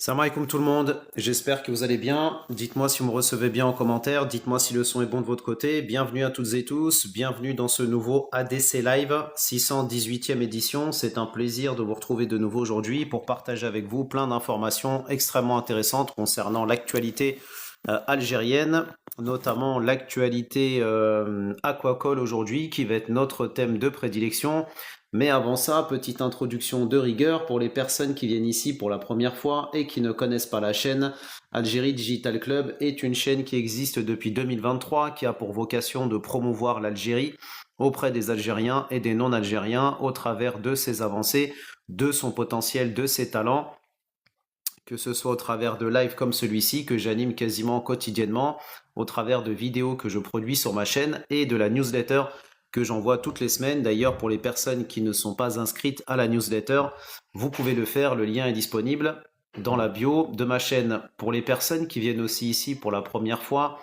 Salam alaikum tout le monde, j'espère que vous allez bien. Dites-moi si vous me recevez bien en commentaire, dites-moi si le son est bon de votre côté. Bienvenue à toutes et tous, bienvenue dans ce nouveau ADC Live 618e édition. C'est un plaisir de vous retrouver de nouveau aujourd'hui pour partager avec vous plein d'informations extrêmement intéressantes concernant l'actualité algérienne, notamment l'actualité aquacole aujourd'hui qui va être notre thème de prédilection. Mais avant ça, petite introduction de rigueur pour les personnes qui viennent ici pour la première fois et qui ne connaissent pas la chaîne. Algérie Digital Club est une chaîne qui existe depuis 2023, qui a pour vocation de promouvoir l'Algérie auprès des Algériens et des non-Algériens au travers de ses avancées, de son potentiel, de ses talents, que ce soit au travers de lives comme celui-ci que j'anime quasiment quotidiennement, au travers de vidéos que je produis sur ma chaîne et de la newsletter que j'envoie toutes les semaines. D'ailleurs, pour les personnes qui ne sont pas inscrites à la newsletter, vous pouvez le faire, le lien est disponible dans la bio de ma chaîne. Pour les personnes qui viennent aussi ici pour la première fois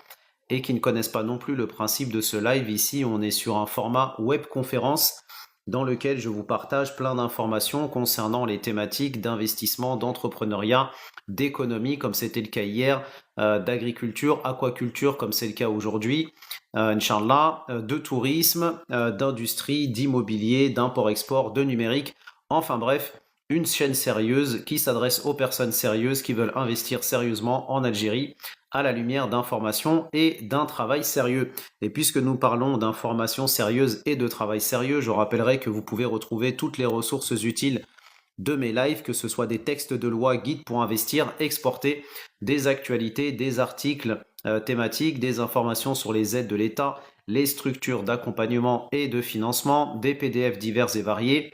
et qui ne connaissent pas non plus le principe de ce live, ici on est sur un format web conférence dans lequel je vous partage plein d'informations concernant les thématiques d'investissement, d'entrepreneuriat, d'économie, comme c'était le cas hier, d'agriculture, aquaculture, comme c'est le cas aujourd'hui, Inch'Allah, de tourisme, d'industrie, d'immobilier, d'import-export, de numérique, enfin bref, une chaîne sérieuse qui s'adresse aux personnes sérieuses qui veulent investir sérieusement en Algérie à la lumière d'informations et d'un travail sérieux. Et puisque nous parlons d'informations sérieuses et de travail sérieux, je rappellerai que vous pouvez retrouver toutes les ressources utiles de mes lives, que ce soit des textes de loi, guides pour investir, exporter, des actualités, des articles thématiques, des informations sur les aides de l'État, les structures d'accompagnement et de financement, des PDF divers et variés,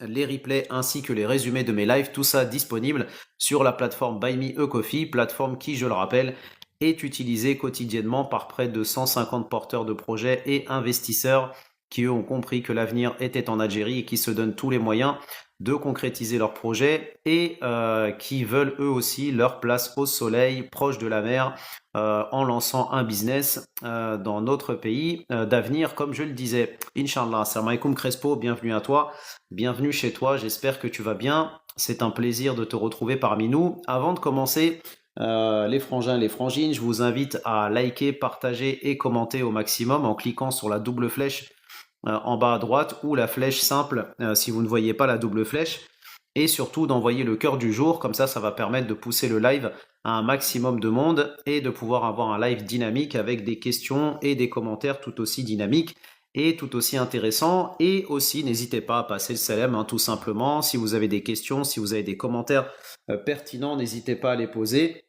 les replays ainsi que les résumés de mes lives, tout ça disponible sur la plateforme Buy Me a Coffee, plateforme qui, je le rappelle, est utilisée quotidiennement par près de 150 porteurs de projets et investisseurs qui eux ont compris que l'avenir était en Algérie et qui se donnent tous les moyens de concrétiser leurs projets et qui veulent eux aussi leur place au soleil, proche de la mer, en lançant un business dans notre pays d'avenir, comme je le disais. Inch'Allah, salam alaikum Crespo, bienvenue à toi, bienvenue chez toi, j'espère que tu vas bien. C'est un plaisir de te retrouver parmi nous. Avant de commencer, les frangins, les frangines, je vous invite à liker, partager et commenter au maximum en cliquant sur la double flèche en bas à droite ou la flèche simple si vous ne voyez pas la double flèche, et surtout d'envoyer le cœur du jour, comme ça va permettre de pousser le live à un maximum de monde et de pouvoir avoir un live dynamique avec des questions et des commentaires tout aussi dynamiques et tout aussi intéressants. Et aussi n'hésitez pas à passer le salam tout simplement, si vous avez des questions, si vous avez des commentaires pertinents, n'hésitez pas à les poser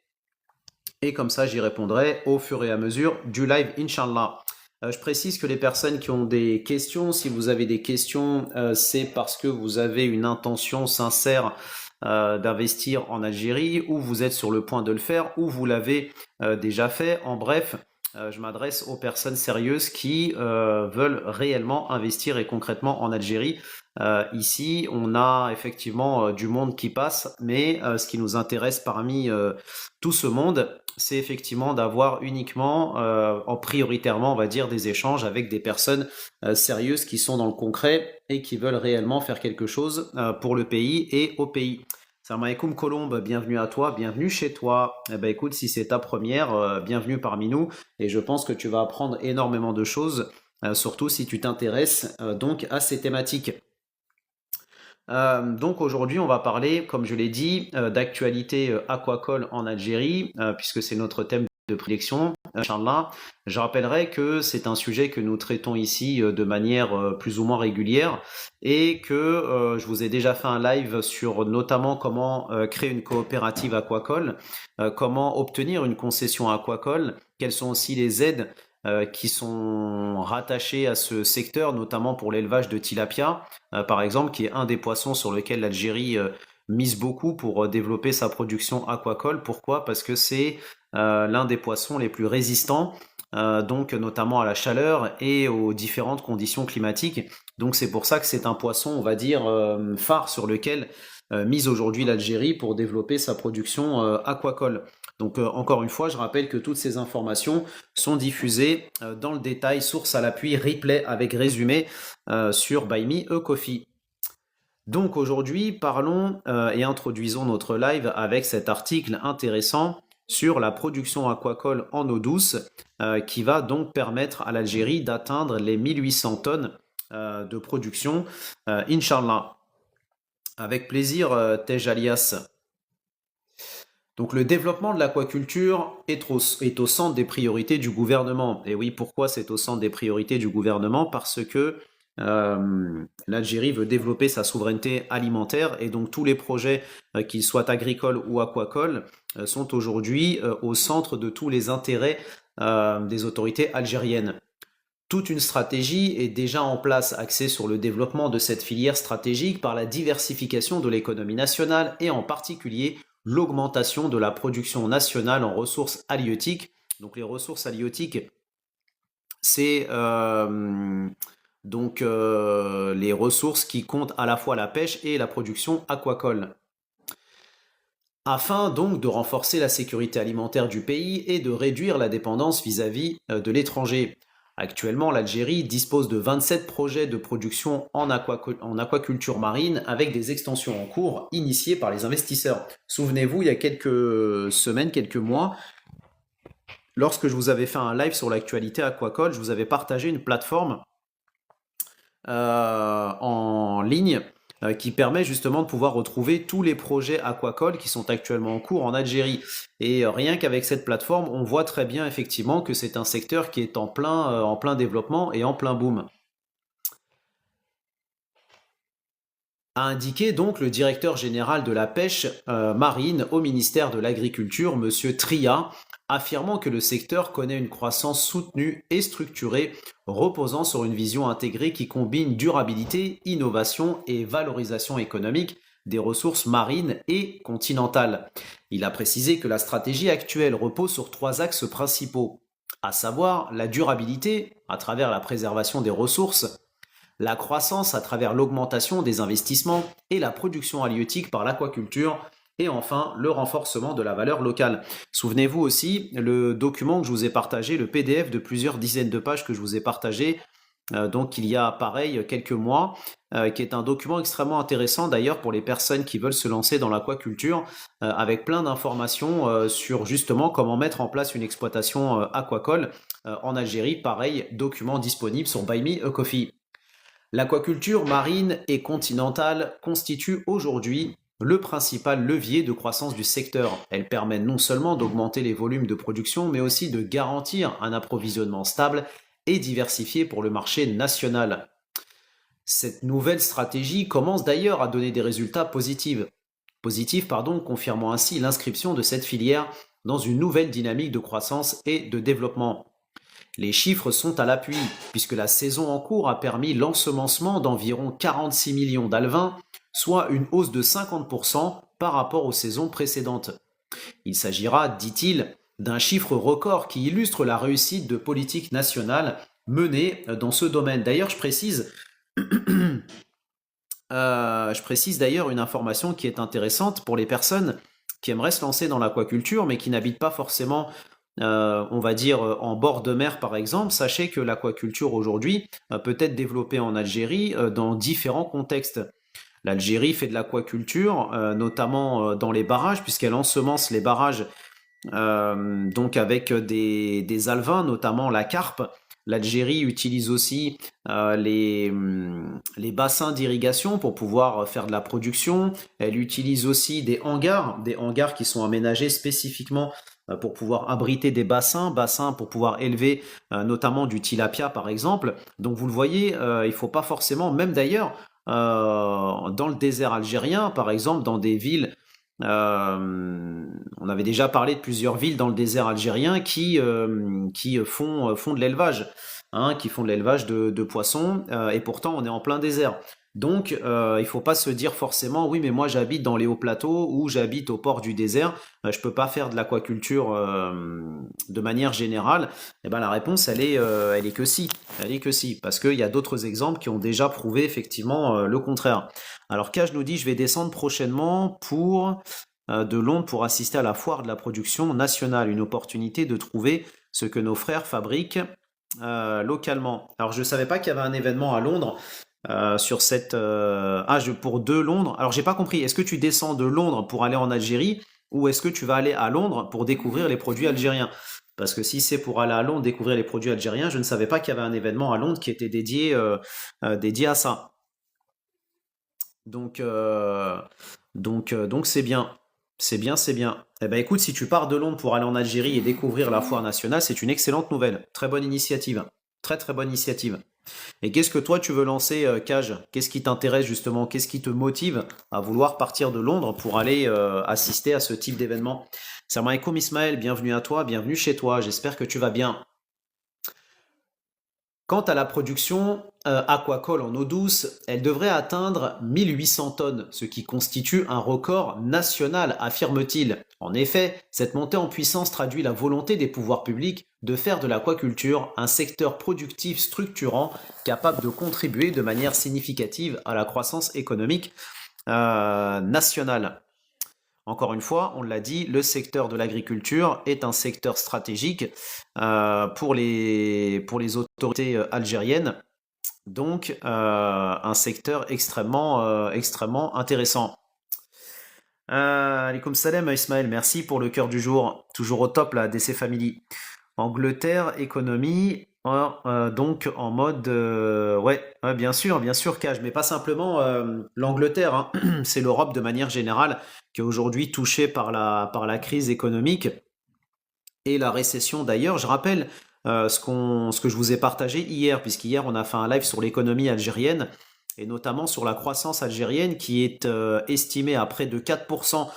et comme ça j'y répondrai au fur et à mesure du live, Inch'Allah. Je précise que les personnes qui ont des questions, si vous avez des questions, c'est parce que vous avez une intention sincère d'investir en Algérie, ou vous êtes sur le point de le faire, ou vous l'avez déjà fait. En bref, je m'adresse aux personnes sérieuses qui veulent réellement investir et concrètement en Algérie. Ici, on a effectivement du monde qui passe, mais ce qui nous intéresse parmi tout ce monde, c'est effectivement d'avoir uniquement, en prioritairement, on va dire, des échanges avec des personnes sérieuses qui sont dans le concret et qui veulent réellement faire quelque chose pour le pays et au pays. Salam alaikum Colombe, bienvenue à toi, bienvenue chez toi. Eh ben écoute, si c'est ta première, bienvenue parmi nous, et je pense que tu vas apprendre énormément de choses, surtout si tu t'intéresses donc à ces thématiques. Donc aujourd'hui, on va parler, comme je l'ai dit, d'actualité aquacole en Algérie, puisque c'est notre thème de prédilection, Inch'Allah. Je rappellerai que c'est un sujet que nous traitons ici de manière plus ou moins régulière, et que je vous ai déjà fait un live sur notamment comment créer une coopérative aquacole, comment obtenir une concession aquacole, quelles sont aussi les aides qui sont rattachés à ce secteur, notamment pour l'élevage de tilapia, par exemple, qui est un des poissons sur lequel l'Algérie mise beaucoup pour développer sa production aquacole. Pourquoi? Parce que c'est l'un des poissons les plus résistants, donc notamment à la chaleur et aux différentes conditions climatiques. Donc c'est pour ça que c'est un poisson, on va dire, phare sur lequel mise aujourd'hui l'Algérie pour développer sa production aquacole. Donc encore une fois, je rappelle que toutes ces informations sont diffusées dans le détail, source à l'appui, replay avec résumé sur Buy Me a Coffee. Donc aujourd'hui, parlons et introduisons notre live avec cet article intéressant sur la production aquacole en eau douce qui va donc permettre à l'Algérie d'atteindre les 1800 tonnes de production, Inch'Allah. Avec plaisir, Tej Alias. Donc le développement de l'aquaculture est au centre des priorités du gouvernement. Et oui, pourquoi c'est au centre des priorités du gouvernement? Parce que l'Algérie veut développer sa souveraineté alimentaire et donc tous les projets, qu'ils soient agricoles ou aquacoles, sont aujourd'hui au centre de tous les intérêts des autorités algériennes. Toute une stratégie est déjà en place axée sur le développement de cette filière stratégique par la diversification de l'économie nationale et en particulier l'augmentation de la production nationale en ressources halieutiques. Donc les ressources halieutiques, c'est les ressources qui comptent à la fois la pêche et la production aquacole. Afin donc de renforcer la sécurité alimentaire du pays et de réduire la dépendance vis-à-vis de l'étranger. Actuellement, l'Algérie dispose de 27 projets de production en aquaculture marine avec des extensions en cours initiées par les investisseurs. Souvenez-vous, il y a quelques semaines, quelques mois, lorsque je vous avais fait un live sur l'actualité aquacole, je vous avais partagé une plateforme en ligne qui permet justement de pouvoir retrouver tous les projets aquacoles qui sont actuellement en cours en Algérie. Et rien qu'avec cette plateforme, on voit très bien effectivement que c'est un secteur qui est en plein développement et en plein boom. A indiqué donc le directeur général de la pêche marine au ministère de l'Agriculture, Monsieur Tria, affirmant que le secteur connaît une croissance soutenue et structurée, reposant sur une vision intégrée qui combine durabilité, innovation et valorisation économique des ressources marines et continentales. Il a précisé que la stratégie actuelle repose sur 3 axes principaux, à savoir la durabilité à travers la préservation des ressources, la croissance à travers l'augmentation des investissements et la production halieutique par l'aquaculture, et enfin le renforcement de la valeur locale. Souvenez-vous aussi le document que je vous ai partagé, le PDF de plusieurs dizaines de pages que je vous ai partagé, donc il y a pareil quelques mois, qui est un document extrêmement intéressant d'ailleurs pour les personnes qui veulent se lancer dans l'aquaculture, avec plein d'informations sur justement comment mettre en place une exploitation aquacole en Algérie. Pareil, document disponible sur Buy Me a Coffee. L'aquaculture marine et continentale constitue aujourd'hui le principal levier de croissance du secteur. Elle permet non seulement d'augmenter les volumes de production, mais aussi de garantir un approvisionnement stable et diversifié pour le marché national. Cette nouvelle stratégie commence d'ailleurs à donner des résultats positifs, confirmant ainsi l'inscription de cette filière dans une nouvelle dynamique de croissance et de développement. Les chiffres sont à l'appui, puisque la saison en cours a permis l'ensemencement d'environ 46 millions d'alevins, soit une hausse de 50% par rapport aux saisons précédentes. Il s'agira, dit-il, d'un chiffre record qui illustre la réussite de politiques nationales menées dans ce domaine. D'ailleurs, je précise d'ailleurs une information qui est intéressante pour les personnes qui aimeraient se lancer dans l'aquaculture, mais qui n'habitent pas forcément on va dire en bord de mer par exemple. Sachez que l'aquaculture aujourd'hui peut être développée en Algérie dans différents contextes. L'Algérie fait de l'aquaculture, notamment dans les barrages, puisqu'elle ensemence les barrages donc avec des alevins, notamment la carpe. L'Algérie utilise aussi les bassins d'irrigation pour pouvoir faire de la production. Elle utilise aussi des hangars qui sont aménagés spécifiquement pour pouvoir abriter des bassins pour pouvoir élever notamment du tilapia par exemple. Donc vous le voyez, il ne faut pas forcément, même d'ailleurs dans le désert algérien, par exemple dans des villes, on avait déjà parlé de plusieurs villes dans le désert algérien qui font de l'élevage, hein, qui font de l'élevage de poissons, et pourtant on est en plein désert. Donc il ne faut pas se dire forcément oui mais moi j'habite dans les hauts plateaux ou j'habite au port du désert, je peux pas faire de l'aquaculture de manière générale. Et ben la réponse elle est que si, parce qu'il y a d'autres exemples qui ont déjà prouvé effectivement le contraire. Alors Cage nous dit je vais descendre prochainement de Londres pour assister à la foire de la production nationale, une opportunité de trouver ce que nos frères fabriquent localement. Alors je ne savais pas qu'il y avait un événement à Londres. sur cette... pour de Londres. Alors, j'ai pas compris. Est-ce que tu descends de Londres pour aller en Algérie ou est-ce que tu vas aller à Londres pour découvrir les produits algériens? Parce que si c'est pour aller à Londres découvrir les produits algériens, je ne savais pas qu'il y avait un événement à Londres qui était dédié à ça. Donc, euh, donc c'est bien. C'est bien, c'est bien. Eh ben écoute, si tu pars de Londres pour aller en Algérie et découvrir la foire nationale, c'est une excellente nouvelle. Très bonne initiative. Très très bonne initiative. Et qu'est-ce que toi tu veux lancer, Kaj? Qu'est-ce qui t'intéresse justement? Qu'est-ce qui te motive à vouloir partir de Londres pour aller assister à ce type d'événement? Salam alaikum Ismaël, bienvenue à toi, bienvenue chez toi, j'espère que tu vas bien. Quant à la production aquacole en eau douce, elle devrait atteindre 1800 tonnes, ce qui constitue un record national, affirme-t-il. En effet, cette montée en puissance traduit la volonté des pouvoirs publics de faire de l'aquaculture un secteur productif structurant capable de contribuer de manière significative à la croissance économique nationale. Encore une fois, on l'a dit, le secteur de l'agriculture est un secteur stratégique pour les autorités algériennes, donc un secteur extrêmement intéressant. Alaikum salam Ismaël, merci pour le cœur du jour, toujours au top la DC Family. Angleterre, économie, donc en mode... ouais, bien sûr, Cage, mais pas simplement l'Angleterre, hein. C'est l'Europe de manière générale qui est aujourd'hui touchée par la crise économique et la récession d'ailleurs. Je rappelle ce que je vous ai partagé hier, puisqu'hier on a fait un live sur l'économie algérienne et notamment sur la croissance algérienne qui est estimée à près de 4%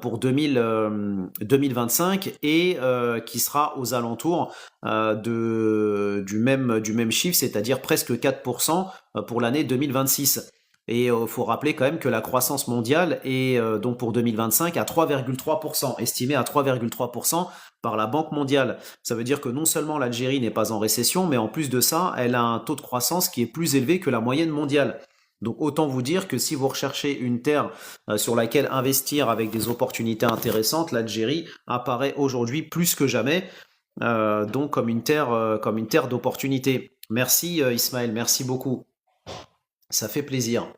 pour 2025 et qui sera aux alentours du même chiffre, c'est-à-dire presque 4% pour l'année 2026. Et il faut rappeler quand même que la croissance mondiale est donc pour 2025 à 3,3%, estimée à 3,3% par la Banque mondiale. Ça veut dire que non seulement l'Algérie n'est pas en récession, mais en plus de ça, elle a un taux de croissance qui est plus élevé que la moyenne mondiale. Donc autant vous dire que si vous recherchez une terre sur laquelle investir avec des opportunités intéressantes, l'Algérie apparaît aujourd'hui plus que jamais donc comme une terre d'opportunités. Merci Ismaël, merci beaucoup. Ça fait plaisir.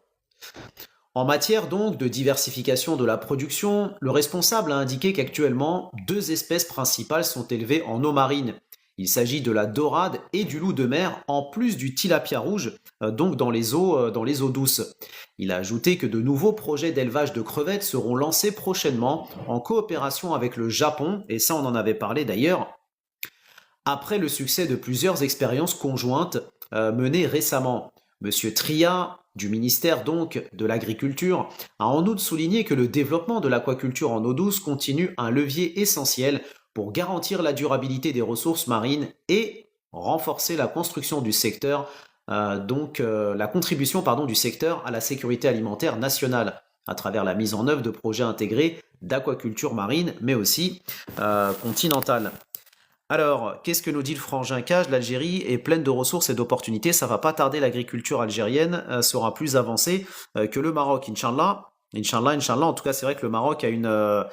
En matière donc de diversification de la production, le responsable a indiqué qu'actuellement, deux espèces principales sont élevées en eau marine. Il s'agit de la dorade et du loup de mer, en plus du tilapia rouge, donc dans les eaux douces. Il a ajouté que de nouveaux projets d'élevage de crevettes seront lancés prochainement en coopération avec le Japon, et ça on en avait parlé d'ailleurs, après le succès de plusieurs expériences conjointes menées récemment. Monsieur Tria, du ministère donc de l'Agriculture, a en outre souligné que le développement de l'aquaculture en eau douce continue un levier essentiel pour garantir la durabilité des ressources marines et renforcer la construction du secteur, la contribution du secteur à la sécurité alimentaire nationale à travers la mise en œuvre de projets intégrés d'aquaculture marine, mais aussi continentale. Alors, qu'est-ce que nous dit le frangin Cage? L'Algérie est pleine de ressources et d'opportunités. Ça va pas tarder, l'agriculture algérienne sera plus avancée que le Maroc, Inch'Allah. Inch'Allah, Inch'Allah. En tout cas, c'est vrai que le Maroc a une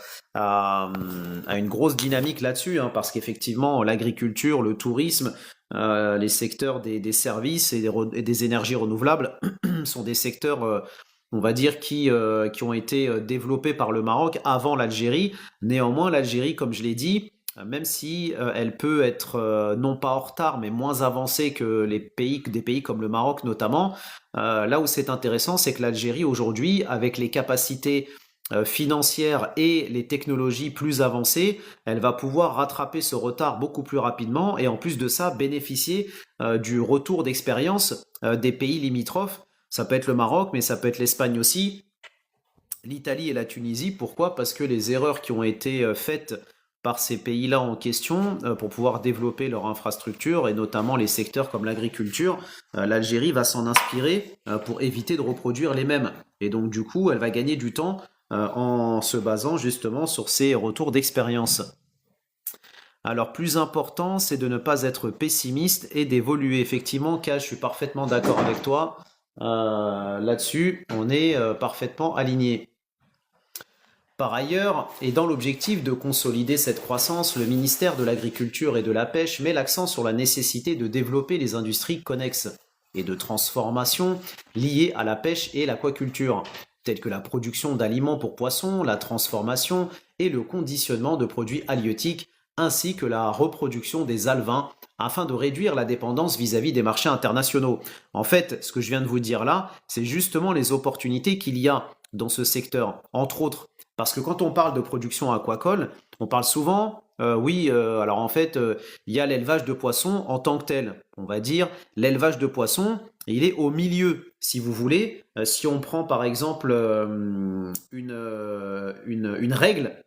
grosse dynamique là-dessus, hein, parce qu'effectivement, l'agriculture, le tourisme, les secteurs des services et des énergies renouvelables sont des secteurs, on va dire, qui ont été développés par le Maroc avant l'Algérie. Néanmoins, l'Algérie, comme je l'ai dit, même si elle peut être non pas en retard, mais moins avancée que des pays comme le Maroc notamment, là où c'est intéressant, c'est que l'Algérie aujourd'hui, avec les capacités financières et les technologies plus avancées, elle va pouvoir rattraper ce retard beaucoup plus rapidement et en plus de ça, bénéficier du retour d'expérience des pays limitrophes. Ça peut être le Maroc, mais ça peut être l'Espagne aussi, l'Italie et la Tunisie. Pourquoi? Parce que les erreurs qui ont été faites par ces pays-là en question pour pouvoir développer leur infrastructure et notamment les secteurs comme l'agriculture, l'Algérie va s'en inspirer pour éviter de reproduire les mêmes. Et donc du coup, elle va gagner du temps en se basant justement sur ces retours d'expérience. Alors plus important, c'est de ne pas être pessimiste et d'évoluer. Effectivement, Kaj, je suis parfaitement d'accord avec toi. Là-dessus, on est parfaitement alignés. Par ailleurs, et dans l'objectif de consolider cette croissance, le ministère de l'Agriculture et de la Pêche met l'accent sur la nécessité de développer les industries connexes. et de transformation liées à la pêche et l'aquaculture, telles que la production d'aliments pour poissons, la transformation et le conditionnement de produits halieutiques, ainsi que la reproduction des alevins, afin de réduire la dépendance vis-à-vis des marchés internationaux. En fait, ce que je viens de vous dire là, c'est justement les opportunités qu'il y a dans ce secteur, entre autres. Parce que quand on parle de production aquacole, on parle souvent, alors en fait, il y a l'élevage de poissons en tant que tel. On va dire, l'élevage de poissons, il est au milieu, si vous voulez. Si on prend par exemple une règle,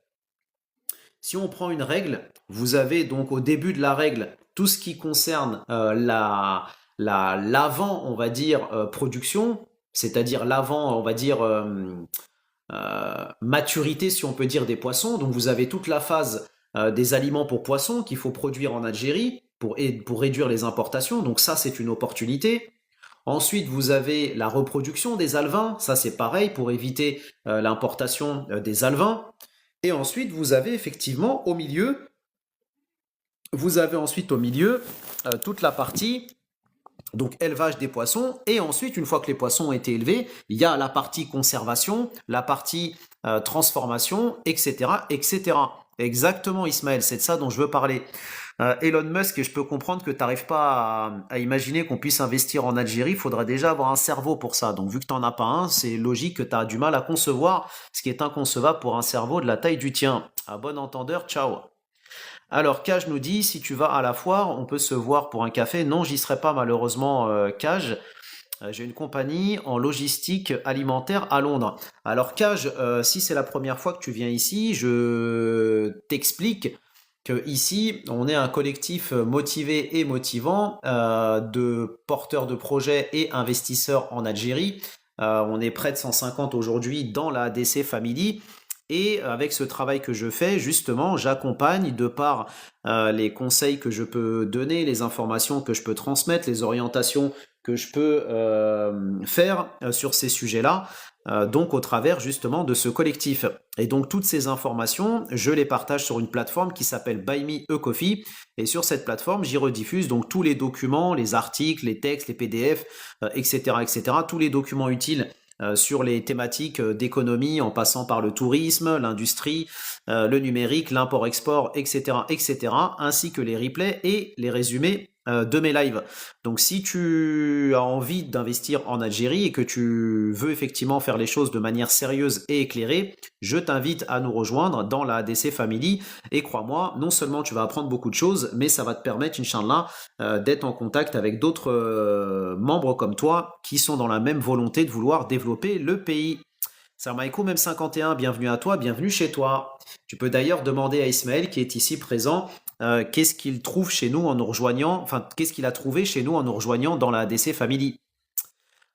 si on prend une règle, vous avez donc au début de la règle tout ce qui concerne l'avant, on va dire, production, c'est-à-dire l'avant, on va dire, maturité, si on peut dire, des poissons. Donc vous avez toute la phase des aliments pour poissons qu'il faut produire en Algérie pour réduire les importations. Donc ça, c'est une opportunité. Ensuite, vous avez la reproduction des alevins. Ça, c'est pareil pour éviter l'importation des alevins. Et ensuite, vous avez effectivement au milieu, toute la partie donc élevage des poissons, et ensuite, une fois que les poissons ont été élevés, il y a la partie conservation, la partie transformation, etc., etc. Exactement, Ismaël, c'est de ça dont je veux parler. Elon Musk, et je peux comprendre que tu n'arrives pas à imaginer qu'on puisse investir en Algérie, il faudrait déjà avoir un cerveau pour ça. Donc vu que tu n'en as pas un, c'est logique que tu as du mal à concevoir ce qui est inconcevable pour un cerveau de la taille du tien. À bon entendeur, ciao. Alors, Cage nous dit, si tu vas à la foire, on peut se voir pour un café. Non, j'y serai pas malheureusement, Cage. J'ai une compagnie en logistique alimentaire à Londres. Alors, Cage, si c'est la première fois que tu viens ici, je t'explique que ici, on est un collectif motivé et motivant de porteurs de projets et investisseurs en Algérie. On est près de 150 aujourd'hui dans la ADC Family. Et avec ce travail que je fais, justement, j'accompagne de par les conseils que je peux donner, les informations que je peux transmettre, les orientations que je peux faire sur ces sujets-là, donc au travers justement de ce collectif. Et donc toutes ces informations, je les partage sur une plateforme qui s'appelle Buy Me a Coffee. Et sur cette plateforme, j'y rediffuse donc tous les documents, les articles, les textes, les PDF, etc., etc., tous les documents utiles sur les thématiques d'économie en passant par le tourisme, l'industrie, le numérique, l'import-export, etc., etc., ainsi que les replays et les résumés de mes lives. Donc si tu as envie d'investir en Algérie et que tu veux effectivement faire les choses de manière sérieuse et éclairée, je t'invite à nous rejoindre dans la ADC Family et crois-moi, non seulement tu vas apprendre beaucoup de choses, mais ça va te permettre, Inch'Allah, d'être en contact avec d'autres membres comme toi qui sont dans la même volonté de vouloir développer le pays. Salam alaikum M51, bienvenue à toi, bienvenue chez toi. Tu peux d'ailleurs demander à Ismaël qui est ici présent qu'est-ce qu'il trouve chez nous en nous rejoignant, enfin qu'est-ce qu'il a trouvé chez nous en nous rejoignant dans la ADC Family.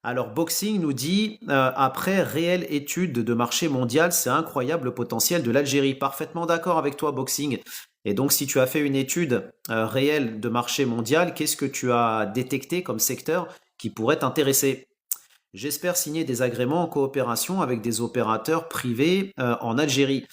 Alors Boxing nous dit après réelle étude de marché mondial, c'est incroyable le potentiel de l'Algérie. Parfaitement d'accord avec toi Boxing. Et donc si tu as fait une étude réelle de marché mondial, qu'est-ce que tu as détecté comme secteur qui pourrait t'intéresser? J'espère signer des agréments en coopération avec des opérateurs privés en Algérie.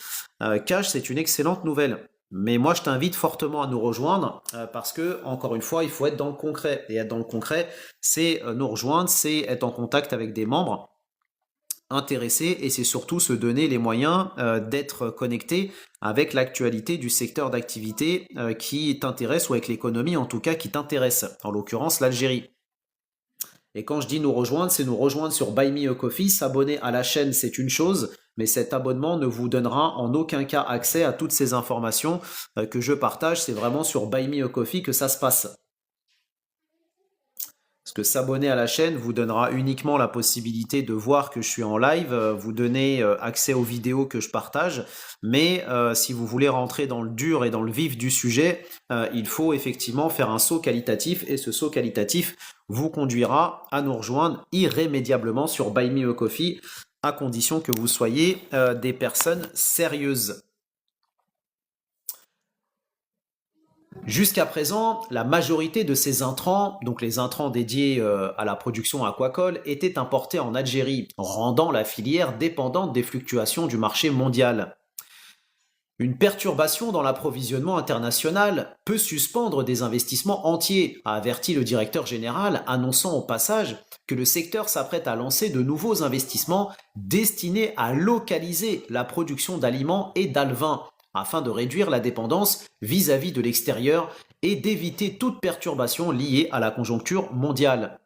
Cash, c'est une excellente nouvelle. Mais moi, je t'invite fortement à nous rejoindre parce que, encore une fois, il faut être dans le concret. Et être dans le concret, c'est nous rejoindre, c'est être en contact avec des membres intéressés et c'est surtout se donner les moyens d'être connecté avec l'actualité du secteur d'activité qui t'intéresse ou avec l'économie en tout cas qui t'intéresse, en l'occurrence l'Algérie. Et quand je dis nous rejoindre, c'est nous rejoindre sur Buy Me a Coffee. S'abonner à la chaîne, c'est une chose, mais cet abonnement ne vous donnera en aucun cas accès à toutes ces informations que je partage. C'est vraiment sur Buy Me a Coffee que ça se passe. Parce que s'abonner à la chaîne vous donnera uniquement la possibilité de voir que je suis en live, vous donner accès aux vidéos que je partage. Mais si vous voulez rentrer dans le dur et dans le vif du sujet, il faut effectivement faire un saut qualitatif. Et ce saut qualitatif vous conduira à nous rejoindre irrémédiablement sur Buy Me a Coffee, à condition que vous soyez des personnes sérieuses. Jusqu'à présent, la majorité de ces intrants, donc les intrants dédiés à la production aquacole, étaient importés en Algérie, rendant la filière dépendante des fluctuations du marché mondial. Une perturbation dans l'approvisionnement international peut suspendre des investissements entiers, a averti le directeur général, annonçant au passage que le secteur s'apprête à lancer de nouveaux investissements destinés à localiser la production d'aliments et d'alevins, afin de réduire la dépendance vis-à-vis de l'extérieur et d'éviter toute perturbation liée à la conjoncture mondiale.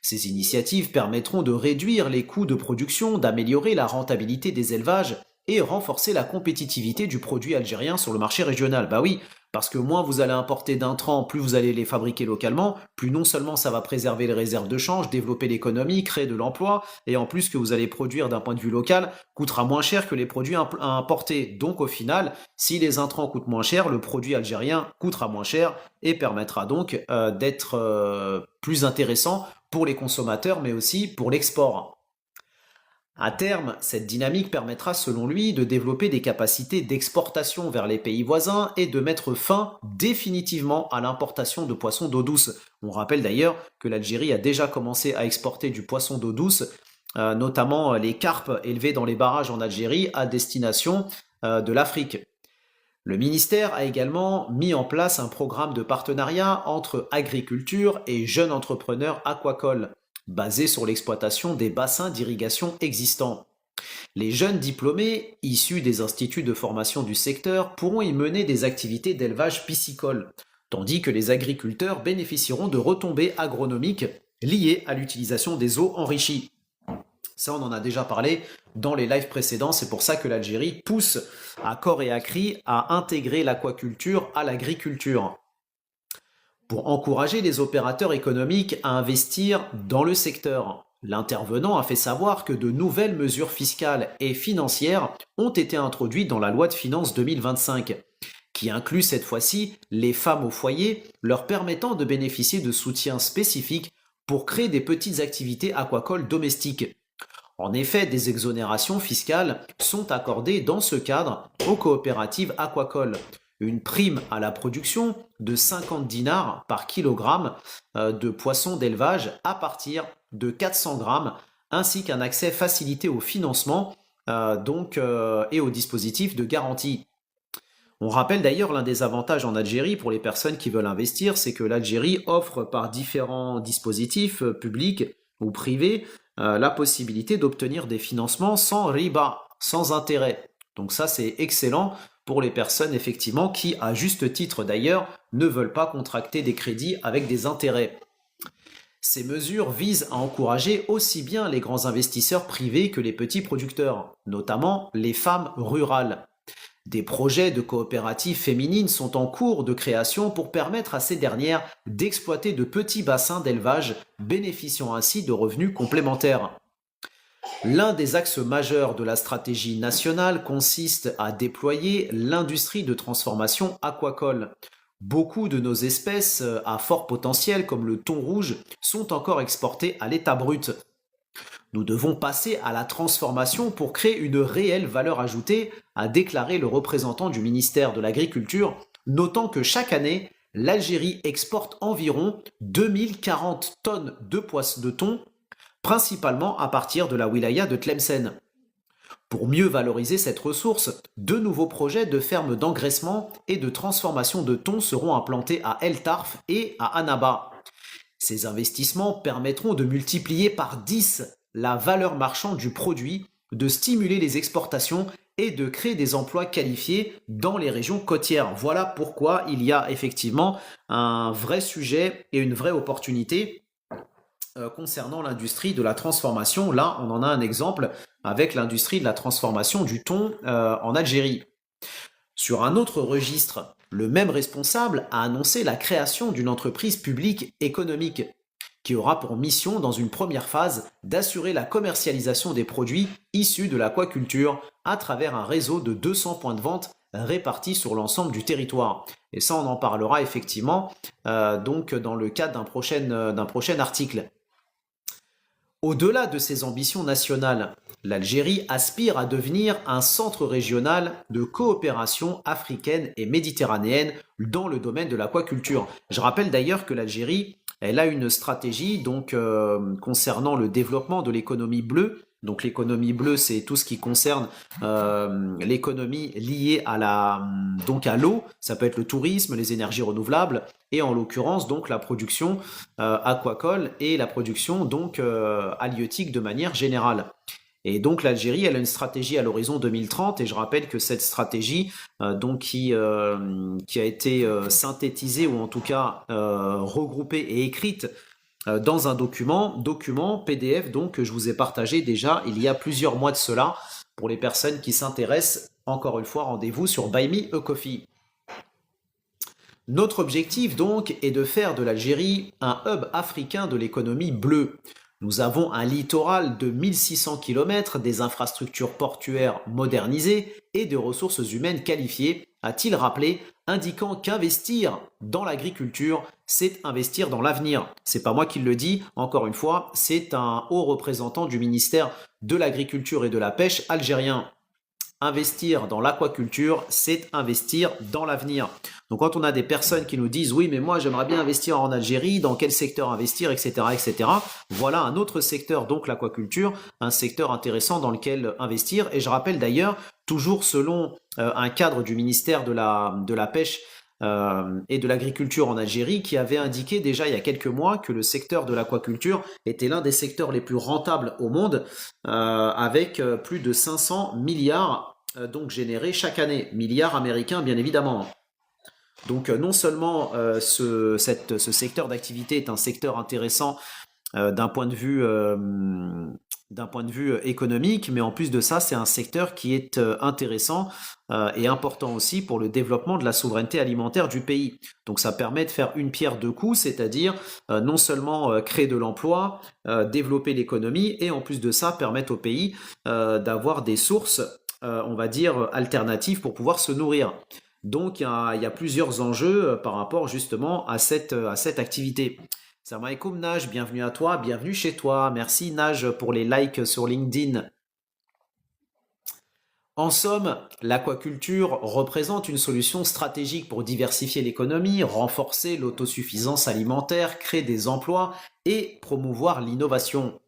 Ces initiatives permettront de réduire les coûts de production, d'améliorer la rentabilité des élevages et renforcer la compétitivité du produit algérien sur le marché régional. Bah oui, parce que moins vous allez importer d'intrants, plus vous allez les fabriquer localement, plus non seulement ça va préserver les réserves de change, développer l'économie, créer de l'emploi, et en plus ce que vous allez produire d'un point de vue local coûtera moins cher que les produits importés. Donc au final, si les intrants coûtent moins cher, le produit algérien coûtera moins cher et permettra donc d'être plus intéressant pour les consommateurs, mais aussi pour l'export. À terme, cette dynamique permettra selon lui de développer des capacités d'exportation vers les pays voisins et de mettre fin définitivement à l'importation de poissons d'eau douce. On rappelle d'ailleurs que l'Algérie a déjà commencé à exporter du poisson d'eau douce, notamment les carpes élevées dans les barrages en Algérie à destination de l'Afrique. Le ministère a également mis en place un programme de partenariat entre agriculture et jeunes entrepreneurs aquacoles, basé sur l'exploitation des bassins d'irrigation existants. Les jeunes diplômés, issus des instituts de formation du secteur, pourront y mener des activités d'élevage piscicole, tandis que les agriculteurs bénéficieront de retombées agronomiques liées à l'utilisation des eaux enrichies. Ça, on en a déjà parlé dans les lives précédents, c'est pour ça que l'Algérie pousse à corps et à cri à intégrer l'aquaculture à l'agriculture, pour encourager les opérateurs économiques à investir dans le secteur. L'intervenant a fait savoir que de nouvelles mesures fiscales et financières ont été introduites dans la loi de finances 2025, qui inclut cette fois-ci les femmes au foyer, leur permettant de bénéficier de soutiens spécifiques pour créer des petites activités aquacoles domestiques. En effet, des exonérations fiscales sont accordées dans ce cadre aux coopératives aquacoles. Une prime à la production de 50 dinars par kilogramme de poissons d'élevage à partir de 400 grammes, ainsi qu'un accès facilité au financement et au dispositif de garantie. On rappelle d'ailleurs l'un des avantages en Algérie pour les personnes qui veulent investir, c'est que l'Algérie offre par différents dispositifs publics ou privés la possibilité d'obtenir des financements sans riba, sans intérêt. Donc ça, c'est excellent pour les personnes effectivement qui, à juste titre d'ailleurs, ne veulent pas contracter des crédits avec des intérêts. Ces mesures visent à encourager aussi bien les grands investisseurs privés que les petits producteurs, notamment les femmes rurales. Des projets de coopératives féminines sont en cours de création pour permettre à ces dernières d'exploiter de petits bassins d'élevage, bénéficiant ainsi de revenus complémentaires. L'un des axes majeurs de la stratégie nationale consiste à déployer l'industrie de transformation aquacole. Beaucoup de nos espèces à fort potentiel, comme le thon rouge, sont encore exportées à l'état brut. Nous devons passer à la transformation pour créer une réelle valeur ajoutée, a déclaré le représentant du ministère de l'Agriculture, notant que chaque année, l'Algérie exporte environ 2040 tonnes de thon, principalement à partir de la wilaya de Tlemcen. Pour mieux valoriser cette ressource, de nouveaux projets de fermes d'engraissement et de transformation de thon seront implantés à El Tarf et à Annaba. Ces investissements permettront de multiplier par 10 la valeur marchande du produit, de stimuler les exportations et de créer des emplois qualifiés dans les régions côtières. Voilà pourquoi il y a effectivement un vrai sujet et une vraie opportunité concernant l'industrie de la transformation. Là, on en a un exemple avec l'industrie de la transformation du thon en Algérie. Sur un autre registre, le même responsable a annoncé la création d'une entreprise publique économique qui aura pour mission, dans une première phase, d'assurer la commercialisation des produits issus de l'aquaculture à travers un réseau de 200 points de vente répartis sur l'ensemble du territoire. Et ça, on en parlera effectivement donc dans le cadre d'un prochain article. Au-delà de ses ambitions nationales, l'Algérie aspire à devenir un centre régional de coopération africaine et méditerranéenne dans le domaine de l'aquaculture. Je rappelle d'ailleurs que l'Algérie Elle a une stratégie donc concernant le développement de l'économie bleue. Donc l'économie bleue, c'est tout ce qui concerne l'économie liée à donc à l'eau. Ça peut être le tourisme, les énergies renouvelables, et en l'occurrence donc la production aquacole et la production donc halieutique de manière générale. Et donc l'Algérie, elle a une stratégie à l'horizon 2030, et je rappelle que cette stratégie, donc qui a été synthétisée ou en tout cas regroupée et écrite dans un document PDF donc que je vous ai partagé déjà il y a plusieurs mois de cela. Pour les personnes qui s'intéressent, encore une fois, rendez-vous sur Buy Me a Coffee. Notre objectif donc est de faire de l'Algérie un hub africain de l'économie bleue. Nous avons un littoral de 1600 km, des infrastructures portuaires modernisées et de ressources humaines qualifiées, a-t-il rappelé, indiquant qu'investir dans l'agriculture, c'est investir dans l'avenir. C'est pas moi qui le dis, encore une fois, c'est un haut représentant du ministère de l'Agriculture et de la Pêche algérien. Investir dans l'aquaculture, c'est investir dans l'avenir. Donc quand on a des personnes qui nous disent oui mais moi j'aimerais bien investir en Algérie, dans quel secteur investir, etc. etc. Voilà un autre secteur, donc l'aquaculture, un secteur intéressant dans lequel investir. Et je rappelle d'ailleurs, toujours selon un cadre du ministère de la Pêche et de l'agriculture en Algérie, qui avait indiqué déjà il y a quelques mois que le secteur de l'aquaculture était l'un des secteurs les plus rentables au monde, avec plus de 500 milliards donc générés chaque année, milliards américains bien évidemment. Donc non seulement ce secteur d'activité est un secteur intéressant d'un point de vue économique, mais en plus de ça, c'est un secteur qui est intéressant et important aussi pour le développement de la souveraineté alimentaire du pays. Donc ça permet de faire une pierre deux coups, c'est-à-dire non seulement créer de l'emploi, développer l'économie, et en plus de ça, permettre au pays d'avoir des sources, on va dire, alternatives pour pouvoir se nourrir. Donc il y a plusieurs enjeux par rapport justement à cette activité. Salam alaikum Naj, bienvenue à toi, bienvenue chez toi. Merci Naj pour les likes sur LinkedIn. En somme, l'aquaculture représente une solution stratégique pour diversifier l'économie, renforcer l'autosuffisance alimentaire, créer des emplois et promouvoir l'innovation.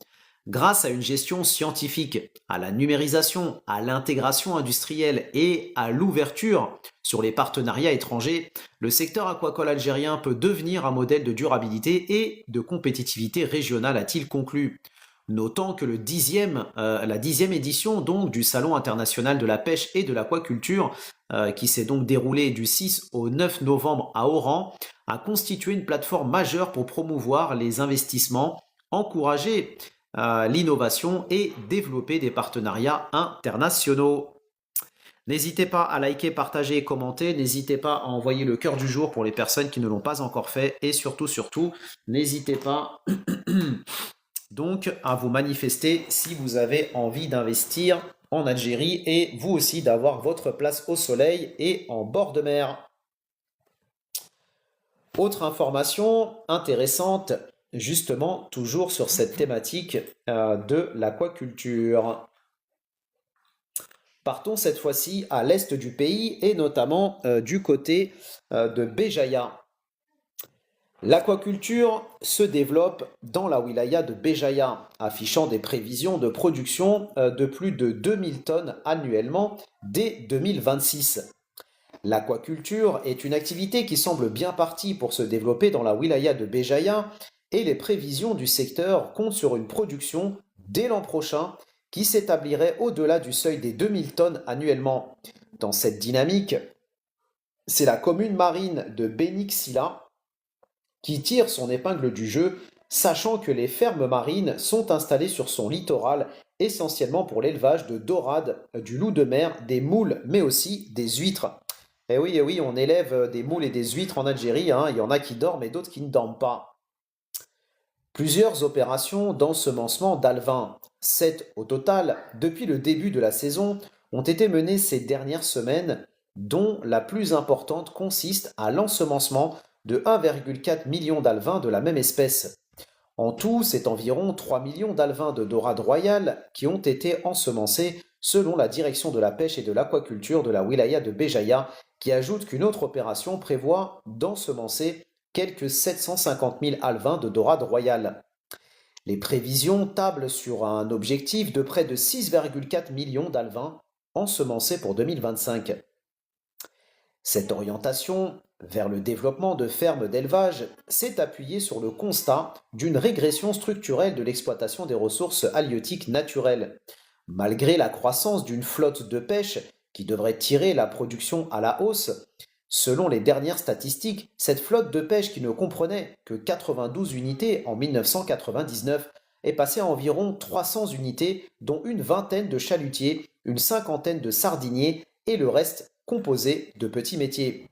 Grâce à une gestion scientifique, à la numérisation, à l'intégration industrielle et à l'ouverture sur les partenariats étrangers, le secteur aquacole algérien peut devenir un modèle de durabilité et de compétitivité régionale, a-t-il conclu. Notant que la 10e édition donc, du Salon international de la pêche et de l'aquaculture, qui s'est donc déroulé du 6 au 9 novembre à Oran, a constitué une plateforme majeure pour promouvoir les investissements, encourager l'innovation et développer des partenariats internationaux. N'hésitez pas à liker, partager et commenter. N'hésitez pas à envoyer le cœur du jour pour les personnes qui ne l'ont pas encore fait. Et surtout, n'hésitez pas donc à vous manifester si vous avez envie d'investir en Algérie et vous aussi d'avoir votre place au soleil et en bord de mer. Autre information intéressante, justement, toujours sur cette thématique de l'aquaculture. Partons cette fois-ci à l'est du pays et notamment du côté de Béjaïa. L'aquaculture se développe dans la wilaya de Béjaïa, affichant des prévisions de production de plus de 2000 tonnes annuellement dès 2026. L'aquaculture est une activité qui semble bien partie pour se développer dans la wilaya de Béjaïa, et les prévisions du secteur comptent sur une production dès l'an prochain qui s'établirait au-delà du seuil des 2000 tonnes annuellement. Dans cette dynamique, c'est la commune marine de Benixila qui tire son épingle du jeu, sachant que les fermes marines sont installées sur son littoral essentiellement pour l'élevage de dorades, du loup de mer, des moules, mais aussi des huîtres. Eh oui, on élève des moules et des huîtres en Algérie, hein. Il y en a qui dorment et d'autres qui ne dorment pas. Plusieurs opérations d'ensemencement d'alevins, 7 au total, depuis le début de la saison, ont été menées ces dernières semaines, dont la plus importante consiste à l'ensemencement de 1,4 million d'alevins de la même espèce. En tout, c'est environ 3 millions d'alevins de dorades royales qui ont été ensemencés selon la direction de la pêche et de l'aquaculture de la wilaya de Béjaïa, qui ajoute qu'une autre opération prévoit d'ensemencer quelques 750 000 alevins de dorade royale. Les prévisions tablent sur un objectif de près de 6,4 millions d'alevins ensemencés pour 2025. Cette orientation vers le développement de fermes d'élevage s'est appuyée sur le constat d'une régression structurelle de l'exploitation des ressources halieutiques naturelles. Malgré la croissance d'une flotte de pêche qui devrait tirer la production à la hausse, selon les dernières statistiques, cette flotte de pêche qui ne comprenait que 92 unités en 1999 est passée à environ 300 unités, dont une vingtaine de chalutiers, une cinquantaine de sardiniers et le reste composé de petits métiers.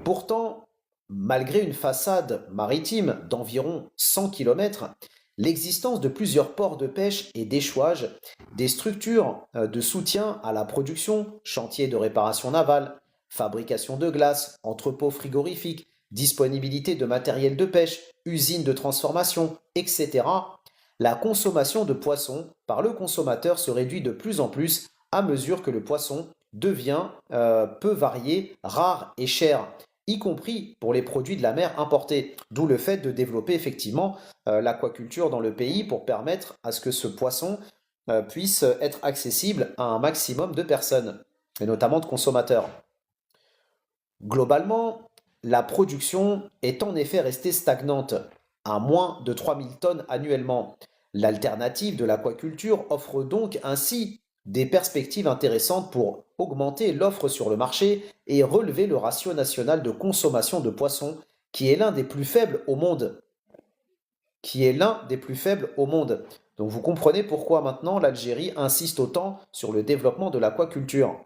Pourtant, malgré une façade maritime d'environ 100 km, l'existence de plusieurs ports de pêche et d'échouage, des structures de soutien à la production, chantiers de réparation navale, fabrication de glace, entrepôts frigorifiques, disponibilité de matériel de pêche, usines de transformation, etc., la consommation de poissons par le consommateur se réduit de plus en plus à mesure que le poisson devient peu varié, rare et cher, y compris pour les produits de la mer importés. D'où le fait de développer effectivement l'aquaculture dans le pays pour permettre à ce que ce poisson puisse être accessible à un maximum de personnes, et notamment de consommateurs. Globalement, la production est en effet restée stagnante, à moins de 3000 tonnes annuellement. L'alternative de l'aquaculture offre donc ainsi des perspectives intéressantes pour augmenter l'offre sur le marché et relever le ratio national de consommation de poissons, qui est l'un des plus faibles au monde. Donc vous comprenez pourquoi maintenant l'Algérie insiste autant sur le développement de l'aquaculture.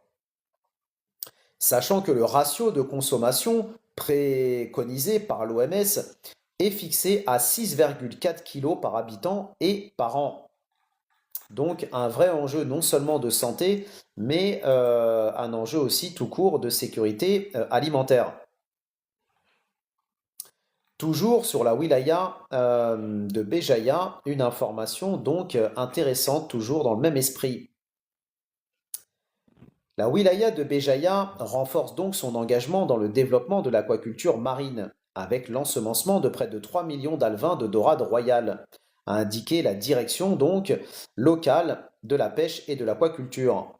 Sachant que le ratio de consommation préconisé par l'OMS est fixé à 6,4 kg par habitant et par an. Donc un vrai enjeu non seulement de santé, mais un enjeu aussi tout court de sécurité alimentaire. Toujours sur la wilaya de Béjaïa, une information donc intéressante, toujours dans le même esprit. La wilaya de Béjaïa renforce donc son engagement dans le développement de l'aquaculture marine, avec l'ensemencement de près de 3 millions d'alevins de dorade royale, a indiqué la direction donc locale de la pêche et de l'aquaculture.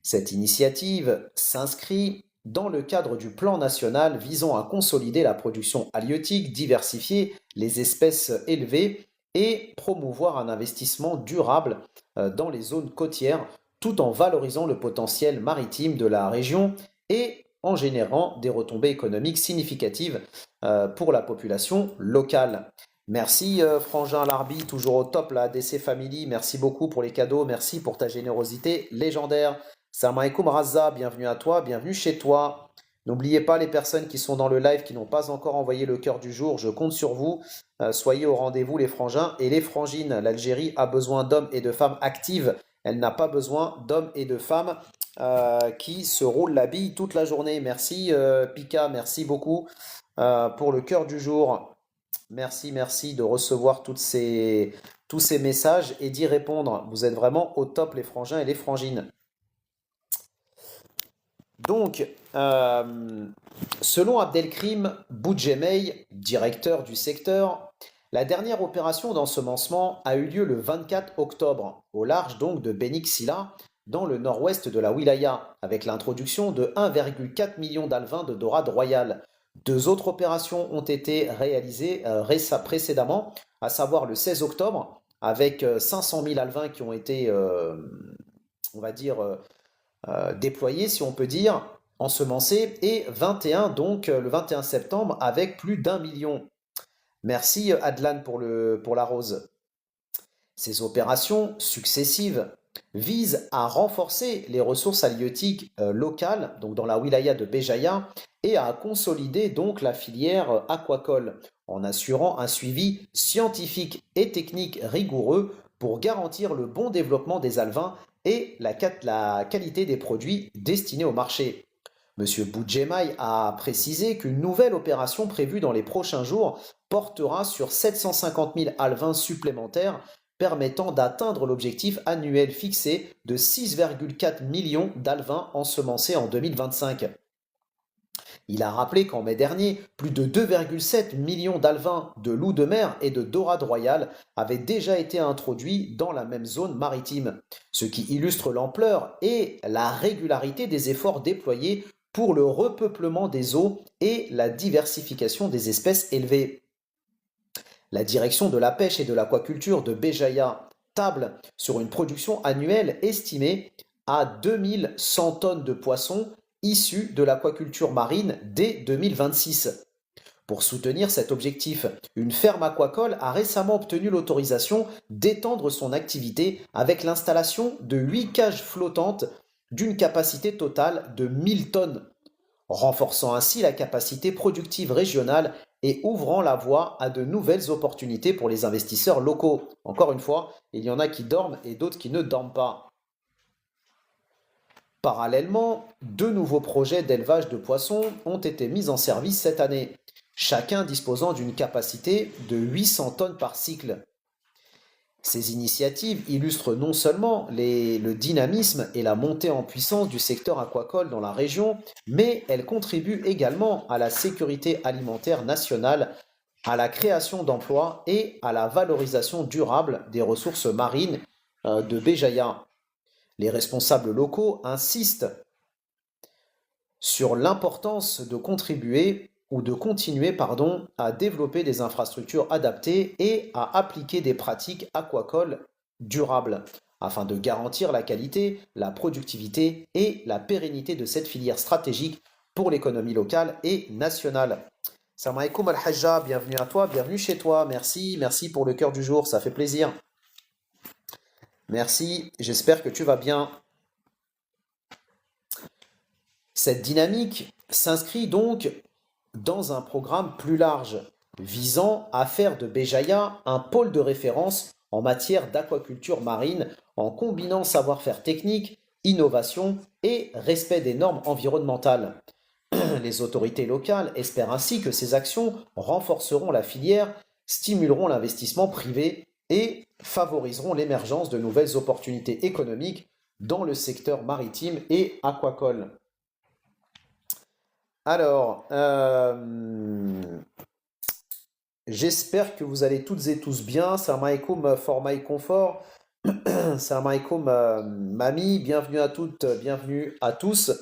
Cette initiative s'inscrit dans le cadre du plan national visant à consolider la production halieutique, diversifier les espèces élevées et promouvoir un investissement durable dans les zones côtières tout en valorisant le potentiel maritime de la région et en générant des retombées économiques significatives pour la population locale. Merci Frangin Larbi, toujours au top la ADC Family, merci beaucoup pour les cadeaux, merci pour ta générosité légendaire. Salam alaikum Raza, bienvenue à toi, bienvenue chez toi. N'oubliez pas les personnes qui sont dans le live qui n'ont pas encore envoyé le cœur du jour, je compte sur vous. Soyez au rendez-vous les frangins et les frangines. L'Algérie a besoin d'hommes et de femmes actives. Elle n'a pas besoin d'hommes et de femmes qui se roulent la bille toute la journée. Merci Pika, merci beaucoup pour le cœur du jour. Merci de recevoir tous ces messages et d'y répondre. Vous êtes vraiment au top les frangins et les frangines. Donc, selon Abdelkrim Boudjemey, directeur du secteur, la dernière opération d'ensemencement a eu lieu le 24 octobre, au large donc de Beni Ksila, dans le nord-ouest de la wilaya, avec l'introduction de 1,4 million d'alevins de dorade royale. 2 autres opérations ont été réalisées précédemment, à savoir le 16 octobre, avec 500 000 alevins qui ont été, on va dire, déployés, si on peut dire, ensemencés, et 21, donc le 21 septembre, avec plus d'1 million. Merci Adlan pour la rose. Ces opérations successives visent à renforcer les ressources halieutiques locales, donc dans la wilaya de Béjaïa, et à consolider donc la filière aquacole, en assurant un suivi scientifique et technique rigoureux pour garantir le bon développement des alevins et la qualité des produits destinés au marché. Monsieur Boudjemay a précisé qu'une nouvelle opération prévue dans les prochains jours portera sur 750 000 alevins supplémentaires permettant d'atteindre l'objectif annuel fixé de 6,4 millions d'alevins ensemencés en 2025. Il a rappelé qu'en mai dernier, plus de 2,7 millions d'alevins, de loups de mer et de dorades royales avaient déjà été introduits dans la même zone maritime, ce qui illustre l'ampleur et la régularité des efforts déployés pour le repeuplement des eaux et la diversification des espèces élevées. La direction de la pêche et de l'aquaculture de Béjaïa table sur une production annuelle estimée à 2100 tonnes de poissons issus de l'aquaculture marine dès 2026. Pour soutenir cet objectif, une ferme aquacole a récemment obtenu l'autorisation d'étendre son activité avec l'installation de 8 cages flottantes d'une capacité totale de 1000 tonnes, renforçant ainsi la capacité productive régionale et ouvrant la voie à de nouvelles opportunités pour les investisseurs locaux. Encore une fois, il y en a qui dorment et d'autres qui ne dorment pas. Parallèlement, deux nouveaux projets d'élevage de poissons ont été mis en service cette année, chacun disposant d'une capacité de 800 tonnes par cycle. Ces initiatives illustrent non seulement le dynamisme et la montée en puissance du secteur aquacole dans la région, mais elles contribuent également à la sécurité alimentaire nationale, à la création d'emplois et à la valorisation durable des ressources marines de Béjaïa. Les responsables locaux insistent sur l'importance de contribuer ou de continuer à développer des infrastructures adaptées et à appliquer des pratiques aquacoles durables afin de garantir la qualité, la productivité et la pérennité de cette filière stratégique pour l'économie locale et nationale. Salam alaikum al-Hajja, bienvenue à toi, bienvenue chez toi, merci pour le cœur du jour, ça fait plaisir. Merci, j'espère que tu vas bien. Cette dynamique s'inscrit donc dans un programme plus large, visant à faire de Béjaïa un pôle de référence en matière d'aquaculture marine, en combinant savoir-faire technique, innovation et respect des normes environnementales. Les autorités locales espèrent ainsi que ces actions renforceront la filière, stimuleront l'investissement privé et favoriseront l'émergence de nouvelles opportunités économiques dans le secteur maritime et aquacole. Alors, j'espère que vous allez toutes et tous bien. Salam alaikum for my comfort. Salam alaikum Mami. Bienvenue à toutes, bienvenue à tous.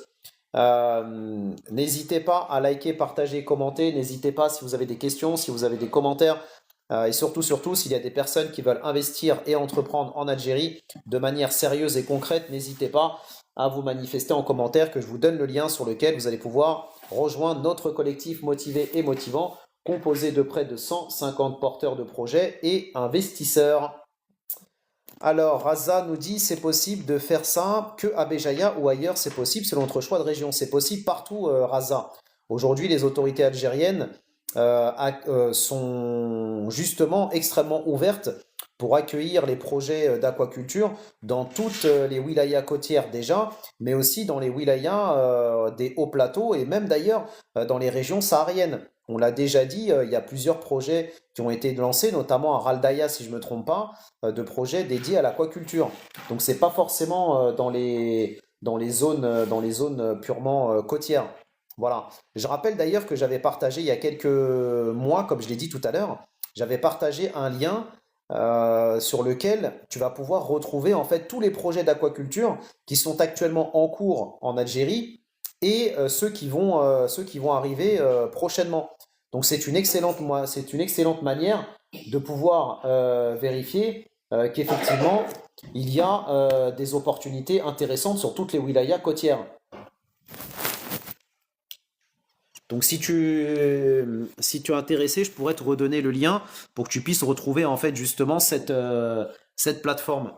N'hésitez pas à liker, partager, commenter. N'hésitez pas si vous avez des questions, si vous avez des commentaires. Et surtout, s'il y a des personnes qui veulent investir et entreprendre en Algérie de manière sérieuse et concrète, n'hésitez pas à vous manifester en commentaire, que je vous donne le lien sur lequel vous allez pouvoir rejoindre notre collectif motivé et motivant, composé de près de 150 porteurs de projets et investisseurs. Alors, Raza nous dit, c'est possible de faire ça que à Béjaïa ou ailleurs, c'est possible selon notre choix de région. C'est possible partout, Raza. Aujourd'hui, les autorités algériennes sont justement extrêmement ouvertes pour accueillir les projets d'aquaculture dans toutes les wilayas côtières déjà, mais aussi dans les wilayas des hauts plateaux et même d'ailleurs dans les régions sahariennes. On l'a déjà dit, il y a plusieurs projets qui ont été lancés, notamment à Raldaya, si je ne me trompe pas, de projets dédiés à l'aquaculture. Donc c'est pas forcément dans les zones purement côtières. Voilà. Je rappelle d'ailleurs que j'avais partagé il y a quelques mois, comme je l'ai dit tout à l'heure, j'avais partagé un lien sur lequel tu vas pouvoir retrouver en fait tous les projets d'aquaculture qui sont actuellement en cours en Algérie et ceux qui vont arriver prochainement. Donc c'est une excellente manière de pouvoir vérifier qu'effectivement il y a des opportunités intéressantes sur toutes les wilayas côtières. Donc si tu es intéressé, je pourrais te redonner le lien pour que tu puisses retrouver en fait justement cette plateforme.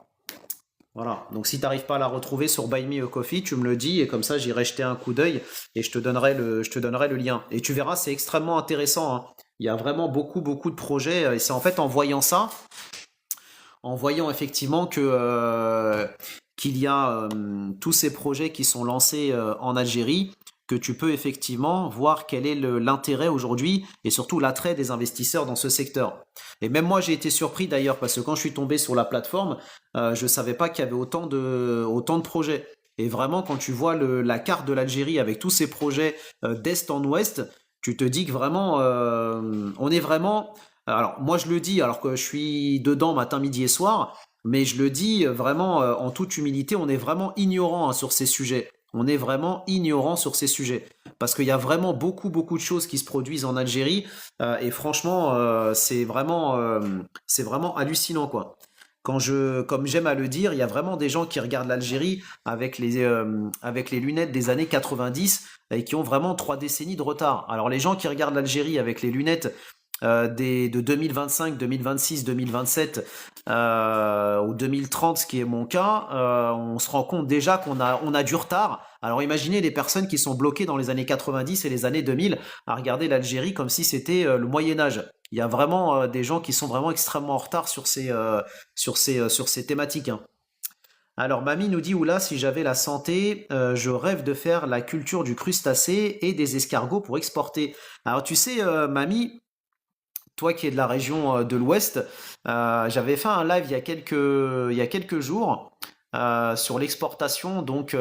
Voilà. Donc si tu n'arrives pas à la retrouver sur Buy Me a Coffee, tu me le dis et comme ça j'irai jeter un coup d'œil et je te donnerai le lien. Et tu verras, c'est extrêmement intéressant, hein. Il y a vraiment beaucoup de projets et c'est en fait en voyant ça, en voyant effectivement qu'il y a tous ces projets qui sont lancés en Algérie, que tu peux effectivement voir quel est l'intérêt aujourd'hui et surtout l'attrait des investisseurs dans ce secteur. Et même moi, j'ai été surpris d'ailleurs parce que quand je suis tombé sur la plateforme, je ne savais pas qu'il y avait autant de projets. Et vraiment, quand tu vois la carte de l'Algérie avec tous ces projets d'est en ouest, tu te dis que vraiment, on est vraiment. Alors, moi, je le dis, alors que je suis dedans matin, midi et soir, mais je le dis vraiment en toute humilité, on est vraiment ignorant hein, sur ces sujets. On est vraiment ignorant sur ces sujets. Parce qu'il y a vraiment beaucoup, beaucoup de choses qui se produisent en Algérie. Et franchement, c'est vraiment hallucinant, quoi. Comme j'aime à le dire, il y a vraiment des gens qui regardent l'Algérie avec les lunettes des années 90 et qui ont vraiment 3 décennies de retard. Alors les gens qui regardent l'Algérie avec les lunettes de 2025, 2026, 2027 ou 2030, ce qui est mon cas, on se rend compte déjà on a du retard. Alors imaginez les personnes qui sont bloquées dans les années 90 et les années 2000 à regarder l'Algérie comme si c'était le Moyen Âge. Il y a vraiment des gens qui sont vraiment extrêmement en retard sur ces thématiques, hein. Alors, Mamie nous dit, oula, si j'avais la santé, je rêve de faire la culture du crustacé et des escargots pour exporter. Alors, tu sais, Mamie, toi qui es de la région de l'Ouest, j'avais fait un live il y a quelques jours sur l'exportation donc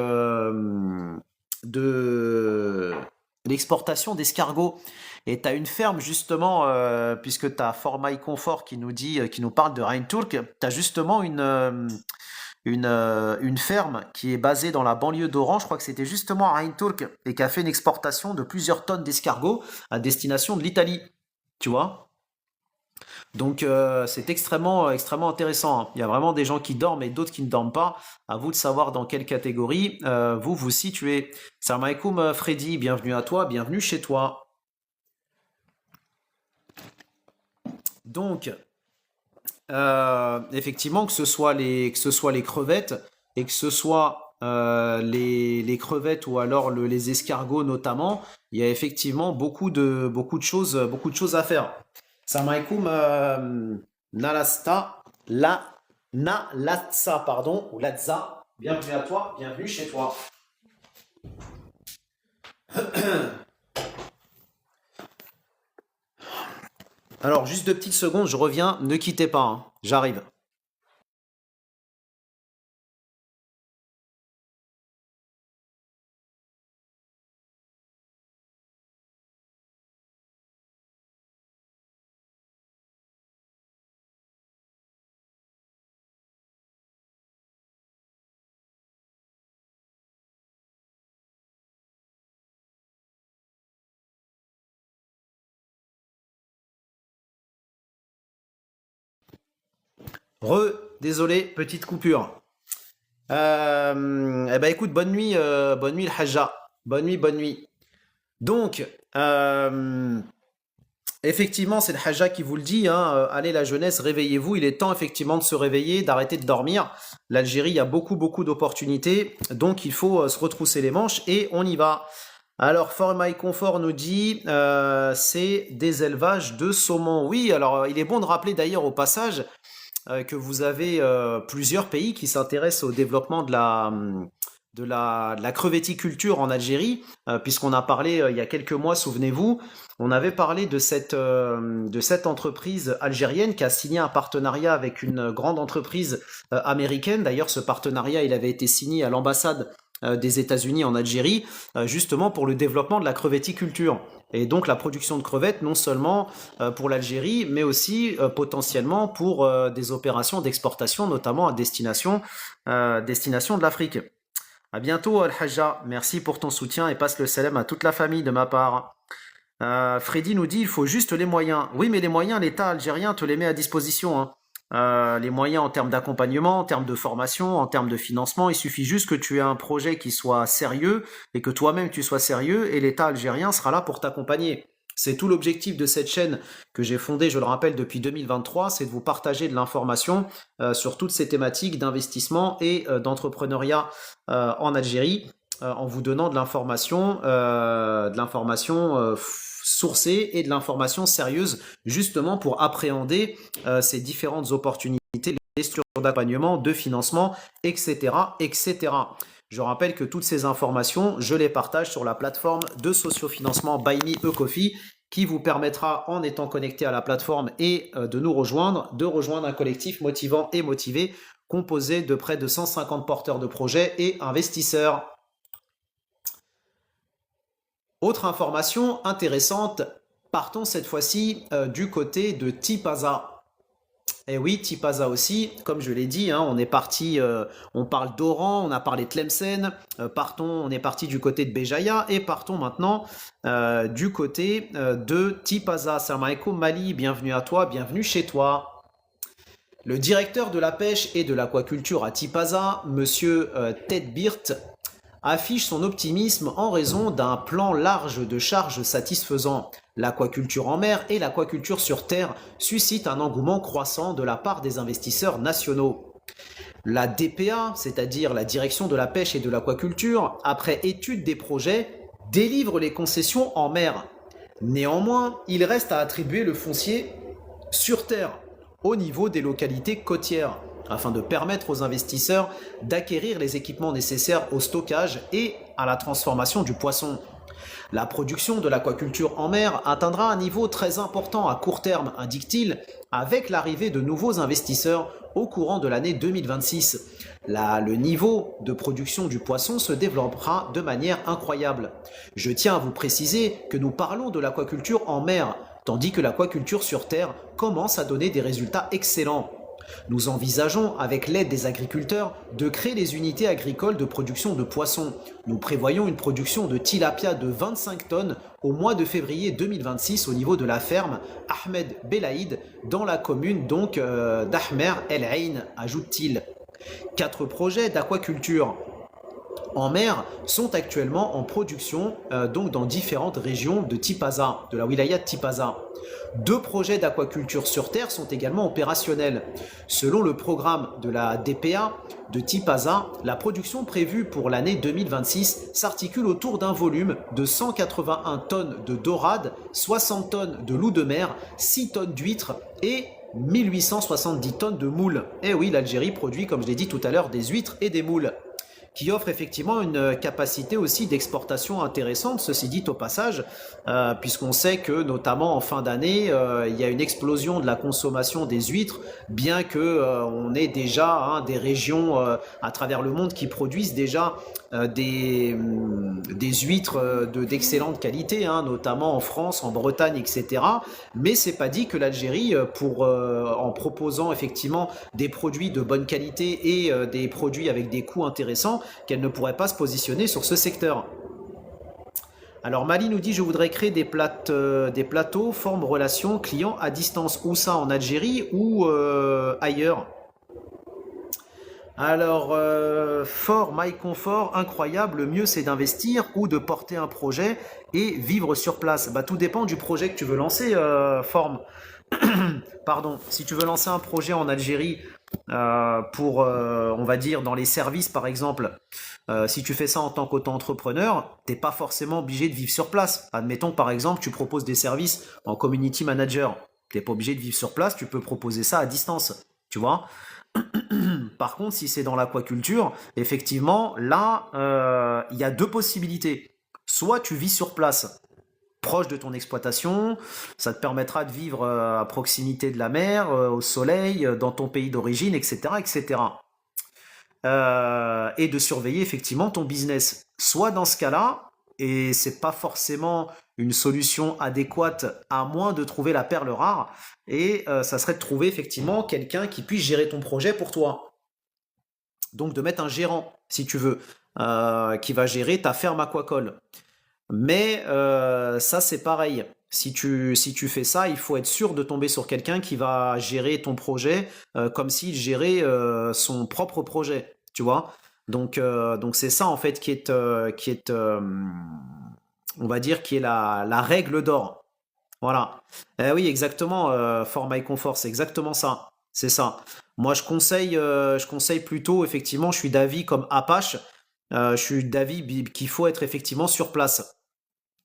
de l'exportation d'escargots. Et tu as une ferme justement, puisque tu as Formail Confort qui nous dit, qui nous parle de Rheinturk, tu as justement une ferme qui est basée dans la banlieue d'Oran, je crois que c'était justement à Rheinturk, et qui a fait une exportation de plusieurs tonnes d'escargots à destination de l'Italie. Tu vois? Donc c'est extrêmement intéressant, hein. Il y a vraiment des gens qui dorment et d'autres qui ne dorment pas. À vous de savoir dans quelle catégorie vous vous situez. Salam alaikum Freddy, bienvenue à toi, bienvenue chez toi. Donc effectivement, que ce soit les crevettes et que ce soit les crevettes ou alors les escargots notamment, il y a effectivement beaucoup de choses à faire. Salam alaikum Nalasta, Nalatsa, pardon, ou Latza. Bienvenue à toi, bienvenue chez toi. Alors, juste 2 petites secondes, je reviens, ne quittez pas, hein, j'arrive. Désolé, petite coupure. Eh ben écoute, bonne nuit le Hajja. Bonne nuit, bonne nuit. Donc, effectivement, c'est le Hajja qui vous le dit, hein, allez la jeunesse, réveillez-vous, il est temps effectivement de se réveiller, d'arrêter de dormir. L'Algérie, il y a beaucoup d'opportunités, donc il faut se retrousser les manches et on y va. Alors, Fort My Confort nous dit, c'est des élevages de saumon. Oui, alors il est bon de rappeler d'ailleurs au passage que vous avez plusieurs pays qui s'intéressent au développement de la crevetticulture en Algérie, puisqu'on a parlé il y a quelques mois, souvenez-vous, on avait parlé de cette entreprise algérienne qui a signé un partenariat avec une grande entreprise américaine. D'ailleurs, ce partenariat, il avait été signé à l'ambassade des États-Unis en Algérie, justement pour le développement de la crevetticulture. Et donc la production de crevettes, non seulement pour l'Algérie, mais aussi potentiellement pour des opérations d'exportation, notamment à destination de l'Afrique. À bientôt, Al-Hajja. Merci pour ton soutien et passe le salam à toute la famille de ma part. Freddy nous dit il faut juste les moyens. Oui, mais les moyens, l'État algérien te les met à disposition, hein. Les moyens en termes d'accompagnement, en termes de formation, en termes de financement, il suffit juste que tu aies un projet qui soit sérieux et que toi-même tu sois sérieux et l'État algérien sera là pour t'accompagner. C'est tout l'objectif de cette chaîne que j'ai fondée, je le rappelle, depuis 2023, c'est de vous partager de l'information sur toutes ces thématiques d'investissement et d'entrepreneuriat en Algérie, en vous donnant de l'information sourcée et de l'information sérieuse, justement pour appréhender ces différentes opportunités, les structures d'accompagnement, de financement, etc., etc. Je rappelle que toutes ces informations, je les partage sur la plateforme de sociofinancement Buy Me a Coffee qui vous permettra, en étant connecté à la plateforme et de nous rejoindre, de rejoindre un collectif motivant et motivé composé de près de 150 porteurs de projets et investisseurs. Autre information intéressante, partons cette fois-ci du côté de Tipaza. Et oui, Tipaza aussi, comme je l'ai dit, on est parti, on parle d'Oran, on a parlé de Tlemcen, on est parti du côté de Béjaïa et partons maintenant du côté de Tipaza. Salam alaikum Mali, bienvenue à toi, bienvenue chez toi. Le directeur de la pêche et de l'aquaculture à Tipaza, monsieur Ted Birt, affiche son optimisme en raison d'un plan large de charges satisfaisant. L'aquaculture en mer et l'aquaculture sur terre suscitent un engouement croissant de la part des investisseurs nationaux. La DPA, c'est-à-dire la Direction de la pêche et de l'aquaculture, après étude des projets, délivre les concessions en mer. Néanmoins, il reste à attribuer le foncier sur terre au niveau des localités côtières, afin de permettre aux investisseurs d'acquérir les équipements nécessaires au stockage et à la transformation du poisson. La production de l'aquaculture en mer atteindra un niveau très important à court terme, indique-t-il, avec l'arrivée de nouveaux investisseurs au courant de l'année 2026. Le niveau de production du poisson se développera de manière incroyable. Je tiens à vous préciser que nous parlons de l'aquaculture en mer, tandis que l'aquaculture sur terre commence à donner des résultats excellents. Nous envisageons, avec l'aide des agriculteurs, de créer les unités agricoles de production de poissons. Nous prévoyons une production de tilapia de 25 tonnes au mois de février 2026 au niveau de la ferme Ahmed Belaïd dans la commune d'Ahmer El Ain, ajoute-t-il. 4 projets d'aquaculture en mer sont actuellement en production donc dans différentes régions de Tipaza, de la wilaya de Tipaza. 2 projets d'aquaculture sur terre sont également opérationnels. Selon le programme de la DPA de Tipaza, la production prévue pour l'année 2026 s'articule autour d'un volume de 181 tonnes de dorade, 60 tonnes de loup de mer, 6 tonnes d'huîtres et 1870 tonnes de moules. Et oui, l'Algérie produit, comme je l'ai dit tout à l'heure, des huîtres et des moules, qui offre effectivement une capacité aussi d'exportation intéressante, ceci dit au passage, puisqu'on sait que notamment en fin d'année, il y a une explosion de la consommation des huîtres, bien que on ait déjà des régions à travers le monde qui produisent déjà des huîtres d'excellente qualité, notamment en France, en Bretagne, etc. Mais c'est pas dit que l'Algérie, en proposant effectivement des produits de bonne qualité et des produits avec des coûts intéressants, qu'elle ne pourrait pas se positionner sur ce secteur. Alors Mali nous dit: je voudrais créer des plateaux, forme relation client à distance. Où ça, en Algérie ou ailleurs? Alors, fort, My Confort, incroyable, le mieux c'est d'investir ou de porter un projet et vivre sur place. Bah, tout dépend du projet que tu veux lancer, Forme. Pardon, si tu veux lancer un projet en Algérie pour, on va dire, dans les services par exemple, si tu fais ça en tant qu'auto-entrepreneur, t'es pas forcément obligé de vivre sur place. Admettons par exemple, tu proposes des services en community manager. T'es pas obligé de vivre sur place, tu peux proposer ça à distance, tu vois. Par contre, si c'est dans l'aquaculture, effectivement, là, il y a 2 possibilités. Soit tu vis sur place, proche de ton exploitation, ça te permettra de vivre à proximité de la mer, au soleil, dans ton pays d'origine, etc., etc. Et de surveiller effectivement ton business. Soit dans ce cas-là, et c'est pas forcément une solution adéquate à moins de trouver la perle rare, et ça serait de trouver effectivement quelqu'un qui puisse gérer ton projet pour toi. Donc de mettre un gérant, si tu veux, qui va gérer ta ferme aquacole. Mais ça, c'est pareil. Si tu fais ça, il faut être sûr de tomber sur quelqu'un qui va gérer ton projet comme s'il gérait son propre projet, tu vois. Donc c'est ça en fait qui est on va dire, qui est la règle d'or. Voilà. Oui, exactement, For My Comfort, c'est exactement ça. C'est ça. Moi, je conseille plutôt, effectivement, je suis d'avis comme Apache, je suis d'avis qu'il faut être effectivement sur place.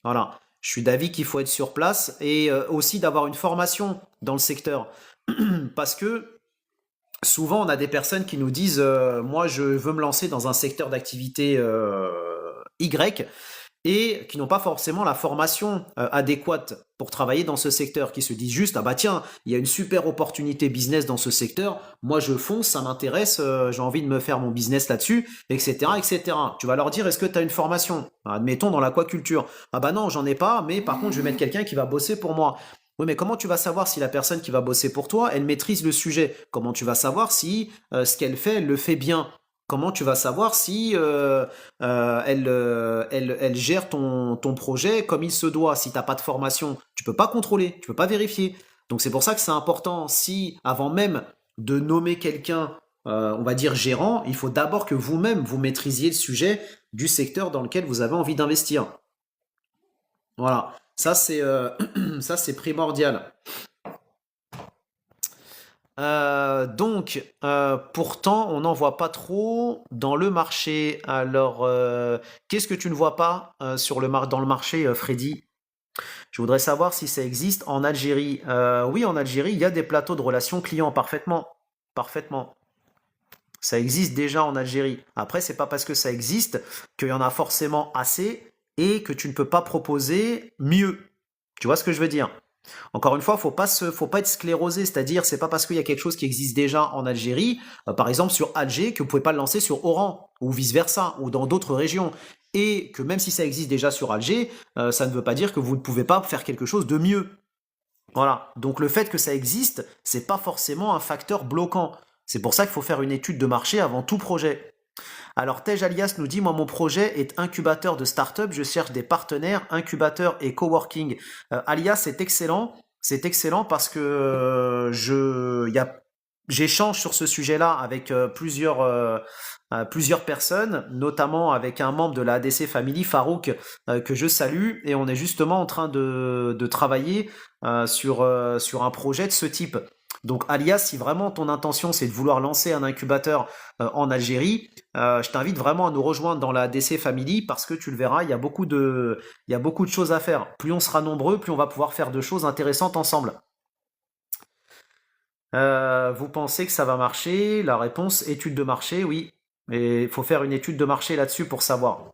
Voilà. Je suis d'avis qu'il faut être sur place et aussi d'avoir une formation dans le secteur. Parce que souvent, on a des personnes qui nous disent moi, je veux me lancer dans un secteur d'activité Y et qui n'ont pas forcément la formation adéquate pour travailler dans ce secteur, qui se disent juste ah bah tiens, il y a une super opportunité business dans ce secteur, moi je fonce, ça m'intéresse, j'ai envie de me faire mon business là-dessus, etc., etc. Tu vas leur dire est-ce que tu as une formation, admettons dans l'aquaculture, ah bah non j'en ai pas, mais par contre je vais mettre quelqu'un qui va bosser pour moi. Oui, mais comment tu vas savoir si la personne qui va bosser pour toi, elle maîtrise le sujet? Comment tu vas savoir si ce qu'elle fait, elle le fait bien? Comment tu vas savoir si elle gère ton projet comme il se doit? Si tu n'as pas de formation, tu peux pas contrôler, tu peux pas vérifier. Donc c'est pour ça que c'est important, si avant même de nommer quelqu'un, on va dire gérant, il faut d'abord que vous-même, vous maîtrisiez le sujet du secteur dans lequel vous avez envie d'investir. Voilà, ça c'est ça c'est primordial. Pourtant, on n'en voit pas trop dans le marché. Alors, qu'est-ce que tu ne vois pas dans le marché, Freddy? Je voudrais savoir si ça existe en Algérie. Oui, en Algérie, il y a des plateaux de relations clients, parfaitement. Parfaitement. Ça existe déjà en Algérie. Après, c'est pas parce que ça existe qu'il y en a forcément assez et que tu ne peux pas proposer mieux. Tu vois ce que je veux dire? Encore une fois, faut pas être sclérosé, c'est-à-dire c'est pas parce qu'il y a quelque chose qui existe déjà en Algérie, par exemple sur Alger, que vous pouvez pas le lancer sur Oran ou vice versa ou dans d'autres régions, et que même si ça existe déjà sur Alger, ça ne veut pas dire que vous ne pouvez pas faire quelque chose de mieux. Voilà. Donc le fait que ça existe, c'est pas forcément un facteur bloquant. C'est pour ça qu'il faut faire une étude de marché avant tout projet. Alors Tej Alias nous dit, moi mon projet est incubateur de start-up, je cherche des partenaires, incubateurs et coworking. Alias, c'est excellent parce que j'échange sur ce sujet-là avec plusieurs personnes, notamment avec un membre de la ADC Family, Farouk, que je salue, et on est justement en train de travailler sur un projet de ce type. Donc, alias, si vraiment ton intention c'est de vouloir lancer un incubateur en Algérie, je t'invite vraiment à nous rejoindre dans la DC Family parce que tu le verras, il y a beaucoup de choses à faire. Plus on sera nombreux, plus on va pouvoir faire de choses intéressantes ensemble. Vous pensez que ça va marcher? La réponse, étude de marché, oui. Mais il faut faire une étude de marché là-dessus pour savoir.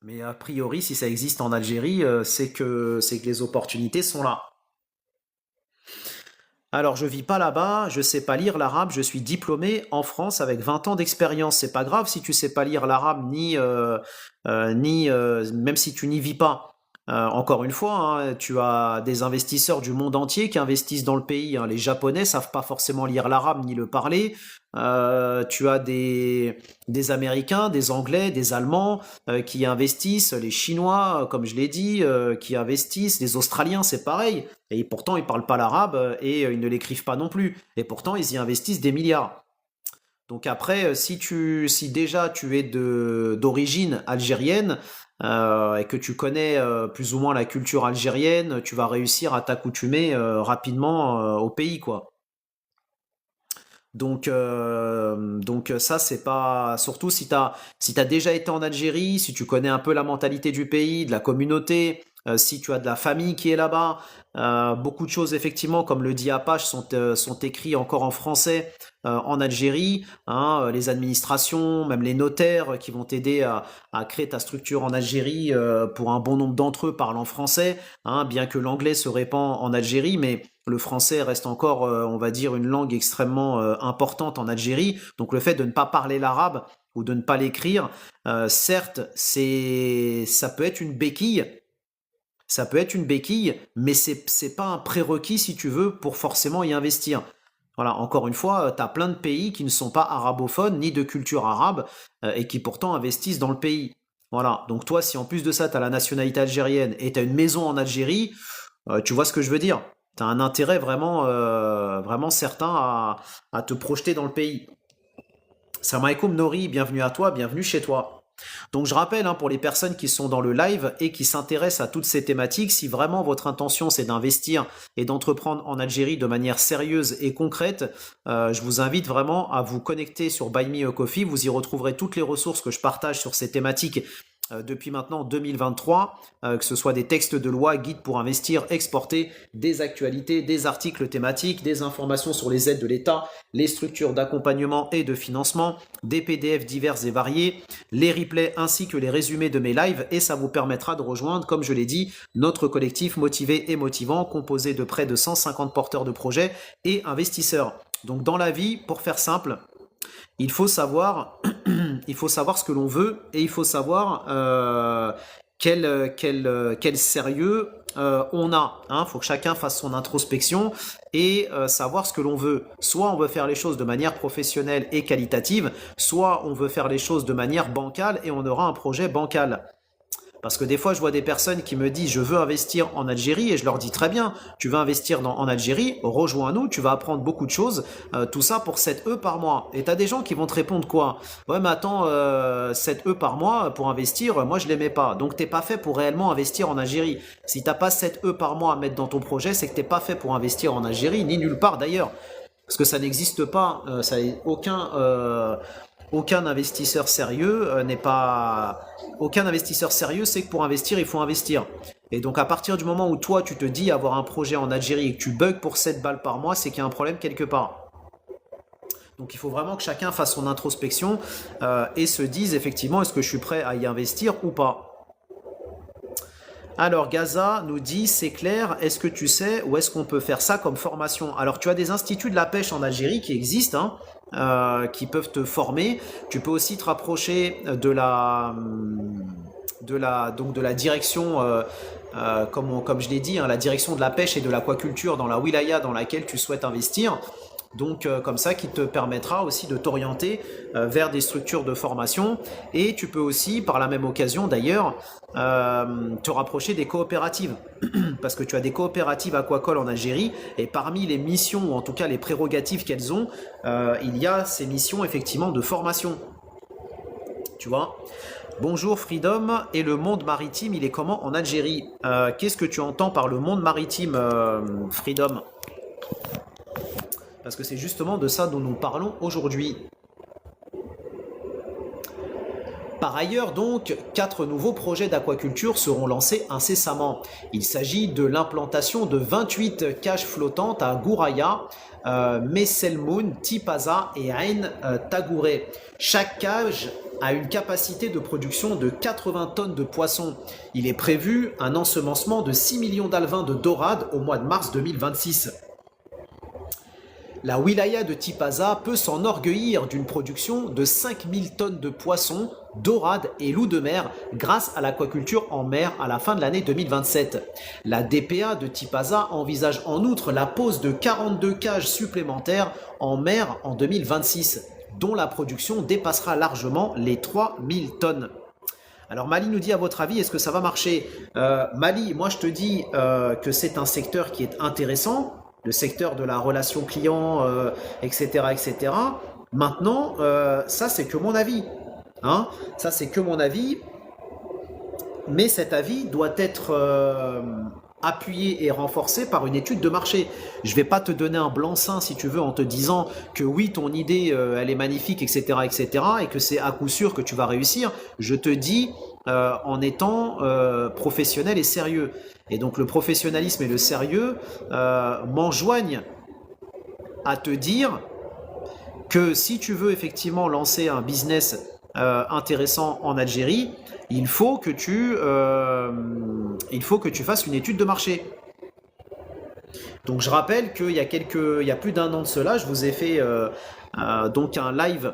Mais a priori, si ça existe en Algérie, c'est que les opportunités sont là. Alors, je vis pas là-bas, je sais pas lire l'arabe, je suis diplômé en France avec 20 ans d'expérience. C'est pas grave si tu sais pas lire l'arabe ni même si tu n'y vis pas. Encore une fois, hein, tu as des investisseurs du monde entier qui investissent dans le pays, hein. Les Japonais savent pas forcément lire l'arabe ni le parler. Tu as des Américains, des Anglais, des Allemands qui investissent, les Chinois, comme je l'ai dit, qui investissent, les Australiens, c'est pareil. Et pourtant, ils parlent pas l'arabe et ils ne l'écrivent pas non plus. Et pourtant, ils y investissent des milliards. Donc après, si déjà tu es d'origine algérienne et que tu connais plus ou moins la culture algérienne, tu vas réussir à t'accoutumer rapidement au pays, quoi. Donc ça, c'est pas... Surtout si t'as déjà été en Algérie, si tu connais un peu la mentalité du pays, de la communauté, si tu as de la famille qui est là-bas, beaucoup de choses, effectivement, comme le dit Apache, sont écrits encore en français en Algérie, hein, les administrations, même les notaires qui vont t'aider à créer ta structure en Algérie, pour un bon nombre d'entre eux parlent en français, hein, bien que l'anglais se répand en Algérie, mais le français reste encore, on va dire, une langue extrêmement importante en Algérie. Donc le fait de ne pas parler l'arabe ou de ne pas l'écrire, certes, ça peut être une béquille. Ça peut être une béquille, mais c'est pas un prérequis si tu veux pour forcément y investir. Voilà, encore une fois, tu as plein de pays qui ne sont pas arabophones ni de culture arabe et qui pourtant investissent dans le pays. Voilà, donc toi, si en plus de ça, tu as la nationalité algérienne et tu as une maison en Algérie, tu vois ce que je veux dire. Tu as un intérêt vraiment certain à te projeter dans le pays. Salam alaikum Nori, bienvenue à toi, bienvenue chez toi. Donc je rappelle, hein, pour les personnes qui sont dans le live et qui s'intéressent à toutes ces thématiques, si vraiment votre intention c'est d'investir et d'entreprendre en Algérie de manière sérieuse et concrète, je vous invite vraiment à vous connecter sur Buy Me a Coffee. Vous y retrouverez toutes les ressources que je partage sur ces thématiques depuis maintenant 2023, que ce soit des textes de loi, guides pour investir, exporter, des actualités, des articles thématiques, des informations sur les aides de l'État, les structures d'accompagnement et de financement, des PDF divers et variés, les replays ainsi que les résumés de mes lives et ça vous permettra de rejoindre, comme je l'ai dit, notre collectif motivé et motivant composé de près de 150 porteurs de projets et investisseurs. Donc dans la vie, pour faire simple, il faut savoir, il faut savoir ce que l'on veut et il faut savoir quel sérieux on a. Il faut que chacun fasse son introspection et savoir ce que l'on veut. Soit on veut faire les choses de manière professionnelle et qualitative, soit on veut faire les choses de manière bancale et on aura un projet bancal. Parce que des fois, je vois des personnes qui me disent « je veux investir en Algérie » et je leur dis « très bien, tu veux investir en Algérie, rejoins-nous, tu vas apprendre beaucoup de choses, tout ça pour 7 E par mois. » Et tu as des gens qui vont te répondre quoi? « Ouais, mais attends, 7 E par mois pour investir, moi je les mets pas. » Donc t'es pas fait pour réellement investir en Algérie. Si t'as pas 7 E par mois à mettre dans ton projet, c'est que t'es pas fait pour investir en Algérie, ni nulle part d'ailleurs. Parce que ça n'existe pas, aucun investisseur sérieux aucun investisseur sérieux sait que pour investir, il faut investir. Et donc à partir du moment où toi tu te dis avoir un projet en Algérie et que tu bugs pour 7 balles par mois, c'est qu'il y a un problème quelque part. Donc il faut vraiment que chacun fasse son introspection et se dise effectivement est-ce que je suis prêt à y investir ou pas. Alors Gaza nous dit c'est clair, est-ce que tu sais où est-ce qu'on peut faire ça comme formation? Alors tu as des instituts de la pêche en Algérie qui existent, qui peuvent te former. Tu peux aussi te rapprocher de la direction, comme je l'ai dit, la direction de la pêche et de l'aquaculture dans la wilaya dans laquelle tu souhaites investir. Donc comme ça qui te permettra aussi de t'orienter vers des structures de formation et tu peux aussi par la même occasion d'ailleurs te rapprocher des coopératives parce que tu as des coopératives aquacoles en Algérie et parmi les missions ou en tout cas les prérogatives qu'elles ont il y a ces missions effectivement de formation, tu vois. Bonjour Freedom, et le monde maritime il est comment en Algérie? Qu'est-ce que tu entends par le monde maritime Freedom? Parce que c'est justement de ça dont nous parlons aujourd'hui. Par ailleurs, donc, 4 nouveaux projets d'aquaculture seront lancés incessamment. Il s'agit de l'implantation de 28 cages flottantes à Gouraya, Messelmoun, Tipaza et Ain Tagouré. Chaque cage a une capacité de production de 80 tonnes de poissons. Il est prévu un ensemencement de 6 millions d'alevins de dorade au mois de mars 2026. La wilaya de Tipaza peut s'enorgueillir d'une production de 5000 tonnes de poissons, dorades et loups de mer grâce à l'aquaculture en mer à la fin de l'année 2027. La DPA de Tipaza envisage en outre la pose de 42 cages supplémentaires en mer en 2026, dont la production dépassera largement les 3000 tonnes. Alors Mali nous dit à votre avis, est-ce que ça va marcher? Mali, moi je te dis que c'est un secteur qui est intéressant, le secteur de la relation client, etc., etc. Maintenant, ça c'est que mon avis. Ça c'est que mon avis. Mais cet avis doit être appuyé et renforcé par une étude de marché. Je ne vais pas te donner un blanc-seing si tu veux en te disant que oui, ton idée elle est magnifique, etc., etc., et que c'est à coup sûr que tu vas réussir. Je te dis en étant professionnel et sérieux. Et donc le professionnalisme et le sérieux m'enjoignent à te dire que si tu veux effectivement lancer un business intéressant en Algérie, il faut que tu fasses une étude de marché. Donc je rappelle qu'il y a plus d'1 an de cela, je vous ai fait donc un live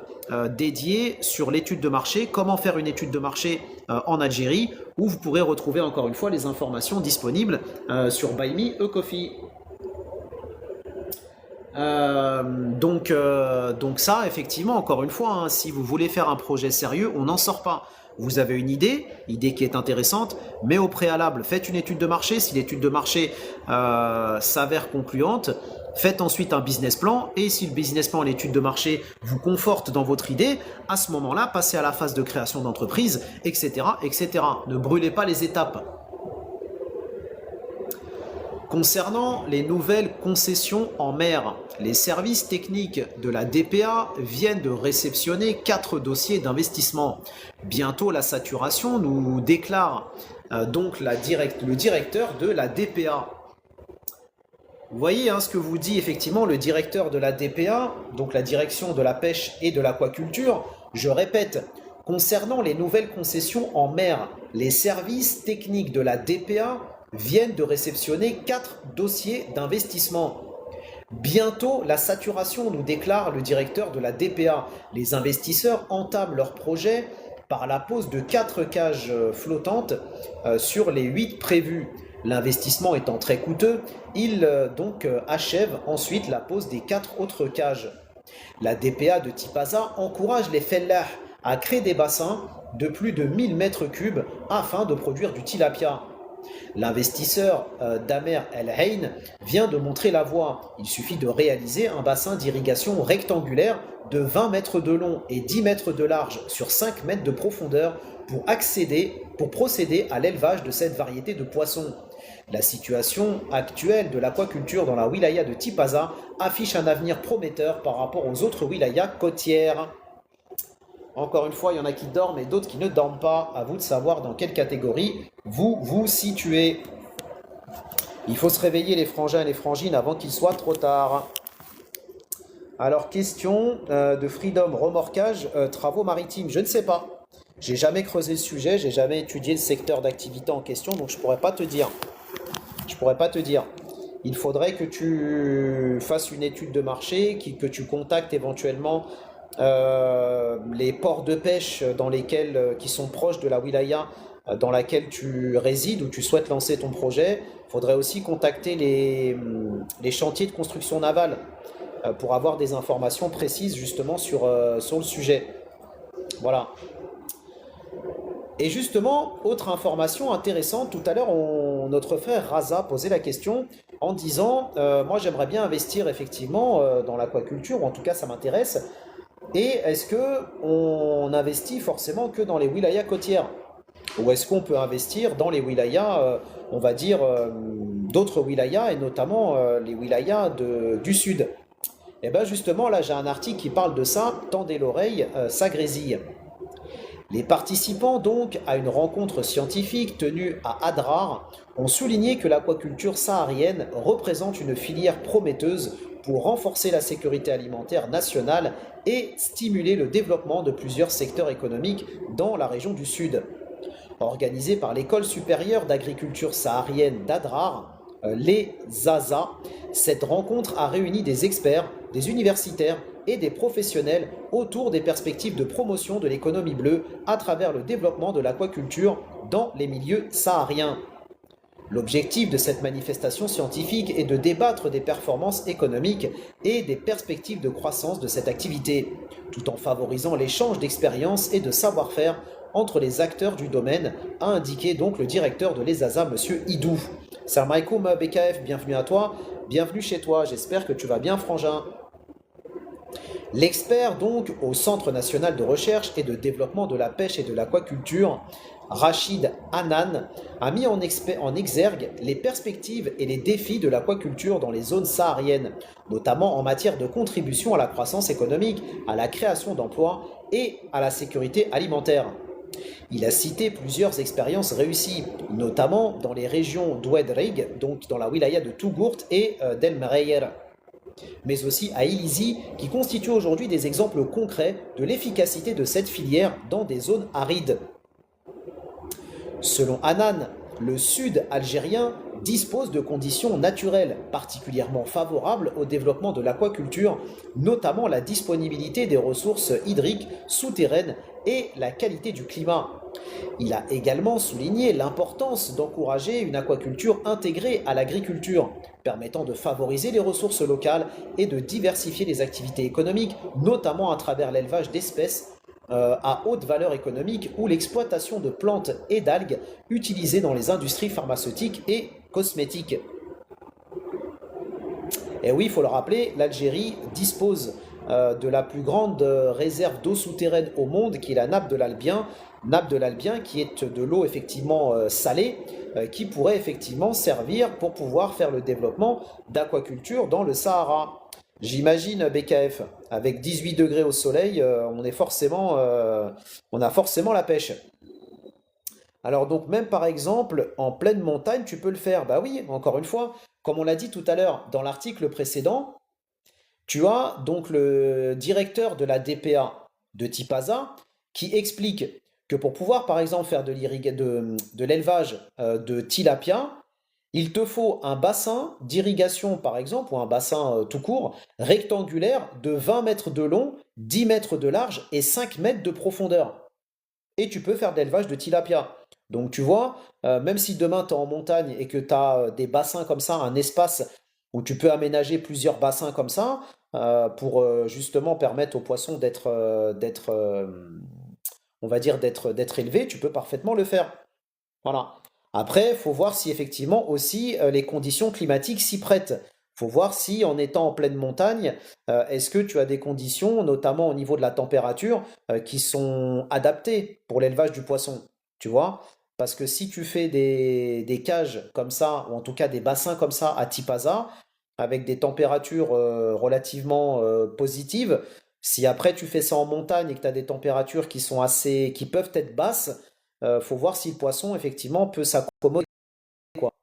dédié sur l'étude de marché, comment faire une étude de marché en Algérie, où vous pourrez retrouver encore une fois les informations disponibles sur Buy Me a Coffee. Donc ça, effectivement, encore une fois, si vous voulez faire un projet sérieux, on n'en sort pas. Vous avez une idée qui est intéressante, mais au préalable, faites une étude de marché. Si l'étude de marché s'avère concluante, faites ensuite un business plan. Et si le business plan et l'étude de marché vous confortent dans votre idée, à ce moment-là, passez à la phase de création d'entreprise, etc., etc. Ne brûlez pas les étapes. Concernant les nouvelles concessions en mer, les services techniques de la DPA viennent de réceptionner 4 dossiers d'investissement. Bientôt la saturation, nous déclare donc le directeur de la DPA. Vous voyez ce que vous dit effectivement le directeur de la DPA, donc la direction de la pêche et de l'aquaculture. Je répète, Concernant les nouvelles concessions en mer, les services techniques de la DPA viennent de réceptionner 4 dossiers d'investissement. Bientôt la saturation, nous déclare le directeur de la DPA. Les investisseurs entament leur projet par la pose de 4 cages flottantes sur les 8 prévues. L'investissement étant très coûteux, il achève ensuite la pose des 4 autres cages. La DPA de Tipaza encourage les fellahs à créer des bassins de plus de 1000 mètres cubes afin de produire du tilapia. L'investisseur Damer El Hain vient de montrer la voie. Il suffit de réaliser un bassin d'irrigation rectangulaire de 20 mètres de long et 10 mètres de large sur 5 mètres de profondeur pour procéder à l'élevage de cette variété de poissons. La situation actuelle de l'aquaculture dans la wilaya de Tipaza affiche un avenir prometteur par rapport aux autres wilayas côtières. Encore une fois, il y en a qui dorment et d'autres qui ne dorment pas. À vous de savoir dans quelle catégorie vous vous situez. Il faut se réveiller les frangins et les frangines avant qu'il soit trop tard. Alors, question de Freedom, remorquage, travaux maritimes. Je ne sais pas. J'ai jamais creusé le sujet, j'ai jamais étudié le secteur d'activité en question, donc je pourrais pas te dire. Il faudrait que tu fasses une étude de marché, que tu contactes éventuellement les ports de pêche qui sont proches de la wilaya dans laquelle tu résides ou tu souhaites lancer ton projet. Il faudrait aussi contacter les chantiers de construction navale pour avoir des informations précises justement sur le sujet. Voilà. Et justement, autre information intéressante, tout à l'heure, notre frère Raza posait la question en disant moi j'aimerais bien investir effectivement dans l'aquaculture, ou en tout cas ça m'intéresse. Et est-ce qu'on investit forcément que dans les wilayas côtières? Ou est-ce qu'on peut investir dans les wilayas, on va dire, d'autres wilayas, et notamment les wilayas du sud? Et bien justement, là j'ai un article qui parle de ça, tendez l'oreille, ça grésille. Les participants donc à une rencontre scientifique tenue à Adrar ont souligné que l'aquaculture saharienne représente une filière prometteuse pour renforcer la sécurité alimentaire nationale et stimuler le développement de plusieurs secteurs économiques dans la région du Sud. Organisée par l'École supérieure d'agriculture saharienne d'Adrar, les ZAZA, cette rencontre a réuni des experts, des universitaires et des professionnels autour des perspectives de promotion de l'économie bleue à travers le développement de l'aquaculture dans les milieux sahariens. L'objectif de cette manifestation scientifique est de débattre des performances économiques et des perspectives de croissance de cette activité, tout en favorisant l'échange d'expériences et de savoir-faire entre les acteurs du domaine, a indiqué donc le directeur de l'ESAZA, M. Idou. Salam alaikum BKF, bienvenue à toi, bienvenue chez toi, j'espère que tu vas bien frangin. L'expert donc au Centre national de recherche et de développement de la pêche et de l'aquaculture, Rachid Hanan, a mis en exergue les perspectives et les défis de l'aquaculture dans les zones sahariennes, notamment en matière de contribution à la croissance économique, à la création d'emplois et à la sécurité alimentaire. Il a cité plusieurs expériences réussies, notamment dans les régions d'Oued-Rig, donc dans la wilaya de Tougourt et d'El Mereyer, mais aussi à Ilizi, qui constituent aujourd'hui des exemples concrets de l'efficacité de cette filière dans des zones arides. Selon Hanan, le sud algérien dispose de conditions naturelles particulièrement favorables au développement de l'aquaculture, notamment la disponibilité des ressources hydriques souterraines et la qualité du climat. Il a également souligné l'importance d'encourager une aquaculture intégrée à l'agriculture, permettant de favoriser les ressources locales et de diversifier les activités économiques, notamment à travers l'élevage d'espèces à haute valeur économique ou l'exploitation de plantes et d'algues utilisées dans les industries pharmaceutiques et cosmétiques. Et oui, il faut le rappeler, l'Algérie dispose de la plus grande réserve d'eau souterraine au monde, qui est la nappe de l'Albien, qui est de l'eau effectivement salée, qui pourrait effectivement servir pour pouvoir faire le développement d'aquaculture dans le Sahara. J'imagine BKF, avec 18 degrés au soleil, on a forcément la pêche. Alors donc même par exemple, en pleine montagne, tu peux le faire. Bah oui, encore une fois, comme on l'a dit tout à l'heure dans l'article précédent, tu as donc le directeur de la DPA de Tipaza qui explique que pour pouvoir, par exemple, faire de l'élevage de tilapia, il te faut un bassin d'irrigation, par exemple, ou un bassin tout court, rectangulaire, de 20 mètres de long, 10 mètres de large et 5 mètres de profondeur. Et tu peux faire de l'élevage de tilapia. Donc tu vois, même si demain tu es en montagne et que tu as des bassins comme ça, un espace où tu peux aménager plusieurs bassins comme ça, pour justement permettre aux poissons on va dire, d'être élevés, tu peux parfaitement le faire. Voilà. Après, il faut voir si effectivement aussi les conditions climatiques s'y prêtent. Il faut voir si en étant en pleine montagne, est-ce que tu as des conditions, notamment au niveau de la température, qui sont adaptées pour l'élevage du poisson. Tu vois? Parce que si tu fais des cages comme ça, ou en tout cas des bassins comme ça à Tipaza, avec des températures relativement positives, si après tu fais ça en montagne et que tu as des températures qui peuvent être basses, faut voir si le poisson, effectivement, peut s'accommoder, quoi.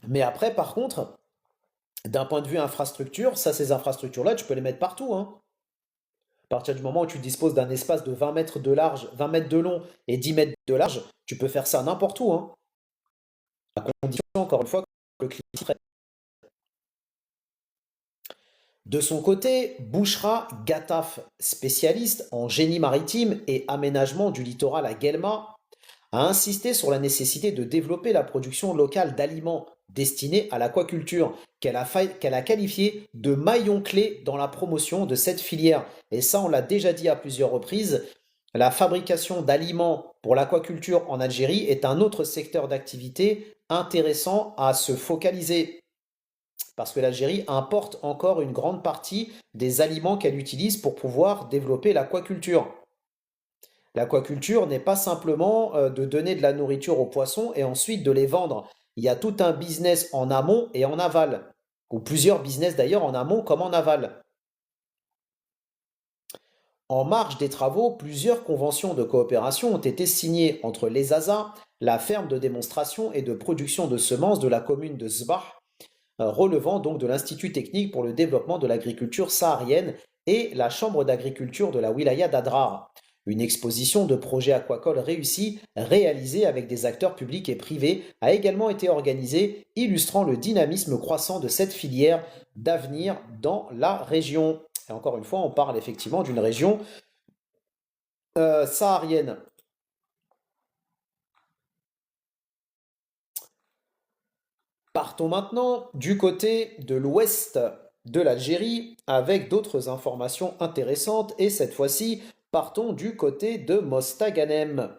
Mais après, par contre, d'un point de vue infrastructure, ça, ces infrastructures-là, tu peux les mettre partout, hein. À partir du moment où tu disposes d'un espace de 20 mètres de large, 20 mètres de long et 10 mètres de large, tu peux faire ça n'importe où, hein. À condition, encore une fois, que le climat s'y prête. De son côté, Bouchra Gattaf, spécialiste en génie maritime et aménagement du littoral à Guelma, a insisté sur la nécessité de développer la production locale d'aliments destinés à l'aquaculture, qu'elle a qualifié de maillon clé dans la promotion de cette filière. Et ça, on l'a déjà dit à plusieurs reprises, la fabrication d'aliments pour l'aquaculture en Algérie est un autre secteur d'activité intéressant à se focaliser. Parce que l'Algérie importe encore une grande partie des aliments qu'elle utilise pour pouvoir développer l'aquaculture. L'aquaculture n'est pas simplement de donner de la nourriture aux poissons et ensuite de les vendre. Il y a tout un business en amont et en aval, ou plusieurs business d'ailleurs en amont comme en aval. En marge des travaux, plusieurs conventions de coopération ont été signées entre l'ESASA, la ferme de démonstration et de production de semences de la commune de Sbah, relevant donc de l'Institut technique pour le développement de l'agriculture saharienne et la Chambre d'agriculture de la wilaya d'Adrar. Une exposition de projets aquacoles réussis, réalisée avec des acteurs publics et privés, a également été organisée, illustrant le dynamisme croissant de cette filière d'avenir dans la région. Et encore une fois, on parle effectivement d'une région saharienne. Partons maintenant du côté de l'ouest de l'Algérie avec d'autres informations intéressantes et cette fois-ci, partons du côté de Mostaganem.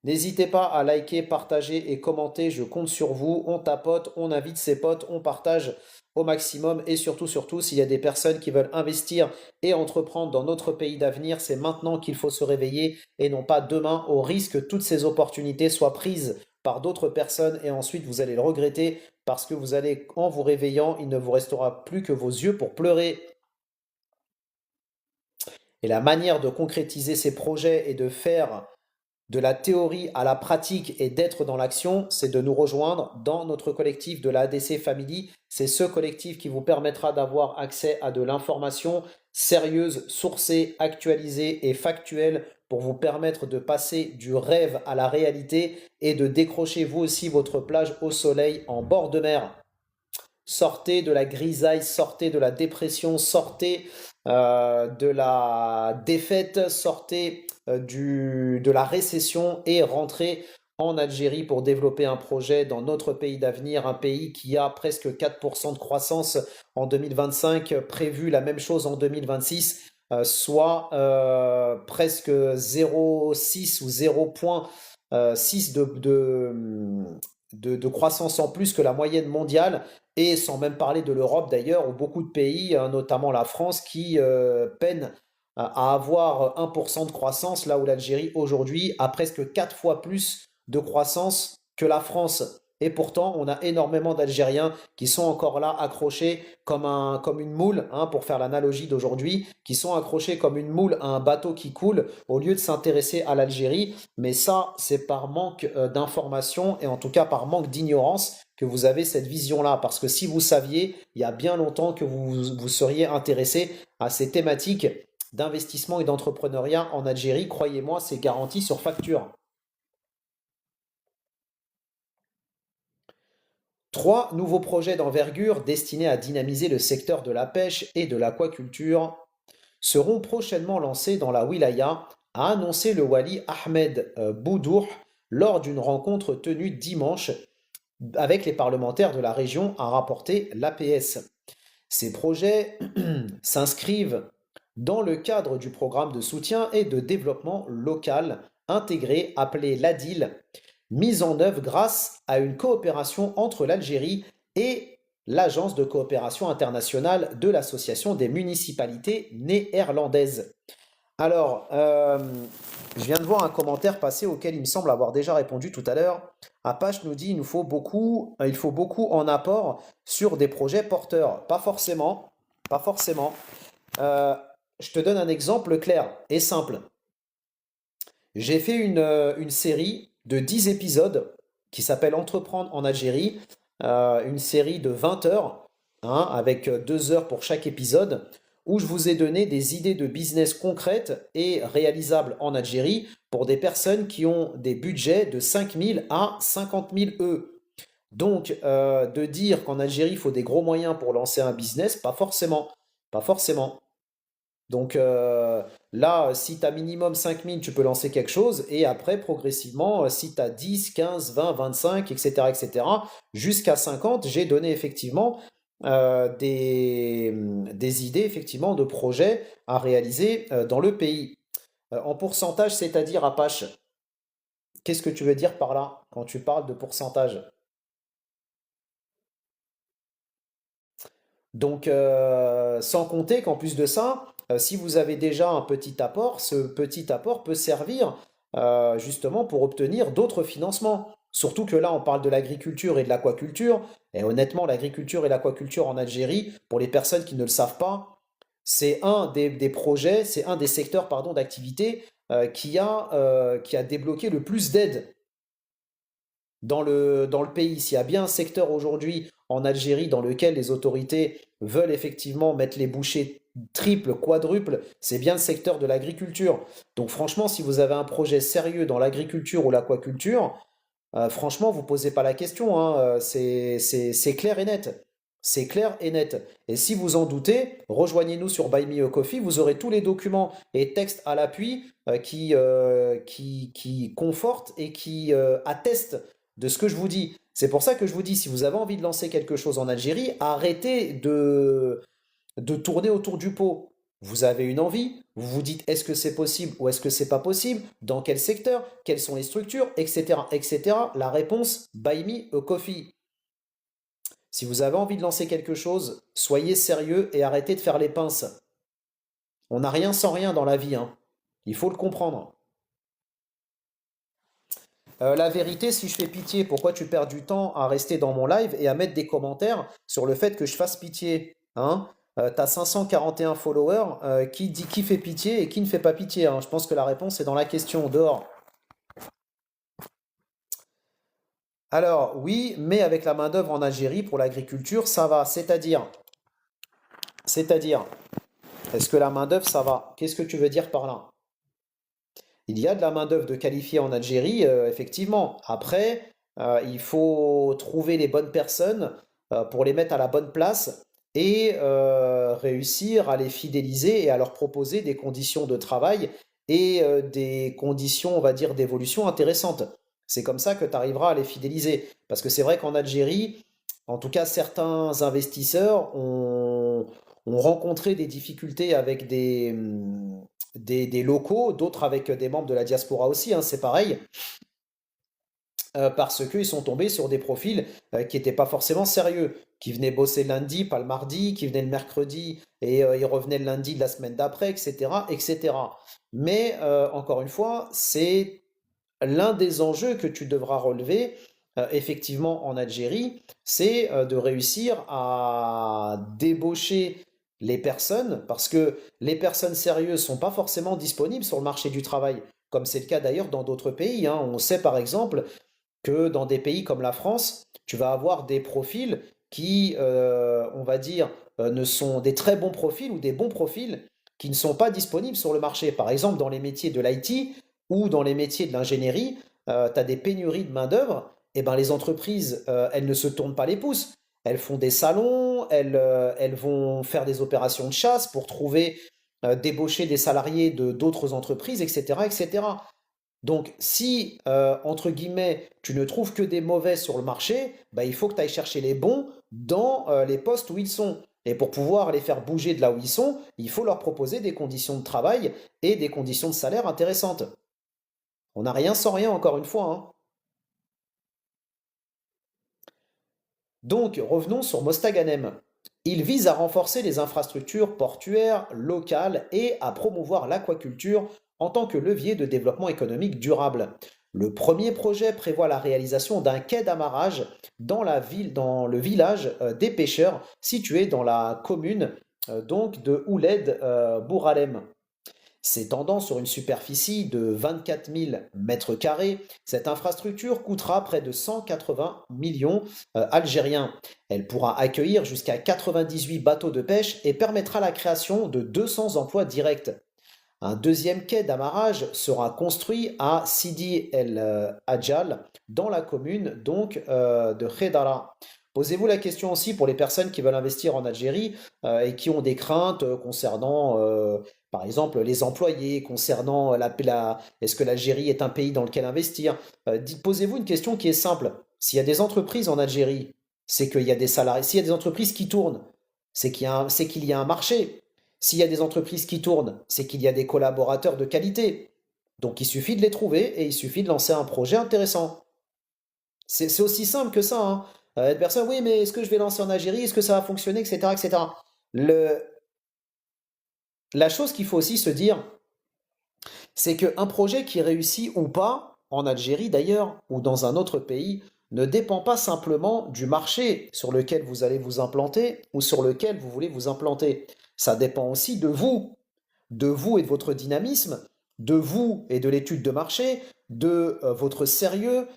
N'hésitez pas à liker, partager et commenter, je compte sur vous, on tapote, on invite ses potes, on partage au maximum et surtout, s'il y a des personnes qui veulent investir et entreprendre dans notre pays d'avenir, c'est maintenant qu'il faut se réveiller et non pas demain au risque que toutes ces opportunités soient prises par d'autres personnes et ensuite vous allez le regretter parce que vous allez, en vous réveillant, il ne vous restera plus que vos yeux pour pleurer. Et la manière de concrétiser ces projets et de faire de la théorie à la pratique et d'être dans l'action, c'est de nous rejoindre dans notre collectif de la ADC Family. C'est ce collectif qui vous permettra d'avoir accès à de l'information sérieuse, sourcée, actualisée et factuelle pour vous permettre de passer du rêve à la réalité et de décrocher vous aussi votre plage au soleil en bord de mer. Sortez de la grisaille, sortez de la dépression, sortez de la défaite, sortez de la récession et rentrez en Algérie pour développer un projet dans notre pays d'avenir, un pays qui a presque 4% de croissance en 2025, prévu la même chose en 2026, soit presque 0,6 ou 0,6 de croissance en plus que la moyenne mondiale, et sans même parler de l'Europe d'ailleurs, où beaucoup de pays, notamment la France, qui peinent à avoir 1% de croissance, là où l'Algérie aujourd'hui a presque 4 fois plus de croissance que la France. Et pourtant, on a énormément d'Algériens qui sont encore là, accrochés comme une moule, hein, pour faire l'analogie d'aujourd'hui, qui sont accrochés comme une moule à un bateau qui coule, au lieu de s'intéresser à l'Algérie. Mais ça, c'est par manque d'information et en tout cas par manque d'ignorance, que vous avez cette vision-là, parce que si vous saviez, il y a bien longtemps que vous seriez intéressé à ces thématiques d'investissement et d'entrepreneuriat en Algérie. Croyez-moi, c'est garanti sur facture. Trois nouveaux projets d'envergure destinés à dynamiser le secteur de la pêche et de l'aquaculture seront prochainement lancés dans la wilaya, a annoncé le wali Ahmed Boudour lors d'une rencontre tenue dimanche avec les parlementaires de la région, a rapporté l'APS. Ces projets s'inscrivent dans le cadre du programme de soutien et de développement local intégré appelé l'ADIL, mis en œuvre grâce à une coopération entre l'Algérie et l'Agence de coopération internationale de l'Association des municipalités néerlandaises. Alors, je viens de voir un commentaire passer auquel il me semble avoir déjà répondu tout à l'heure. Apache nous dit il faut beaucoup en apport sur des projets porteurs. Pas forcément, pas forcément. Je te donne un exemple clair et simple. J'ai fait une série de 10 épisodes qui s'appelle Entreprendre en Algérie, une série de 20 heures, hein, avec 2 heures pour chaque épisode, où je vous ai donné des idées de business concrètes et réalisables en Algérie pour des personnes qui ont des budgets de 5 000 à 50 000 E. Donc, de dire qu'en Algérie, il faut des gros moyens pour lancer un business, pas forcément. Pas forcément. Donc là, si tu as minimum 5 000, tu peux lancer quelque chose. Et après, progressivement, si tu as 10, 15, 20, 25, etc., jusqu'à 50, j'ai donné effectivement des idées effectivement de projets à réaliser dans le pays. En pourcentage, c'est-à-dire Apache, qu'est-ce que tu veux dire par là quand tu parles de pourcentage? Donc, sans compter qu'en plus de ça, si vous avez déjà un petit apport, ce petit apport peut servir justement pour obtenir d'autres financements. Surtout que là, on parle de l'agriculture et de l'aquaculture. Et honnêtement, l'agriculture et l'aquaculture en Algérie, pour les personnes qui ne le savent pas, c'est un des projets, c'est un des secteurs, pardon, d'activité qui a débloqué le plus d'aides dans le pays. S'il y a bien un secteur aujourd'hui en Algérie dans lequel les autorités veulent effectivement mettre les bouchées triple, quadruple, c'est bien le secteur de l'agriculture. Donc franchement, si vous avez un projet sérieux dans l'agriculture ou l'aquaculture, franchement, vous ne posez pas la question, hein, c'est clair et net. C'est clair et net. Et si vous en doutez, rejoignez-nous sur Buy Me a Coffee. Vous aurez tous les documents et textes à l'appui qui confortent et qui attestent de ce que je vous dis. C'est pour ça que je vous dis, si vous avez envie de lancer quelque chose en Algérie, arrêtez de tourner autour du pot. Vous avez une envie, vous vous dites est-ce que c'est possible ou est-ce que c'est pas possible, dans quel secteur, quelles sont les structures, etc., etc. La réponse, Buy Me a Coffee. Si vous avez envie de lancer quelque chose, soyez sérieux et arrêtez de faire les pinces. On n'a rien sans rien dans la vie, hein. Il faut le comprendre. La vérité, si je fais pitié, pourquoi tu perds du temps à rester dans mon live et à mettre des commentaires sur le fait que je fasse pitié, hein? T'as 541 followers, qui dit qui fait pitié et qui ne fait pas pitié, hein. Je pense que la réponse est dans la question, dehors. Alors, oui, mais avec la main-d'œuvre en Algérie pour l'agriculture, ça va. C'est-à-dire, est-ce que la main-d'œuvre, ça va? Qu'est-ce que tu veux dire par là? Il y a de la main-d'œuvre de qualifiée en Algérie, effectivement. Après, il faut trouver les bonnes personnes pour les mettre à la bonne place et réussir à les fidéliser et à leur proposer des conditions de travail et des conditions, on va dire, d'évolution intéressantes. C'est comme ça que tu arriveras à les fidéliser. Parce que c'est vrai qu'en Algérie, en tout cas, certains investisseurs ont rencontré des difficultés avec des locaux, d'autres avec des membres de la diaspora aussi, hein, c'est pareil, parce qu'ils sont tombés sur des profils qui n'étaient pas forcément sérieux, qui venaient bosser le lundi, pas le mardi, qui venaient le mercredi et ils revenaient le lundi de la semaine d'après, etc., etc. Mais encore une fois, c'est l'un des enjeux que tu devras relever effectivement en Algérie, c'est de réussir à débaucher les personnes, parce que les personnes sérieuses ne sont pas forcément disponibles sur le marché du travail, comme c'est le cas d'ailleurs dans d'autres pays, hein. On sait par exemple que dans des pays comme la France, tu vas avoir des profils qui, on va dire, ne sont des très bons profils ou des bons profils qui ne sont pas disponibles sur le marché. Par exemple, dans les métiers de l'IT ou dans les métiers de l'ingénierie, tu as des pénuries de main-d'œuvre, et ben les entreprises, elles ne se tournent pas les pouces. Elles font des salons, elles vont faire des opérations de chasse pour trouver, débaucher des salariés de d'autres entreprises, etc., etc. Donc, si, entre guillemets, tu ne trouves que des mauvais sur le marché, bah, il faut que tu ailles chercher les bons dans les postes où ils sont. Et pour pouvoir les faire bouger de là où ils sont, il faut leur proposer des conditions de travail et des conditions de salaire intéressantes. On n'a rien sans rien, encore une fois, hein. Donc, revenons sur Mostaganem. Il vise à renforcer les infrastructures portuaires locales et à promouvoir l'aquaculture en tant que levier de développement économique durable. Le premier projet prévoit la réalisation d'un quai d'amarrage dans la ville, dans le village des pêcheurs situé dans la commune donc de Ouled Bouralem. S'étendant sur une superficie de 24 000 mètres carrés, cette infrastructure coûtera près de 180 millions algériens. Elle pourra accueillir jusqu'à 98 bateaux de pêche et permettra la création de 200 emplois directs. Un deuxième quai d'amarrage sera construit à Sidi El Hadjal, dans la commune donc de Khedara. Posez-vous la question aussi pour les personnes qui veulent investir en Algérie et qui ont des craintes concernant, par exemple, les employés, concernant est-ce que l'Algérie est un pays dans lequel investir. Posez-vous une question qui est simple. S'il y a des entreprises en Algérie, c'est qu'il y a des salariés. S'il y a des entreprises qui tournent, c'est qu'il y a un marché. S'il y a des entreprises qui tournent, c'est qu'il y a des collaborateurs de qualité. Donc il suffit de les trouver et il suffit de lancer un projet intéressant. C'est aussi simple que ça, hein. Personne, oui, mais est-ce que je vais lancer en Algérie? Est-ce que ça va fonctionner, etc., etc. Le, la chose qu'il faut aussi se dire, c'est qu'un projet qui réussit ou pas, en Algérie d'ailleurs, ou dans un autre pays, ne dépend pas simplement du marché sur lequel vous allez vous implanter ou sur lequel vous voulez vous implanter. Ça dépend aussi de vous et de votre dynamisme, de vous et de l'étude de marché, de votre sérieux,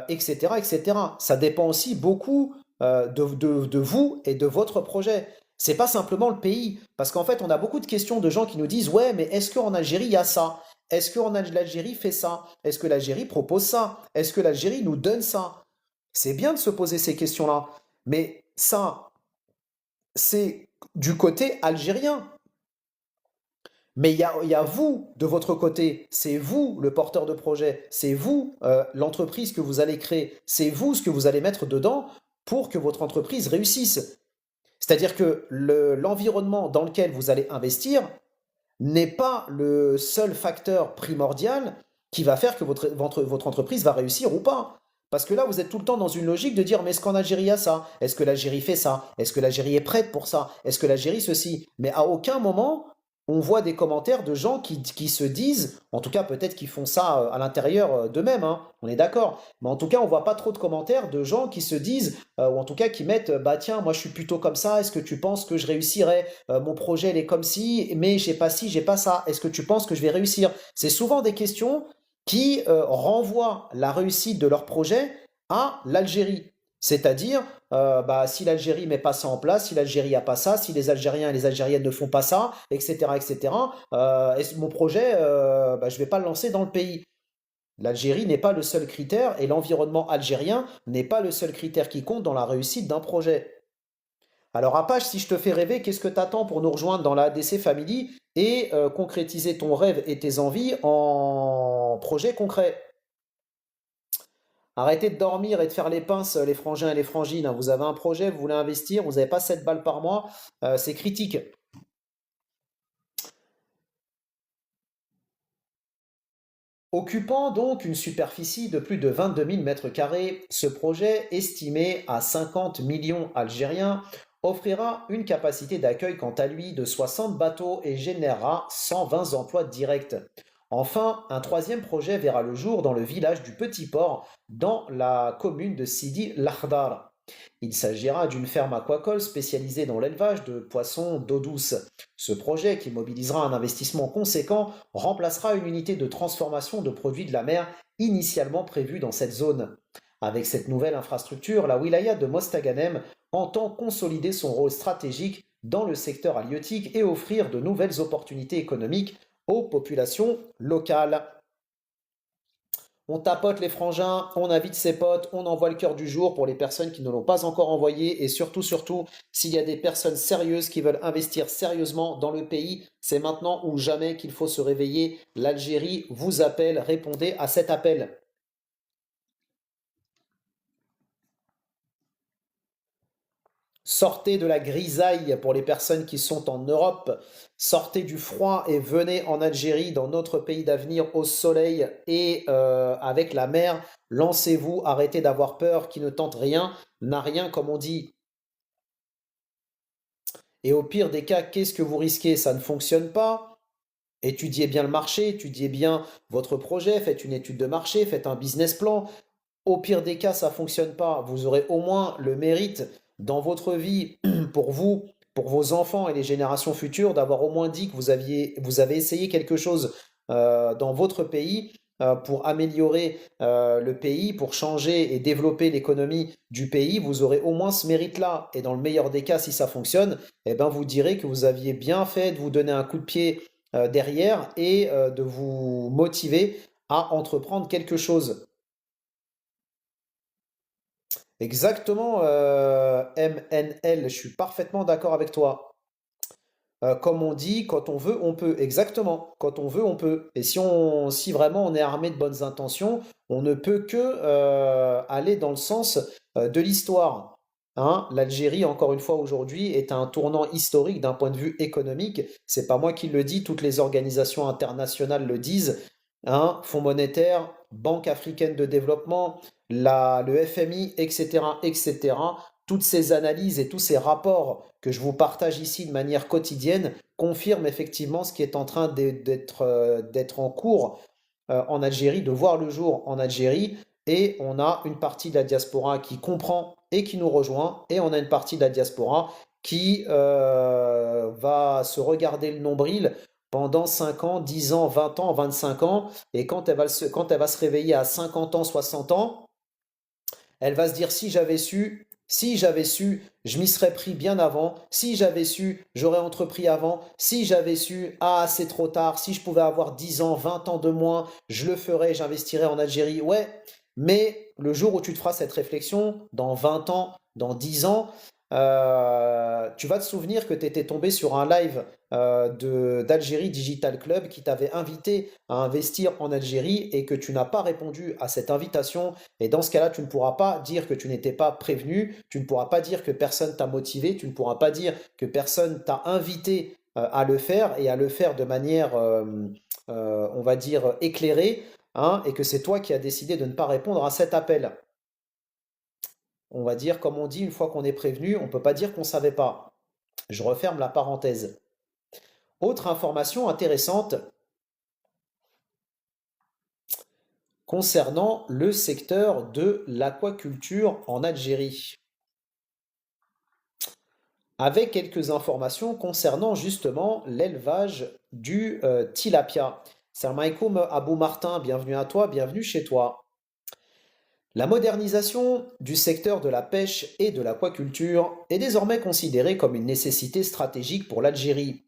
etc., etc. Ça dépend aussi beaucoup de vous et de votre projet. C'est pas simplement le pays, parce qu'en fait, on a beaucoup de questions de gens qui nous disent, ouais, mais est-ce qu'en Algérie il y a ça? Est-ce que l'Algérie fait ça? Est-ce que l'Algérie propose ça? Est-ce que l'Algérie nous donne ça? C'est bien de se poser ces questions-là, mais ça, c'est du côté algérien. Mais il y a vous de votre côté, c'est vous le porteur de projet, c'est vous l'entreprise que vous allez créer, c'est vous ce que vous allez mettre dedans pour que votre entreprise réussisse. C'est-à-dire que l'environnement dans lequel vous allez investir n'est pas le seul facteur primordial qui va faire que votre entreprise va réussir ou pas. Parce que là, vous êtes tout le temps dans une logique de dire, mais est-ce qu'en Algérie il y a ça? Est-ce que l'Algérie fait ça? Est-ce que l'Algérie est prête pour ça? Est-ce que l'Algérie ceci? Mais à aucun moment, on voit des commentaires de gens qui se disent, en tout cas peut-être qu'ils font ça à l'intérieur d'eux-mêmes, hein, on est d'accord, mais en tout cas on voit pas trop de commentaires de gens qui se disent, ou en tout cas qui mettent, bah tiens, moi je suis plutôt comme ça, est-ce que tu penses que je réussirai? Mon projet il est comme ci, mais j'ai pas ci, j'ai pas ça, est-ce que tu penses que je vais réussir? C'est souvent des questions qui renvoient la réussite de leur projet à l'Algérie. C'est-à-dire, bah, si l'Algérie met pas ça en place, si l'Algérie a pas ça, si les Algériens et les Algériennes ne font pas ça, etc., etc., mon projet, bah, je vais pas le lancer dans le pays. L'Algérie n'est pas le seul critère et l'environnement algérien n'est pas le seul critère qui compte dans la réussite d'un projet. Alors Apache, si je te fais rêver, qu'est-ce que tu attends pour nous rejoindre dans la ADC Family et concrétiser ton rêve et tes envies en projet concret? Arrêtez de dormir et de faire les pinces, les frangins et les frangines, hein. Vous avez un projet, vous voulez investir, vous n'avez pas 7 balles par mois, c'est critique. Occupant donc une superficie de plus de 22 000 mètres carrés, ce projet, estimé à 50 millions algériens, offrira une capacité d'accueil quant à lui de 60 bateaux et générera 120 emplois directs. Enfin, un troisième projet verra le jour dans le village du Petit Port, dans la commune de Sidi Lakhdar. Il s'agira d'une ferme aquacole spécialisée dans l'élevage de poissons d'eau douce. Ce projet, qui mobilisera un investissement conséquent, remplacera une unité de transformation de produits de la mer initialement prévue dans cette zone. Avec cette nouvelle infrastructure, la wilaya de Mostaganem entend consolider son rôle stratégique dans le secteur halieutique et offrir de nouvelles opportunités économiques aux populations locales. On tapote les frangins, on invite ses potes, on envoie le cœur du jour pour les personnes qui ne l'ont pas encore envoyé. Et surtout, surtout, s'il y a des personnes sérieuses qui veulent investir sérieusement dans le pays, c'est maintenant ou jamais qu'il faut se réveiller. L'Algérie vous appelle, répondez à cet appel. Sortez de la grisaille pour les personnes qui sont en Europe. Sortez du froid et venez en Algérie, dans notre pays d'avenir, au soleil et avec la mer. Lancez-vous, arrêtez d'avoir peur, qui ne tente rien, n'a rien comme on dit. Et au pire des cas, qu'est-ce que vous risquez? Ça ne fonctionne pas. Étudiez bien le marché, étudiez bien votre projet, faites une étude de marché, faites un business plan. Au pire des cas, ça ne fonctionne pas. Vous aurez au moins le mérite dans votre vie, pour vous, pour vos enfants et les générations futures, d'avoir au moins dit que vous avez essayé quelque chose dans votre pays pour améliorer le pays, pour changer et développer l'économie du pays. Vous aurez au moins ce mérite-là. Et dans le meilleur des cas, si ça fonctionne, eh ben, vous direz que vous aviez bien fait de vous donner un coup de pied derrière et de vous motiver à entreprendre quelque chose. Exactement, MNL, je suis parfaitement d'accord avec toi. Comme on dit, quand on veut, on peut. Exactement, quand on veut, on peut. Et si vraiment on est armé de bonnes intentions, on ne peut que aller dans le sens de l'histoire. Hein, l'Algérie, encore une fois, aujourd'hui, est à un tournant historique d'un point de vue économique. C'est pas moi qui le dis, toutes les organisations internationales le disent. Hein, Fonds monétaire, Banque africaine de développement, le FMI, etc., etc. Toutes ces analyses et tous ces rapports que je vous partage ici de manière quotidienne confirment effectivement ce qui est en train d'être en cours en Algérie, de voir le jour en Algérie. Et on a une partie de la diaspora qui comprend et qui nous rejoint. Et on a une partie de la diaspora qui va se regarder le nombril pendant 5 ans, 10 ans, 20 ans, 25 ans. Et quand elle va se réveiller à 50 ans, 60 ans, elle va se dire si j'avais su, je m'y serais pris bien avant. Si j'avais su, j'aurais entrepris avant. Si j'avais su, ah, c'est trop tard. Si je pouvais avoir 10 ans, 20 ans de moins, je le ferais, j'investirais en Algérie. Ouais, mais le jour où tu te feras cette réflexion, dans 20 ans, dans 10 ans, tu vas te souvenir que tu étais tombé sur un live d'Algérie Digital Club qui t'avait invité à investir en Algérie et que tu n'as pas répondu à cette invitation. Et dans ce cas-là, tu ne pourras pas dire que tu n'étais pas prévenu, tu ne pourras pas dire que personne t'a motivé, tu ne pourras pas dire que personne t'a invité à le faire et à le faire de manière, on va dire, éclairée, hein, et que c'est toi qui as décidé de ne pas répondre à cet appel. On va dire, comme on dit, une fois qu'on est prévenu, on ne peut pas dire qu'on ne savait pas. Je referme la parenthèse. Autre information intéressante concernant le secteur de l'aquaculture en Algérie. Avec quelques informations concernant justement l'élevage du tilapia. Salam alaikum Abou Martin, bienvenue à toi, bienvenue chez toi. La modernisation du secteur de la pêche et de l'aquaculture est désormais considérée comme une nécessité stratégique pour l'Algérie.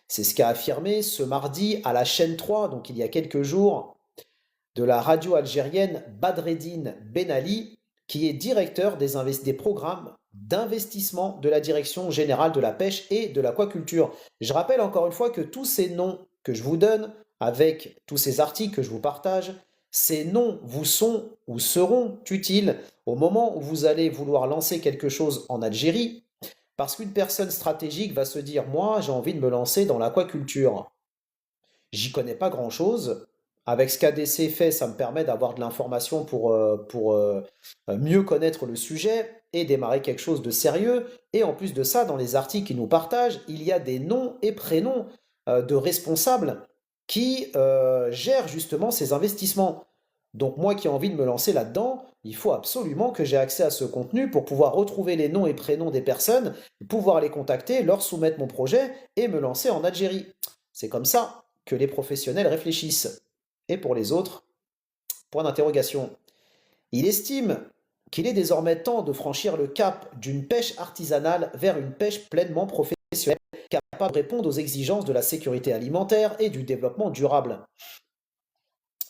C'est ce qu'a affirmé ce mardi à la chaîne 3, donc il y a quelques jours, de la radio algérienne Badreddine Ben Ali, qui est directeur des programmes d'investissement de la Direction générale de la pêche et de l'aquaculture. Je rappelle encore une fois que tous ces noms que je vous donne, avec tous ces articles que je vous partage, ces noms vous sont ou seront utiles au moment où vous allez vouloir lancer quelque chose en Algérie, parce qu'une personne stratégique va se dire, moi j'ai envie de me lancer dans l'aquaculture. J'y connais pas grand-chose. Avec ce qu'ADC fait, ça me permet d'avoir de l'information pour mieux connaître le sujet et démarrer quelque chose de sérieux. Et en plus de ça, dans les articles qu'ils nous partagent, il y a des noms et prénoms de responsables qui gèrent justement ces investissements. Donc moi qui ai envie de me lancer là-dedans, il faut absolument que j'ai accès à ce contenu pour pouvoir retrouver les noms et prénoms des personnes, pouvoir les contacter, leur soumettre mon projet et me lancer en Algérie. C'est comme ça que les professionnels réfléchissent. Et pour les autres, point d'interrogation. Il estime qu'il est désormais temps de franchir le cap d'une pêche artisanale vers une pêche pleinement professionnelle, capable de répondre aux exigences de la sécurité alimentaire et du développement durable.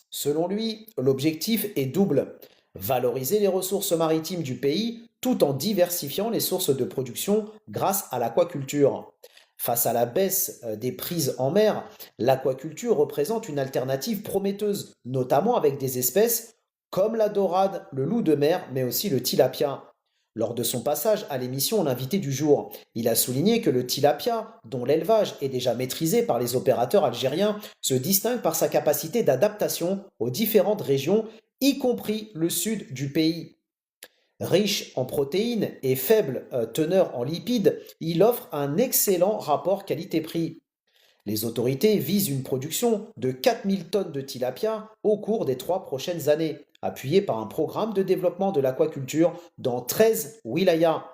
Selon lui, l'objectif est double: valoriser les ressources maritimes du pays tout en diversifiant les sources de production grâce à l'aquaculture. Face à la baisse des prises en mer, l'aquaculture représente une alternative prometteuse, notamment avec des espèces comme la dorade, le loup de mer, mais aussi le tilapia. Lors de son passage à l'émission L'invité du jour, il a souligné que le tilapia, dont l'élevage est déjà maîtrisé par les opérateurs algériens, se distingue par sa capacité d'adaptation aux différentes régions, y compris le sud du pays. Riche en protéines et faible teneur en lipides, il offre un excellent rapport qualité-prix. Les autorités visent une production de 4000 tonnes de tilapia au cours des 3 prochaines années, appuyée par un programme de développement de l'aquaculture dans 13 wilayas.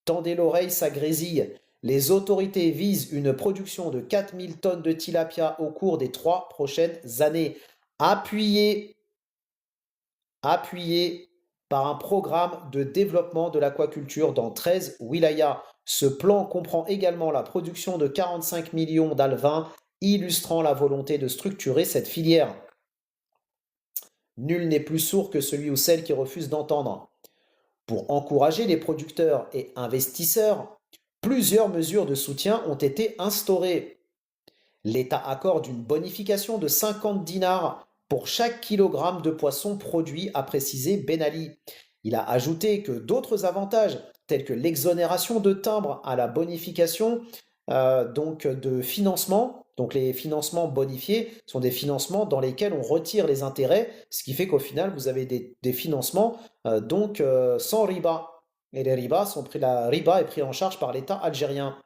Tendez l'oreille, ça grésille. Les autorités visent une production de 4000 tonnes de tilapia au cours des 3 prochaines années, appuyée par un programme de développement de l'aquaculture dans 13 wilayas. Ce plan comprend également la production de 45 millions d'alevins, illustrant la volonté de structurer cette filière. Nul n'est plus sourd que celui ou celle qui refuse d'entendre. Pour encourager les producteurs et investisseurs, plusieurs mesures de soutien ont été instaurées. L'État accorde une bonification de 50 dinars pour chaque kilogramme de poisson produit, a précisé Ben Ali. Il a ajouté que d'autres avantages, tels que l'exonération de timbres à la bonification de financement, donc les financements bonifiés sont des financements dans lesquels on retire les intérêts, ce qui fait qu'au final vous avez des financements sans riba. Et la riba est prise en charge par l'État algérien.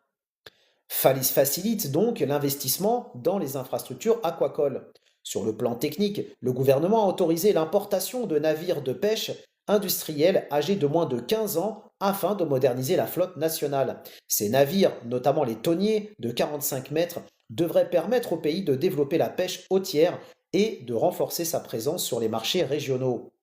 Facilite donc l'investissement dans les infrastructures aquacoles. Sur le plan technique, le gouvernement a autorisé l'importation de navires de pêche industriels âgés de moins de 15 ans afin de moderniser la flotte nationale. Ces navires, notamment les tonniers de 45 mètres, devraient permettre au pays de développer la pêche côtière et de renforcer sa présence sur les marchés régionaux.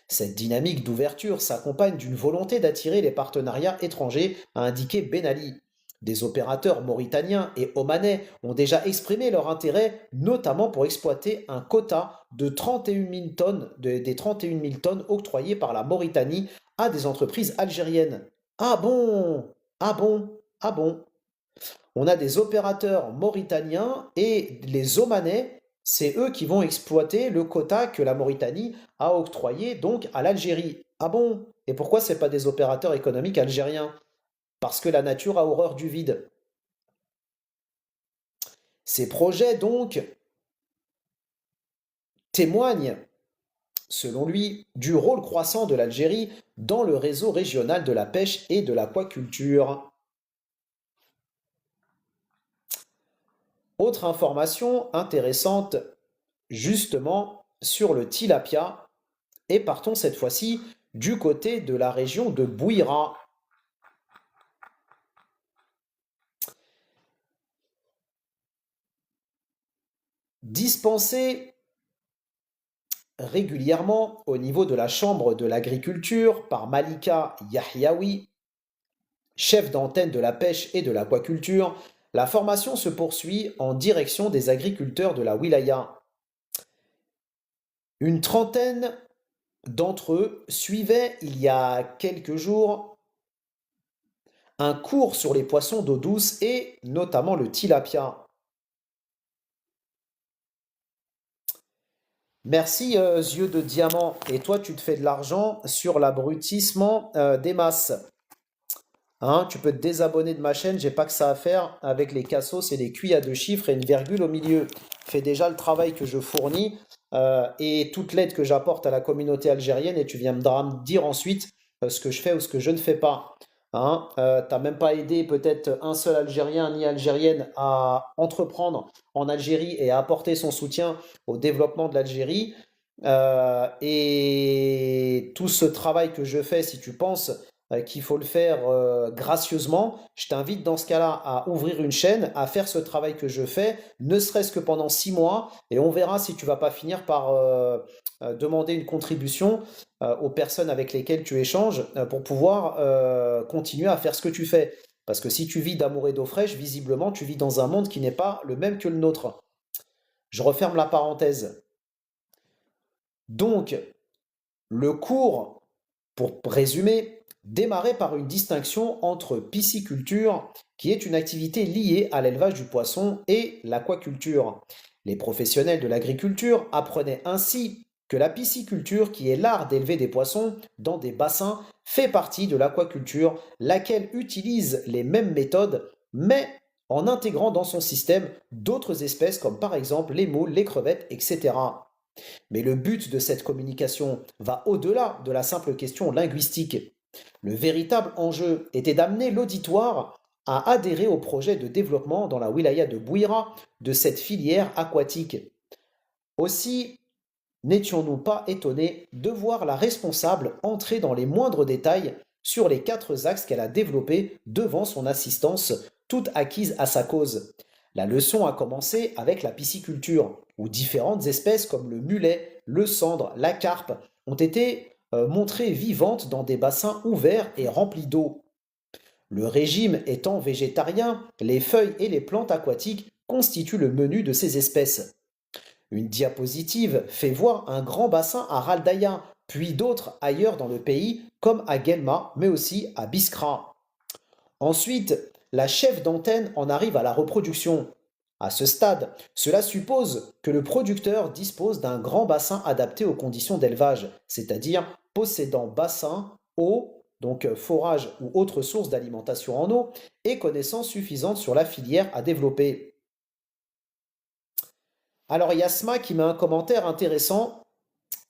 Cette dynamique d'ouverture s'accompagne d'une volonté d'attirer les partenariats étrangers, a indiqué Ben Ali. Des opérateurs mauritaniens et omanais ont déjà exprimé leur intérêt, notamment pour exploiter un quota de 31 000 tonnes, des 31 000 tonnes octroyées par la Mauritanie à des entreprises algériennes. Ah bon? Ah bon? Ah bon? On a des opérateurs mauritaniens et les Omanais, c'est eux qui vont exploiter le quota que la Mauritanie a octroyé donc à l'Algérie. Ah bon? Et pourquoi ce n'est pas des opérateurs économiques algériens? Parce que la nature a horreur du vide. Ces projets, donc, témoignent, selon lui, du rôle croissant de l'Algérie dans le réseau régional de la pêche et de l'aquaculture. Autre information intéressante, justement, sur le tilapia, et partons cette fois-ci du côté de la région de Bouira. Dispensé régulièrement au niveau de la Chambre de l'agriculture par Malika Yahyaoui, chef d'antenne de la pêche et de l'aquaculture, la formation se poursuit en direction des agriculteurs de la wilaya. Une trentaine d'entre eux suivaient il y a quelques jours un cours sur les poissons d'eau douce et notamment le tilapia. Merci yeux de diamant. Et toi, tu te fais de l'argent sur l'abrutissement des masses. Hein, tu peux te désabonner de ma chaîne, j'ai pas que ça à faire avec les cassos et les cuits à 2 chiffres et une virgule au milieu. Fais déjà le travail que je fournis et toute l'aide que j'apporte à la communauté algérienne et tu viens me dire ensuite ce que je fais ou ce que je ne fais pas. Hein, t'as même pas aidé peut-être un seul Algérien ni Algérienne à entreprendre en Algérie et à apporter son soutien au développement de l'Algérie. Et tout ce travail que je fais, si tu penses qu'il faut le faire gracieusement, je t'invite dans ce cas-là à ouvrir une chaîne, à faire ce travail que je fais, ne serait-ce que pendant 6 mois, et on verra si tu vas pas finir par demander une contribution aux personnes avec lesquelles tu échanges pour pouvoir continuer à faire ce que tu fais. Parce que si tu vis d'amour et d'eau fraîche, visiblement, tu vis dans un monde qui n'est pas le même que le nôtre. Je referme la parenthèse. Donc, le cours, pour résumer, démarrait par une distinction entre pisciculture, qui est une activité liée à l'élevage du poisson, et l'aquaculture. Les professionnels de l'agriculture apprenaient ainsi que la pisciculture, qui est l'art d'élever des poissons dans des bassins, fait partie de l'aquaculture, laquelle utilise les mêmes méthodes, mais en intégrant dans son système d'autres espèces comme par exemple les moules, les crevettes, etc. Mais le but de cette communication va au-delà de la simple question linguistique. Le véritable enjeu était d'amener l'auditoire à adhérer au projet de développement dans la wilaya de Bouira de cette filière aquatique. Aussi, n'étions-nous pas étonnés de voir la responsable entrer dans les moindres détails sur les 4 axes qu'elle a développés devant son assistance, toute acquise à sa cause. La leçon a commencé avec la pisciculture, où différentes espèces comme le mulet, le sandre, la carpe ont été montrées vivantes dans des bassins ouverts et remplis d'eau. Le régime étant végétarien, les feuilles et les plantes aquatiques constituent le menu de ces espèces. Une diapositive fait voir un grand bassin à Raldaya, puis d'autres ailleurs dans le pays, comme à Guelma, mais aussi à Biskra. Ensuite, la chef d'antenne en arrive à la reproduction. À ce stade, cela suppose que le producteur dispose d'un grand bassin adapté aux conditions d'élevage, c'est-à-dire possédant bassin, eau, donc forage ou autre source d'alimentation en eau, et connaissances suffisantes sur la filière à développer. Alors Yasma qui met un commentaire intéressant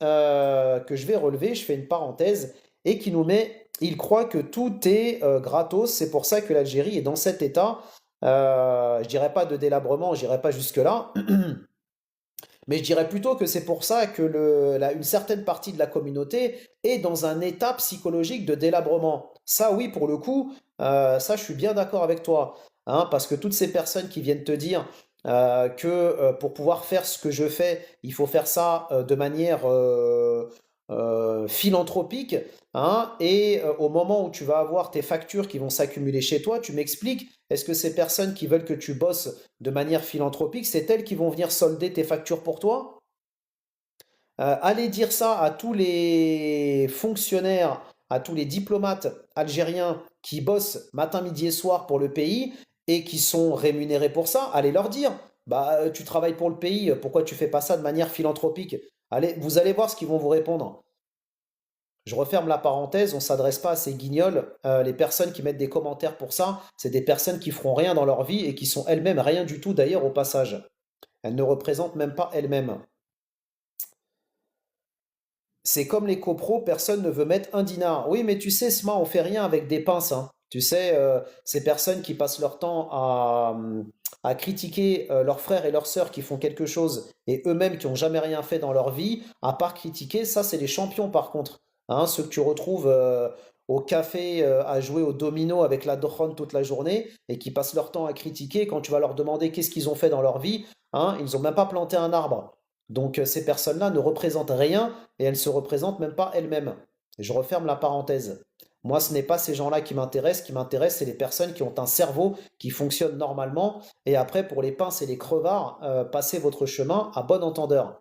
que je vais relever, je fais une parenthèse, et qui nous met, il croit que tout est gratos, c'est pour ça que l'Algérie est dans cet état, je dirais pas de délabrement, je dirais pas jusque-là, mais je dirais plutôt que c'est pour ça que une certaine partie de la communauté est dans un état psychologique de délabrement. Ça oui, pour le coup, ça je suis bien d'accord avec toi, hein, parce que toutes ces personnes qui viennent te dire que pour pouvoir faire ce que je fais, il faut faire ça de manière philanthropique, hein, et au moment où tu vas avoir tes factures qui vont s'accumuler chez toi, tu m'expliques, est-ce que ces personnes qui veulent que tu bosses de manière philanthropique, c'est elles qui vont venir solder tes factures pour toi? Allez dire ça à tous les fonctionnaires, à tous les diplomates algériens qui bossent matin, midi et soir pour le pays et qui sont rémunérés pour ça, allez leur dire, bah tu travailles pour le pays, pourquoi tu fais pas ça de manière philanthropique? Allez, vous allez voir ce qu'ils vont vous répondre. Je referme la parenthèse, on ne s'adresse pas à ces guignols. Les personnes qui mettent des commentaires pour ça, c'est des personnes qui feront rien dans leur vie et qui sont elles-mêmes rien du tout d'ailleurs au passage. Elles ne représentent même pas elles-mêmes. C'est comme les copros, personne ne veut mettre un dinar. Oui, mais tu sais, Sma, on fait rien avec des pinces, hein. Tu sais, ces personnes qui passent leur temps à critiquer leurs frères et leurs sœurs qui font quelque chose et eux-mêmes qui n'ont jamais rien fait dans leur vie, à part critiquer, ça, c'est les champions par contre. Hein, ceux que tu retrouves au café à jouer au domino avec la dokhon toute la journée et qui passent leur temps à critiquer quand tu vas leur demander qu'est-ce qu'ils ont fait dans leur vie, hein, ils n'ont même pas planté un arbre. Donc ces personnes-là ne représentent rien et elles ne se représentent même pas elles-mêmes. Je referme la parenthèse. Moi, ce n'est pas ces gens-là qui m'intéressent. Ce qui m'intéresse, c'est les personnes qui ont un cerveau qui fonctionne normalement. Et après, pour les pinces et les crevards, passez votre chemin à bon entendeur.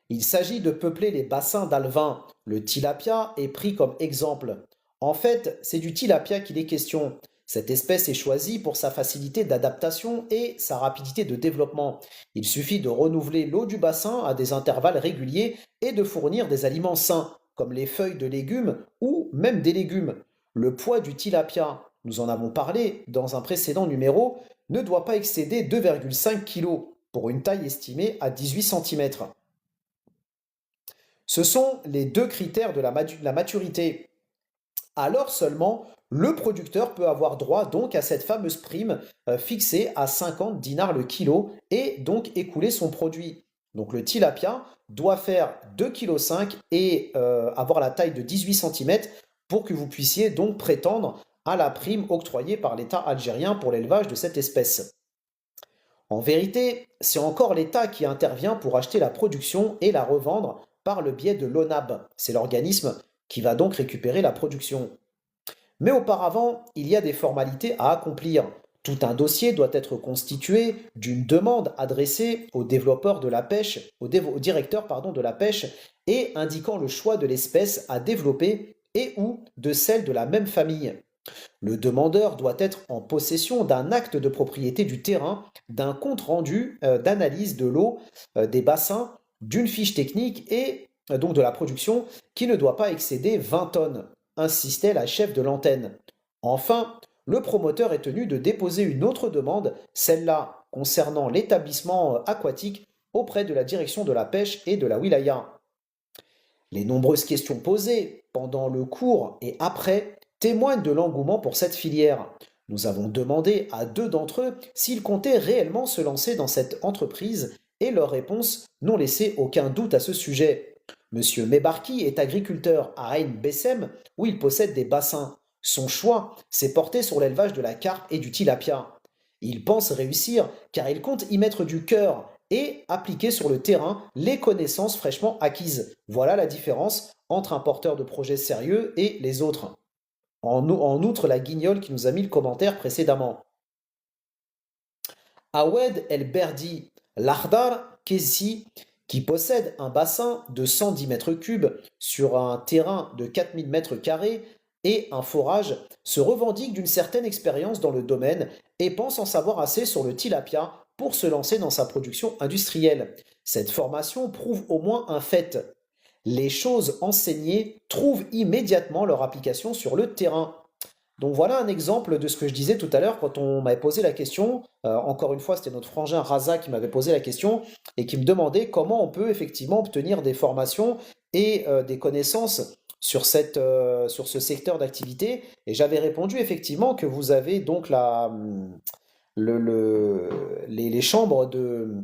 Il s'agit de peupler les bassins d'alevins. Le tilapia est pris comme exemple. En fait, c'est du tilapia qu'il est question. Cette espèce est choisie pour sa facilité d'adaptation et sa rapidité de développement. Il suffit de renouveler l'eau du bassin à des intervalles réguliers et de fournir des aliments sains, comme les feuilles de légumes ou même des légumes. Le poids du tilapia, nous en avons parlé dans un précédent numéro, ne doit pas excéder 2,5 kg pour une taille estimée à 18 cm. Ce sont les deux critères de la maturité. Alors seulement, le producteur peut avoir droit donc à cette fameuse prime fixée à 50 dinars le kilo et donc écouler son produit. Donc le tilapia doit faire 2,5 kg et avoir la taille de 18 cm pour que vous puissiez donc prétendre à la prime octroyée par l'État algérien pour l'élevage de cette espèce. En vérité, c'est encore l'État qui intervient pour acheter la production et la revendre par le biais de l'ONAB. C'est l'organisme qui va donc récupérer la production. Mais auparavant, il y a des formalités à accomplir. Tout un dossier doit être constitué d'une demande adressée au développeur de la pêche, au directeur de la pêche, et indiquant le choix de l'espèce à développer et ou de celle de la même famille. Le demandeur doit être en possession d'un acte de propriété du terrain, d'un compte-rendu d'analyse de l'eau, des bassins, d'une fiche technique et donc de la production qui ne doit pas excéder 20 tonnes, insistait la chef de l'antenne. Enfin, le promoteur est tenu de déposer une autre demande, celle-là concernant l'établissement aquatique, auprès de la direction de la pêche et de la wilaya. Les nombreuses questions posées pendant le cours et après témoignent de l'engouement pour cette filière. Nous avons demandé à 2 d'entre eux s'ils comptaient réellement se lancer dans cette entreprise et leurs réponses n'ont laissé aucun doute à ce sujet. Monsieur Mebarki est agriculteur à Ain Bessem où il possède des bassins. Son choix s'est porté sur l'élevage de la carpe et du tilapia. Il pense réussir car il compte y mettre du cœur et appliquer sur le terrain les connaissances fraîchement acquises. Voilà la différence entre un porteur de projet sérieux et les autres. En outre, la guignole qui nous a mis le commentaire précédemment. Awed El Berdi Lardar Kessi, qui possède un bassin de 110 mètres cubes sur un terrain de 4000 mètres carrés et un forage, se revendique d'une certaine expérience dans le domaine et pense en savoir assez sur le tilapia pour se lancer dans sa production industrielle. Cette formation prouve au moins un fait. Les choses enseignées trouvent immédiatement leur application sur le terrain. Donc voilà un exemple de ce que je disais tout à l'heure quand on m'avait posé la question. Encore une fois, c'était notre frangin Raza qui m'avait posé la question et qui me demandait comment on peut effectivement obtenir des formations et des connaissances sur ce secteur d'activité. Et j'avais répondu effectivement que vous avez donc les chambres de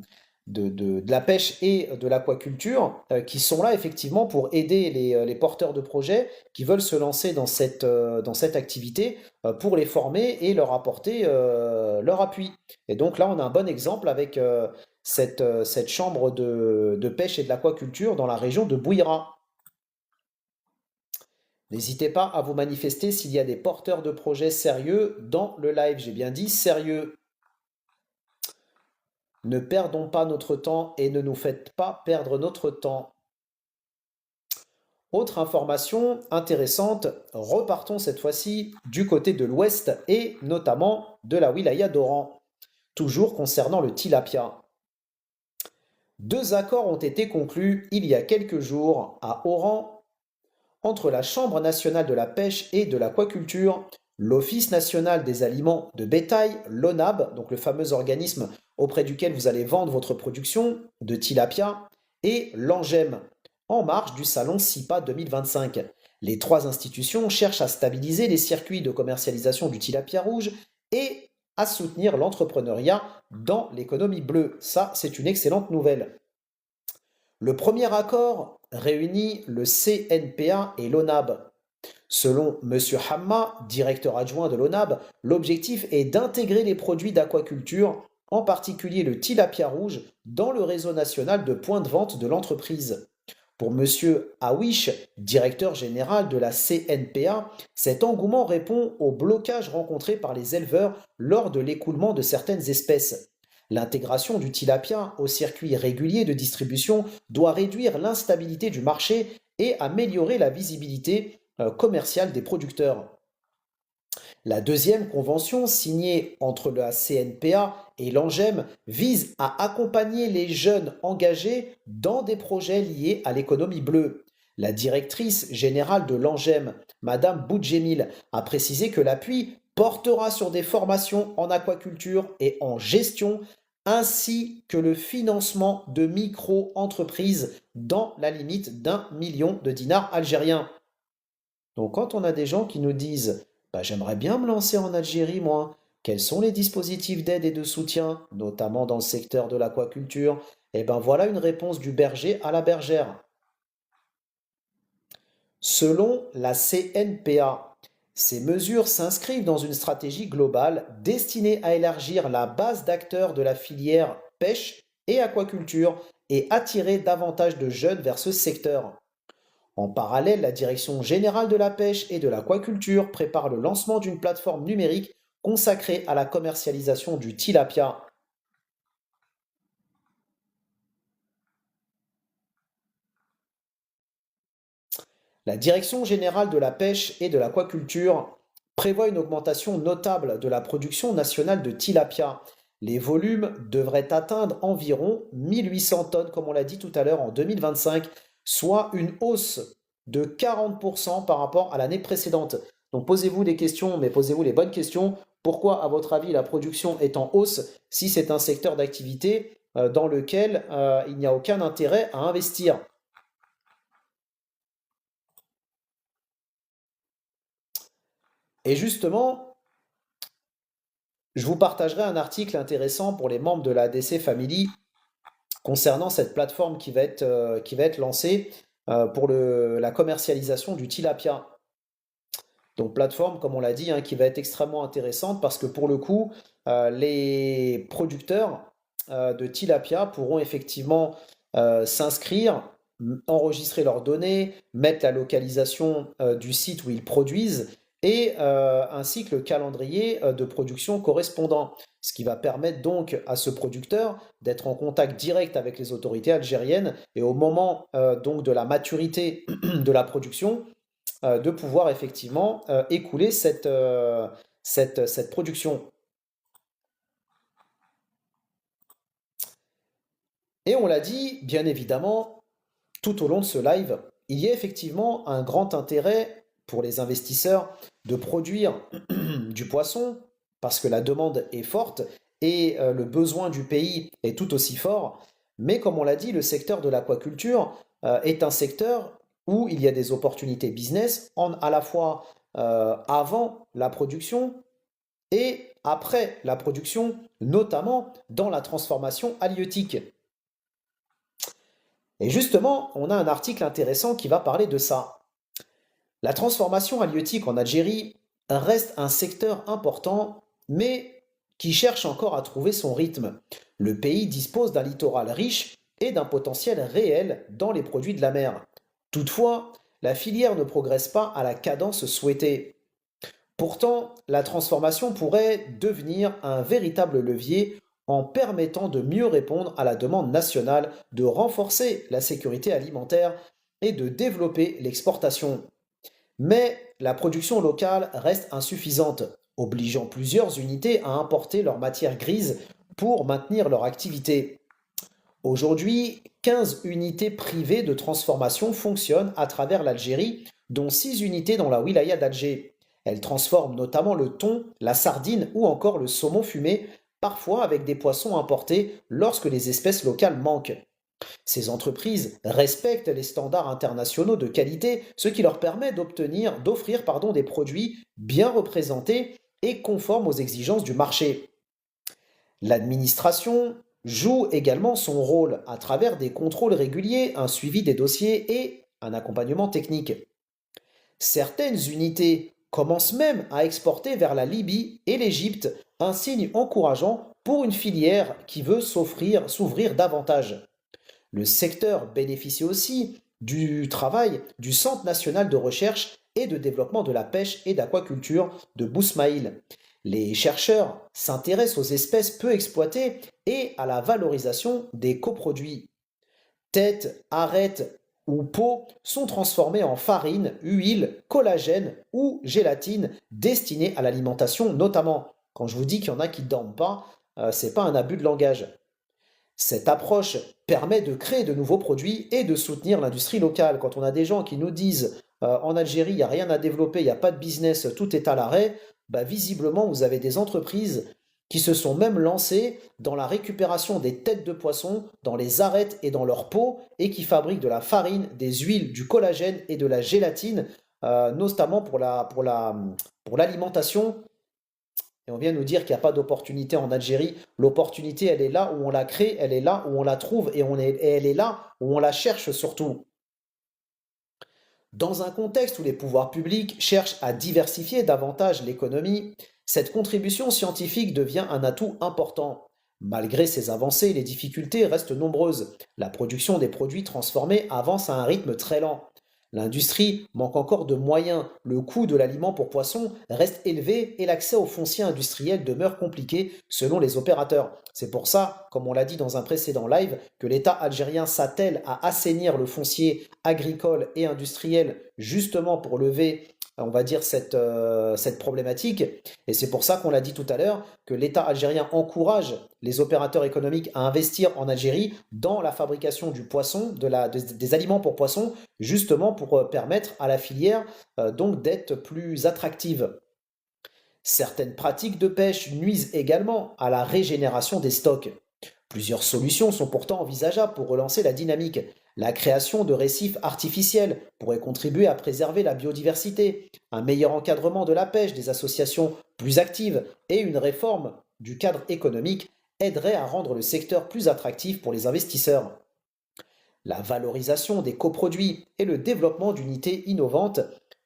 la pêche et de l'aquaculture qui sont là effectivement pour aider les porteurs de projets qui veulent se lancer dans cette activité pour les former et leur apporter leur appui. Et donc là, on a un bon exemple avec cette chambre de pêche et de l'aquaculture dans la région de Bouira. N'hésitez pas à vous manifester s'il y a des porteurs de projets sérieux dans le live. J'ai bien dit sérieux. Ne perdons pas notre temps et ne nous faites pas perdre notre temps. Autre information intéressante, repartons cette fois-ci du côté de l'ouest et notamment de la wilaya d'Oran, toujours concernant le tilapia. 2 accords ont été conclus il y a quelques jours à Oran entre la Chambre nationale de la pêche et de l'aquaculture, l'Office national des aliments de bétail, l'ONAB, donc le fameux organisme auprès duquel vous allez vendre votre production de tilapia, et l'ANGEM, en marge du salon SIPA 2025. Les 3 institutions cherchent à stabiliser les circuits de commercialisation du tilapia rouge et à soutenir l'entrepreneuriat dans l'économie bleue. Ça, c'est une excellente nouvelle. Le premier accord réunit le CNPA et l'ONAB. Selon M. Hamma, directeur adjoint de l'ONAB, l'objectif est d'intégrer les produits d'aquaculture, en particulier le tilapia rouge, dans le réseau national de points de vente de l'entreprise. Pour M. Awish, directeur général de la CNPA, cet engouement répond au blocage rencontré par les éleveurs lors de l'écoulement de certaines espèces. L'intégration du tilapia au circuit régulier de distribution doit réduire l'instabilité du marché et améliorer la visibilité commerciale des producteurs. La deuxième convention signée entre la CNPA et l'ANGEM vise à accompagner les jeunes engagés dans des projets liés à l'économie bleue. La directrice générale de l'ANGEM, Madame Boudjemil, a précisé que l'appui portera sur des formations en aquaculture et en gestion, ainsi que le financement de micro-entreprises dans la limite d'1 million de dinars algériens. Donc quand on a des gens qui nous disent j'aimerais bien me lancer en Algérie, moi. Quels sont les dispositifs d'aide et de soutien, notamment dans le secteur de l'aquaculture? Voilà une réponse du berger à la bergère. Selon la CNPA, ces mesures s'inscrivent dans une stratégie globale destinée à élargir la base d'acteurs de la filière pêche et aquaculture et attirer davantage de jeunes vers ce secteur. En parallèle, la Direction générale de la pêche et de l'aquaculture prépare le lancement d'une plateforme numérique consacrée à la commercialisation du tilapia. La Direction générale de la pêche et de l'aquaculture prévoit une augmentation notable de la production nationale de tilapia. Les volumes devraient atteindre environ 1800 tonnes, comme on l'a dit tout à l'heure, en 2025, soit une hausse de 40% par rapport à l'année précédente. Donc posez-vous des questions, mais posez-vous les bonnes questions. Pourquoi, à votre avis, la production est en hausse si c'est un secteur d'activité dans lequel il n'y a aucun intérêt à investir? Et justement, je vous partagerai un article intéressant pour les membres de la DC Family concernant cette plateforme qui va être lancée pour la commercialisation du tilapia. Donc plateforme, comme on l'a dit, hein, qui va être extrêmement intéressante parce que pour le coup, les producteurs de tilapia pourront effectivement s'inscrire, enregistrer leurs données, mettre la localisation du site où ils produisent et ainsi que le calendrier de production correspondant. Ce qui va permettre donc à ce producteur d'être en contact direct avec les autorités algériennes et au moment donc de la maturité de la production, de pouvoir effectivement écouler cette production. Et on l'a dit, bien évidemment, tout au long de ce live, il y a effectivement un grand intérêt pour les investisseurs de produire du poisson parce que la demande est forte et le besoin du pays est tout aussi fort. Mais comme on l'a dit, le secteur de l'aquaculture est un secteur où il y a des opportunités business à la fois avant la production et après la production, notamment dans la transformation halieutique. Et justement, on a un article intéressant qui va parler de ça. La transformation halieutique en Algérie reste un secteur important, mais qui cherche encore à trouver son rythme. Le pays dispose d'un littoral riche et d'un potentiel réel dans les produits de la mer. Toutefois, la filière ne progresse pas à la cadence souhaitée. Pourtant, la transformation pourrait devenir un véritable levier en permettant de mieux répondre à la demande nationale, de renforcer la sécurité alimentaire et de développer l'exportation. Mais la production locale reste insuffisante, obligeant plusieurs unités à importer leurs matières grises pour maintenir leur activité. Aujourd'hui, 15 unités privées de transformation fonctionnent à travers l'Algérie, dont 6 unités dans la wilaya d'Alger. Elles transforment notamment le thon, la sardine ou encore le saumon fumé, parfois avec des poissons importés lorsque les espèces locales manquent. Ces entreprises respectent les standards internationaux de qualité, ce qui leur permet d'offrir des produits bien représentés et conformes aux exigences du marché. L'administration joue également son rôle à travers des contrôles réguliers, un suivi des dossiers et un accompagnement technique. Certaines unités commencent même à exporter vers la Libye et l'Égypte, un signe encourageant pour une filière qui veut s'ouvrir davantage. Le secteur bénéficie aussi du travail du Centre national de recherche et de développement de la pêche et d'aquaculture de Bousmaïl. Les chercheurs s'intéressent aux espèces peu exploitées et à la valorisation des coproduits. Têtes, arêtes ou peaux sont transformées en farine, huile, collagène ou gélatine destinée à l'alimentation notamment. Quand je vous dis qu'il y en a qui ne dorment pas, c'est pas un abus de langage. Cette approche permet de créer de nouveaux produits et de soutenir l'industrie locale. Quand on a des gens qui nous disent en Algérie, il n'y a rien à développer, il n'y a pas de business, tout est à l'arrêt, bah, visiblement, vous avez des entreprises qui se sont même lancées dans la récupération des têtes de poisson, dans les arêtes et dans leur peau, et qui fabriquent de la farine, des huiles, du collagène et de la gélatine, notamment pour l'alimentation. Et on vient nous dire qu'il n'y a pas d'opportunité en Algérie. L'opportunité, elle est là où on la crée, elle est là où on la trouve et elle est là où on la cherche surtout. Dans un contexte où les pouvoirs publics cherchent à diversifier davantage l'économie, cette contribution scientifique devient un atout important. Malgré ces avancées, les difficultés restent nombreuses. La production des produits transformés avance à un rythme très lent. L'industrie manque encore de moyens, le coût de l'aliment pour poissons reste élevé et l'accès au foncier industriel demeure compliqué selon les opérateurs. C'est pour ça, comme on l'a dit dans un précédent live, que l'État algérien s'attelle à assainir le foncier agricole et industriel justement pour lever, on va dire, cette problématique. Et c'est pour ça qu'on l'a dit tout à l'heure, que l'État algérien encourage les opérateurs économiques à investir en Algérie dans la fabrication du poisson, des aliments pour poissons, justement pour permettre à la filière donc d'être plus attractive. Certaines pratiques de pêche nuisent également à la régénération des stocks. Plusieurs solutions sont pourtant envisageables pour relancer la dynamique. La création de récifs artificiels pourrait contribuer à préserver la biodiversité, un meilleur encadrement de la pêche, des associations plus actives et une réforme du cadre économique aiderait à rendre le secteur plus attractif pour les investisseurs. La valorisation des coproduits et le développement d'unités innovantes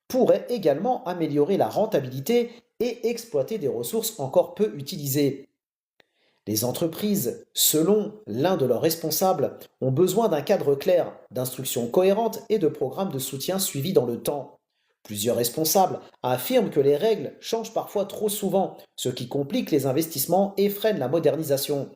pourraient également améliorer la rentabilité et exploiter des ressources encore peu utilisées. Les entreprises, selon l'un de leurs responsables, ont besoin d'un cadre clair, d'instructions cohérentes et de programmes de soutien suivis dans le temps. Plusieurs responsables affirment que les règles changent parfois trop souvent, ce qui complique les investissements et freine la modernisation.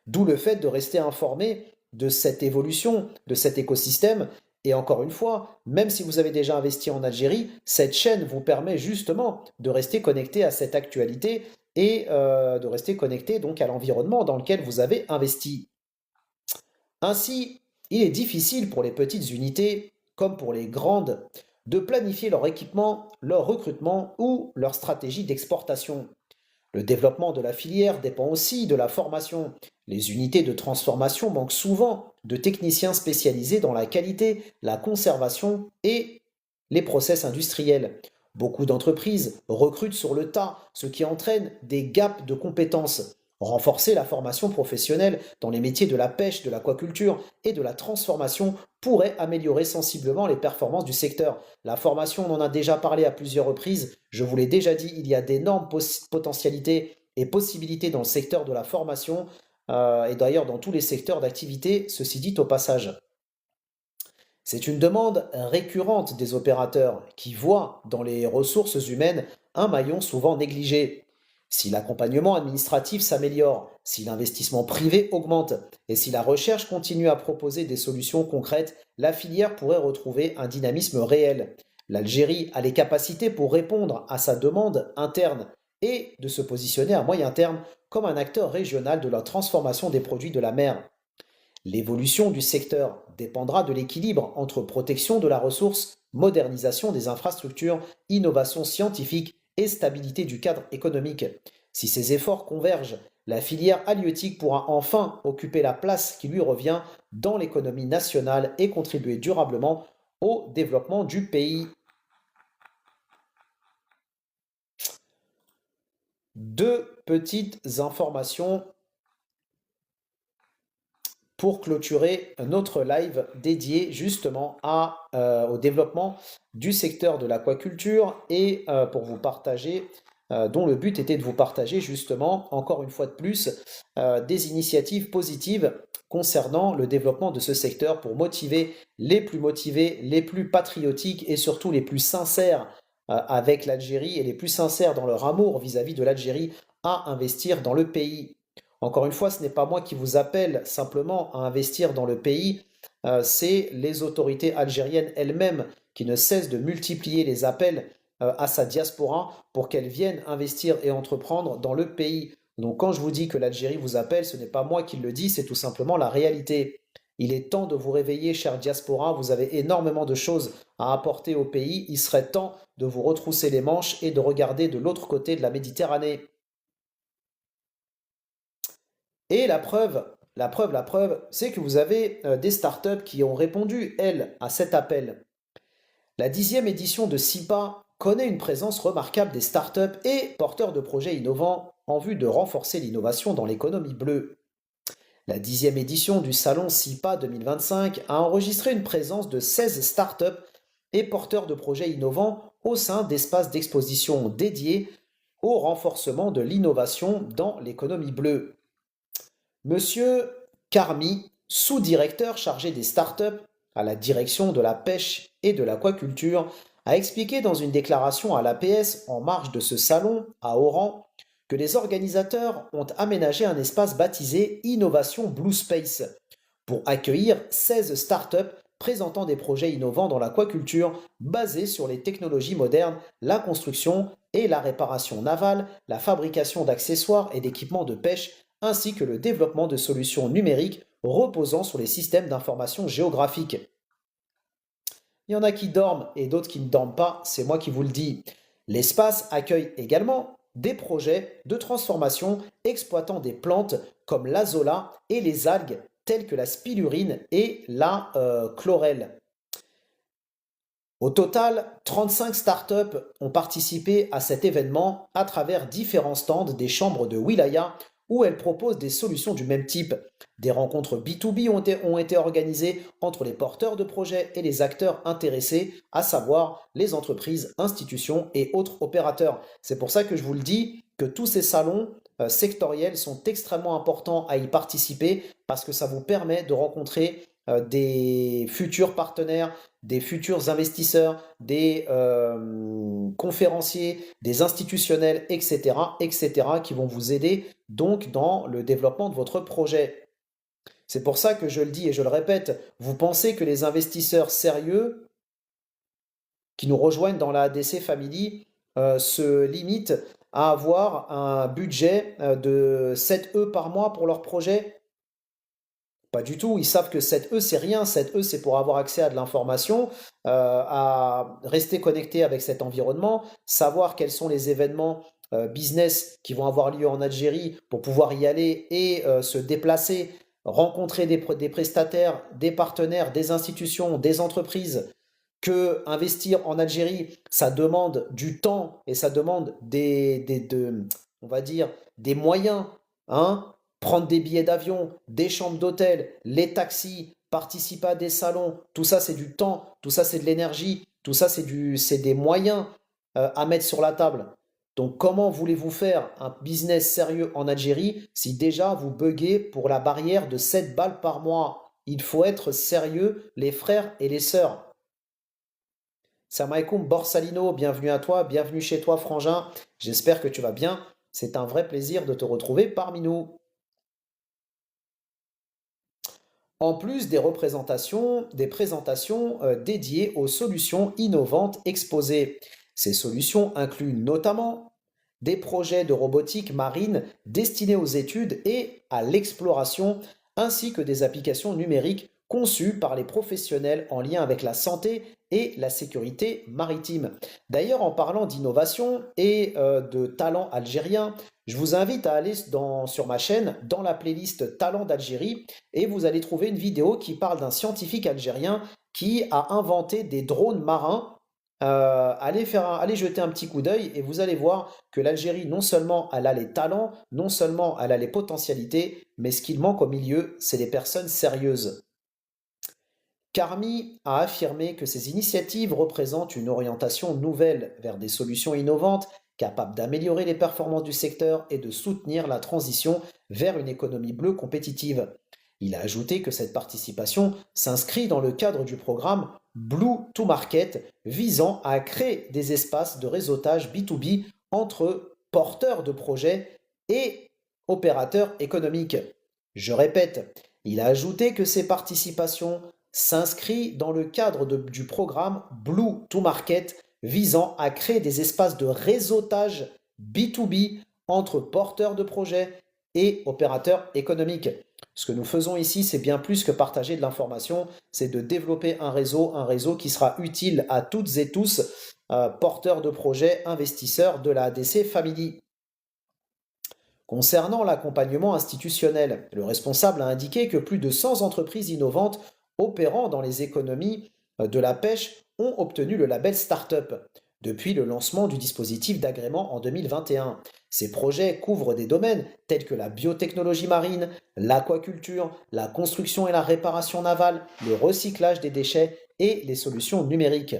D'où le fait de rester informé de cette évolution, de cet écosystème. Et encore une fois, même si vous avez déjà investi en Algérie, cette chaîne vous permet justement de rester connecté à cette actualité et de rester connecté donc à l'environnement dans lequel vous avez investi. Ainsi, il est difficile pour les petites unités, comme pour les grandes, de planifier leur équipement, leur recrutement ou leur stratégie d'exportation. Le développement de la filière dépend aussi de la formation. Les unités de transformation manquent souvent de techniciens spécialisés dans la qualité, la conservation et les process industriels. Beaucoup d'entreprises recrutent sur le tas, ce qui entraîne des gaps de compétences. Renforcer la formation professionnelle dans les métiers de la pêche, de l'aquaculture et de la transformation pourrait améliorer sensiblement les performances du secteur. La formation, on en a déjà parlé à plusieurs reprises. Je vous l'ai déjà dit, il y a d'énormes potentialités et possibilités dans le secteur de la formation et d'ailleurs dans tous les secteurs d'activité, ceci dit au passage. C'est une demande récurrente des opérateurs qui voient dans les ressources humaines un maillon souvent négligé. Si l'accompagnement administratif s'améliore, si l'investissement privé augmente et si la recherche continue à proposer des solutions concrètes, la filière pourrait retrouver un dynamisme réel. L'Algérie a les capacités pour répondre à sa demande interne et de se positionner à moyen terme comme un acteur régional de la transformation des produits de la mer. L'évolution du secteur dépendra de l'équilibre entre protection de la ressource, modernisation des infrastructures, innovation scientifique et stabilité du cadre économique. Si ces efforts convergent, la filière halieutique pourra enfin occuper la place qui lui revient dans l'économie nationale et contribuer durablement au développement du pays. Deux petites informations pour clôturer notre live dédié justement au développement du secteur de l'aquaculture et pour vous partager, dont le but était de vous partager justement, encore une fois de plus, des initiatives positives concernant le développement de ce secteur pour motiver, les plus patriotiques et surtout les plus sincères avec l'Algérie et les plus sincères dans leur amour vis-à-vis de l'Algérie à investir dans le pays. Encore une fois, ce n'est pas moi qui vous appelle simplement à investir dans le pays, c'est les autorités algériennes elles-mêmes qui ne cessent de multiplier les appels à sa diaspora pour qu'elle vienne investir et entreprendre dans le pays. Donc quand je vous dis que l'Algérie vous appelle, ce n'est pas moi qui le dis, c'est tout simplement la réalité. Il est temps de vous réveiller, chère diaspora, vous avez énormément de choses à apporter au pays, il serait temps de vous retrousser les manches et de regarder de l'autre côté de la Méditerranée. Et la preuve, c'est que vous avez des startups qui ont répondu, elles, à cet appel. La 10e édition de SIPA connaît une présence remarquable des startups et porteurs de projets innovants en vue de renforcer l'innovation dans l'économie bleue. La 10e édition du salon SIPA 2025 a enregistré une présence de 16 startups et porteurs de projets innovants au sein d'espaces d'exposition dédiés au renforcement de l'innovation dans l'économie bleue. Monsieur Carmi, sous-directeur chargé des startups à la direction de la pêche et de l'aquaculture, a expliqué dans une déclaration à l'APS en marge de ce salon à Oran que les organisateurs ont aménagé un espace baptisé Innovation Blue Space pour accueillir 16 startups présentant des projets innovants dans l'aquaculture basés sur les technologies modernes, la construction et la réparation navale, la fabrication d'accessoires et d'équipements de pêche, ainsi que le développement de solutions numériques reposant sur les systèmes d'information géographique. Il y en a qui dorment et d'autres qui ne dorment pas, c'est moi qui vous le dis. L'espace accueille également des projets de transformation exploitant des plantes comme l'azola et les algues telles que la spirulina et la chlorelle. Au total, 35 startups ont participé à cet événement à travers différents stands des chambres de wilaya où elles proposent des solutions du même type. Des rencontres B2B ont été organisées entre les porteurs de projets et les acteurs intéressés, à savoir les entreprises, institutions et autres opérateurs. C'est pour ça que je vous le dis, que tous ces salons sectoriels sont extrêmement importants à y participer parce que ça vous permet de rencontrer des futurs partenaires, des futurs investisseurs, des conférenciers, des institutionnels, etc., qui vont vous aider donc dans le développement de votre projet. C'est pour ça que je le dis et je le répète, vous pensez que les investisseurs sérieux qui nous rejoignent dans la ADC Family se limitent à avoir un budget de 7 E par mois pour leur projet? Pas du tout, ils savent que 7E c'est rien, 7E c'est pour avoir accès à de l'information, à rester connecté avec cet environnement, savoir quels sont les événements business qui vont avoir lieu en Algérie pour pouvoir y aller et se déplacer, rencontrer des prestataires, des partenaires, des institutions, des entreprises, que investir en Algérie, ça demande du temps et ça demande on va dire, des moyens, hein, prendre des billets d'avion, des chambres d'hôtel, les taxis, participer à des salons, tout ça c'est du temps, tout ça c'est de l'énergie, tout ça c'est des moyens à mettre sur la table. Donc comment voulez-vous faire un business sérieux en Algérie si déjà vous buguez pour la barrière de 7 balles par mois? Il faut être sérieux, les frères et les sœurs. Salam alaikum, Borsalino, bienvenue à toi, bienvenue chez toi, Frangin. J'espère que tu vas bien. C'est un vrai plaisir de te retrouver parmi nous. En plus des présentations dédiées aux solutions innovantes exposées. Ces solutions incluent notamment des projets de robotique marine destinés aux études et à l'exploration, ainsi que des applications numériques conçues par les professionnels en lien avec la santé et la sécurité maritime. D'ailleurs, en parlant d'innovation et de talents algériens, je vous invite à aller sur ma chaîne, dans la playlist Talents d'Algérie, et vous allez trouver une vidéo qui parle d'un scientifique algérien qui a inventé des drones marins. Allez jeter un petit coup d'œil et vous allez voir que l'Algérie, non seulement elle a les talents, non seulement elle a les potentialités, mais ce qu'il manque au milieu, c'est des personnes sérieuses. Carmi a affirmé que ces initiatives représentent une orientation nouvelle vers des solutions innovantes capables d'améliorer les performances du secteur et de soutenir la transition vers une économie bleue compétitive. Il a ajouté que cette participation s'inscrit dans le cadre du programme Blue to Market visant à créer des espaces de réseautage B2B entre porteurs de projets et opérateurs économiques. Je répète, il a ajouté que ces participations s'inscrit dans le cadre du programme Blue to Market visant à créer des espaces de réseautage B2B entre porteurs de projets et opérateurs économiques. Ce que nous faisons ici, c'est bien plus que partager de l'information, c'est de développer un réseau qui sera utile à toutes et tous, porteurs de projets, investisseurs de la ADC Family. Concernant l'accompagnement institutionnel, le responsable a indiqué que plus de 100 entreprises innovantes opérant dans les économies de la pêche ont obtenu le label Startup depuis le lancement du dispositif d'agrément en 2021. Ces projets couvrent des domaines tels que la biotechnologie marine, l'aquaculture, la construction et la réparation navale, le recyclage des déchets et les solutions numériques.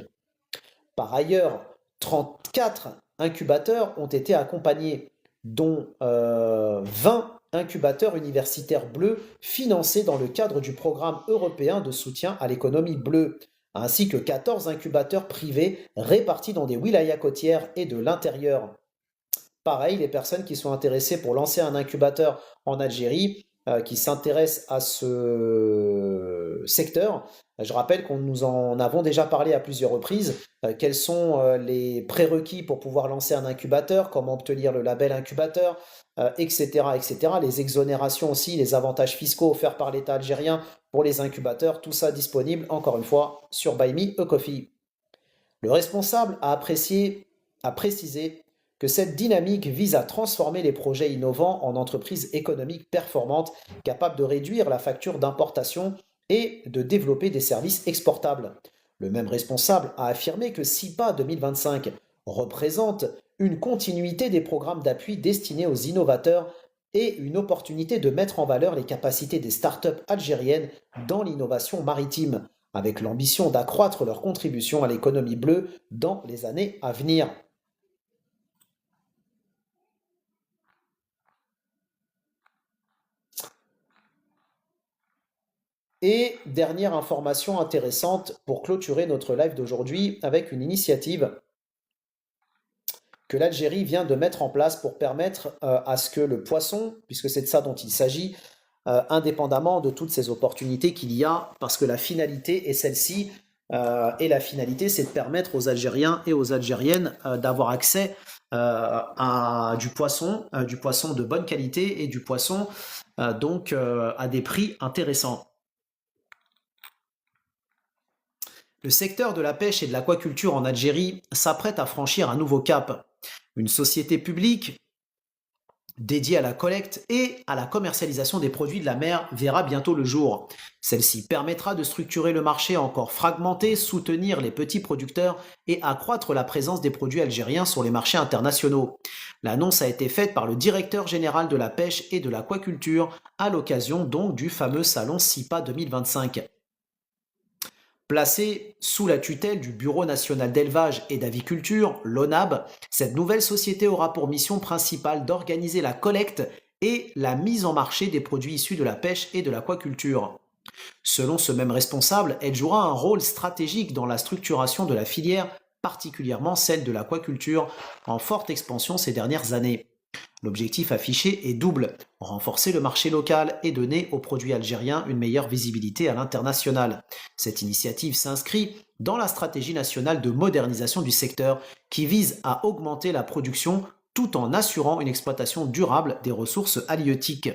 Par ailleurs, 34 incubateurs ont été accompagnés, dont 20 incubateurs universitaires bleus financés dans le cadre du programme européen de soutien à l'économie bleue, ainsi que 14 incubateurs privés répartis dans des wilayas côtières et de l'intérieur. Pareil, les personnes qui sont intéressées pour lancer un incubateur en Algérie, qui s'intéressent à ce secteur, je rappelle qu'on nous en avons déjà parlé à plusieurs reprises. Quels sont les prérequis pour pouvoir lancer un incubateur, comment obtenir le label incubateur, etc., etc. Les exonérations aussi, les avantages fiscaux offerts par l'État algérien pour les incubateurs, tout ça disponible, encore une fois, sur Buy Me a Coffee. Le responsable a précisé que cette dynamique vise à transformer les projets innovants en entreprises économiques performantes, capables de réduire la facture d'importation et de développer des services exportables. Le même responsable a affirmé que SIPA 2025 représente une continuité des programmes d'appui destinés aux innovateurs et une opportunité de mettre en valeur les capacités des startups algériennes dans l'innovation maritime, avec l'ambition d'accroître leur contribution à l'économie bleue dans les années à venir. Et dernière information intéressante pour clôturer notre live d'aujourd'hui avec une initiative que l'Algérie vient de mettre en place pour permettre à ce que le poisson, puisque c'est de ça dont il s'agit, indépendamment de toutes ces opportunités qu'il y a, parce que la finalité est celle-ci, et la finalité c'est de permettre aux Algériens et aux Algériennes d'avoir accès à du poisson de bonne qualité et du poisson donc à des prix intéressants. Le secteur de la pêche et de l'aquaculture en Algérie s'apprête à franchir un nouveau cap. Une société publique dédiée à la collecte et à la commercialisation des produits de la mer verra bientôt le jour. Celle-ci permettra de structurer le marché encore fragmenté, soutenir les petits producteurs et accroître la présence des produits algériens sur les marchés internationaux. L'annonce a été faite par le directeur général de la pêche et de l'aquaculture à l'occasion donc du fameux salon SIPA 2025. Placée sous la tutelle du Bureau national d'élevage et d'aviculture, l'ONAB, cette nouvelle société aura pour mission principale d'organiser la collecte et la mise en marché des produits issus de la pêche et de l'aquaculture. Selon ce même responsable, elle jouera un rôle stratégique dans la structuration de la filière, particulièrement celle de l'aquaculture, en forte expansion ces dernières années. L'objectif affiché est double, renforcer le marché local et donner aux produits algériens une meilleure visibilité à l'international. Cette initiative s'inscrit dans la stratégie nationale de modernisation du secteur qui vise à augmenter la production tout en assurant une exploitation durable des ressources halieutiques.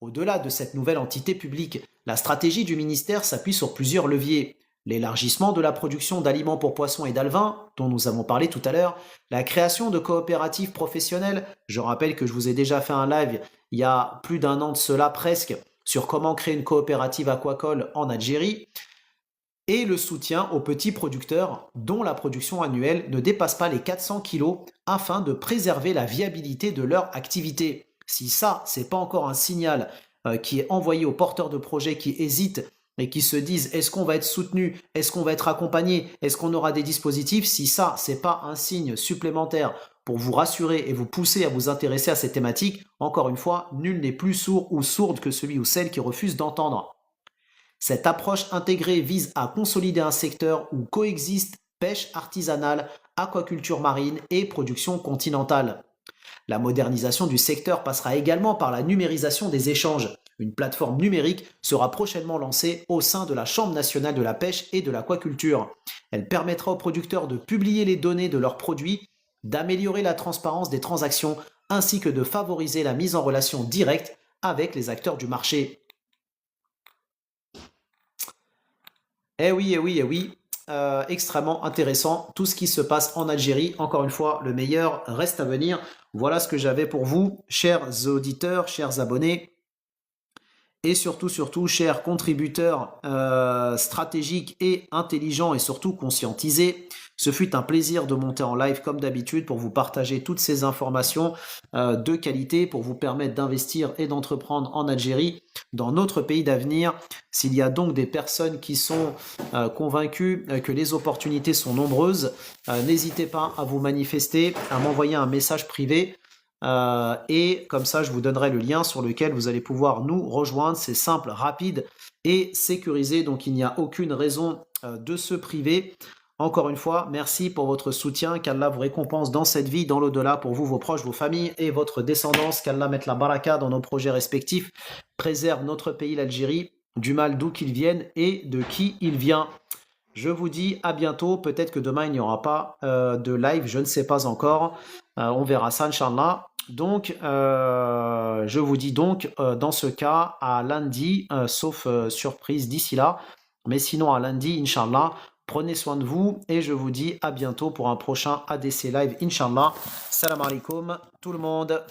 Au-delà de cette nouvelle entité publique, la stratégie du ministère s'appuie sur plusieurs leviers. L'élargissement de la production d'aliments pour poissons et d'alevins, dont nous avons parlé tout à l'heure, la création de coopératives professionnelles, je rappelle que je vous ai déjà fait un live il y a plus d'un an de cela presque, sur comment créer une coopérative aquacole en Algérie, et le soutien aux petits producteurs dont la production annuelle ne dépasse pas les 400 kg afin de préserver la viabilité de leur activité. Si ça, c'est pas encore un signal qui est envoyé aux porteurs de projets qui hésitent et qui se disent est-ce qu'on va être soutenu, est-ce qu'on va être accompagné, est-ce qu'on aura des dispositifs, si ça, c'est pas un signe supplémentaire pour vous rassurer et vous pousser à vous intéresser à ces thématiques, encore une fois, nul n'est plus sourd ou sourde que celui ou celle qui refuse d'entendre. Cette approche intégrée vise à consolider un secteur où coexistent pêche artisanale, aquaculture marine et production continentale. La modernisation du secteur passera également par la numérisation des échanges. Une plateforme numérique sera prochainement lancée au sein de la Chambre nationale de la pêche et de l'aquaculture. Elle permettra aux producteurs de publier les données de leurs produits, d'améliorer la transparence des transactions, ainsi que de favoriser la mise en relation directe avec les acteurs du marché. Eh oui, extrêmement intéressant tout ce qui se passe en Algérie. Encore une fois, le meilleur reste à venir. Voilà ce que j'avais pour vous, chers auditeurs, chers abonnés. Et surtout, chers contributeurs stratégiques et intelligents et surtout conscientisés, ce fut un plaisir de monter en live comme d'habitude pour vous partager toutes ces informations de qualité pour vous permettre d'investir et d'entreprendre en Algérie, dans notre pays d'avenir. S'il y a donc des personnes qui sont convaincues que les opportunités sont nombreuses, n'hésitez pas à vous manifester, à m'envoyer un message privé. Et comme ça, je vous donnerai le lien sur lequel vous allez pouvoir nous rejoindre. C'est simple, rapide et sécurisé. Donc, il n'y a aucune raison de se priver. Encore une fois, merci pour votre soutien. Qu'Allah vous récompense dans cette vie, dans l'au-delà, pour vous, vos proches, vos familles et votre descendance. Qu'Allah mette la baraka dans nos projets respectifs. Préserve notre pays, l'Algérie, du mal d'où qu'il vienne et de qui il vient. Je vous dis à bientôt. Peut-être que demain, il n'y aura pas de live. Je ne sais pas encore. On verra ça, Inch'Allah. Donc, je vous dis donc, dans ce cas, à lundi, sauf surprise d'ici là. Mais sinon, à lundi, Inch'Allah, prenez soin de vous et je vous dis à bientôt pour un prochain ADC Live, Inch'Allah. Salam alaikum, tout le monde.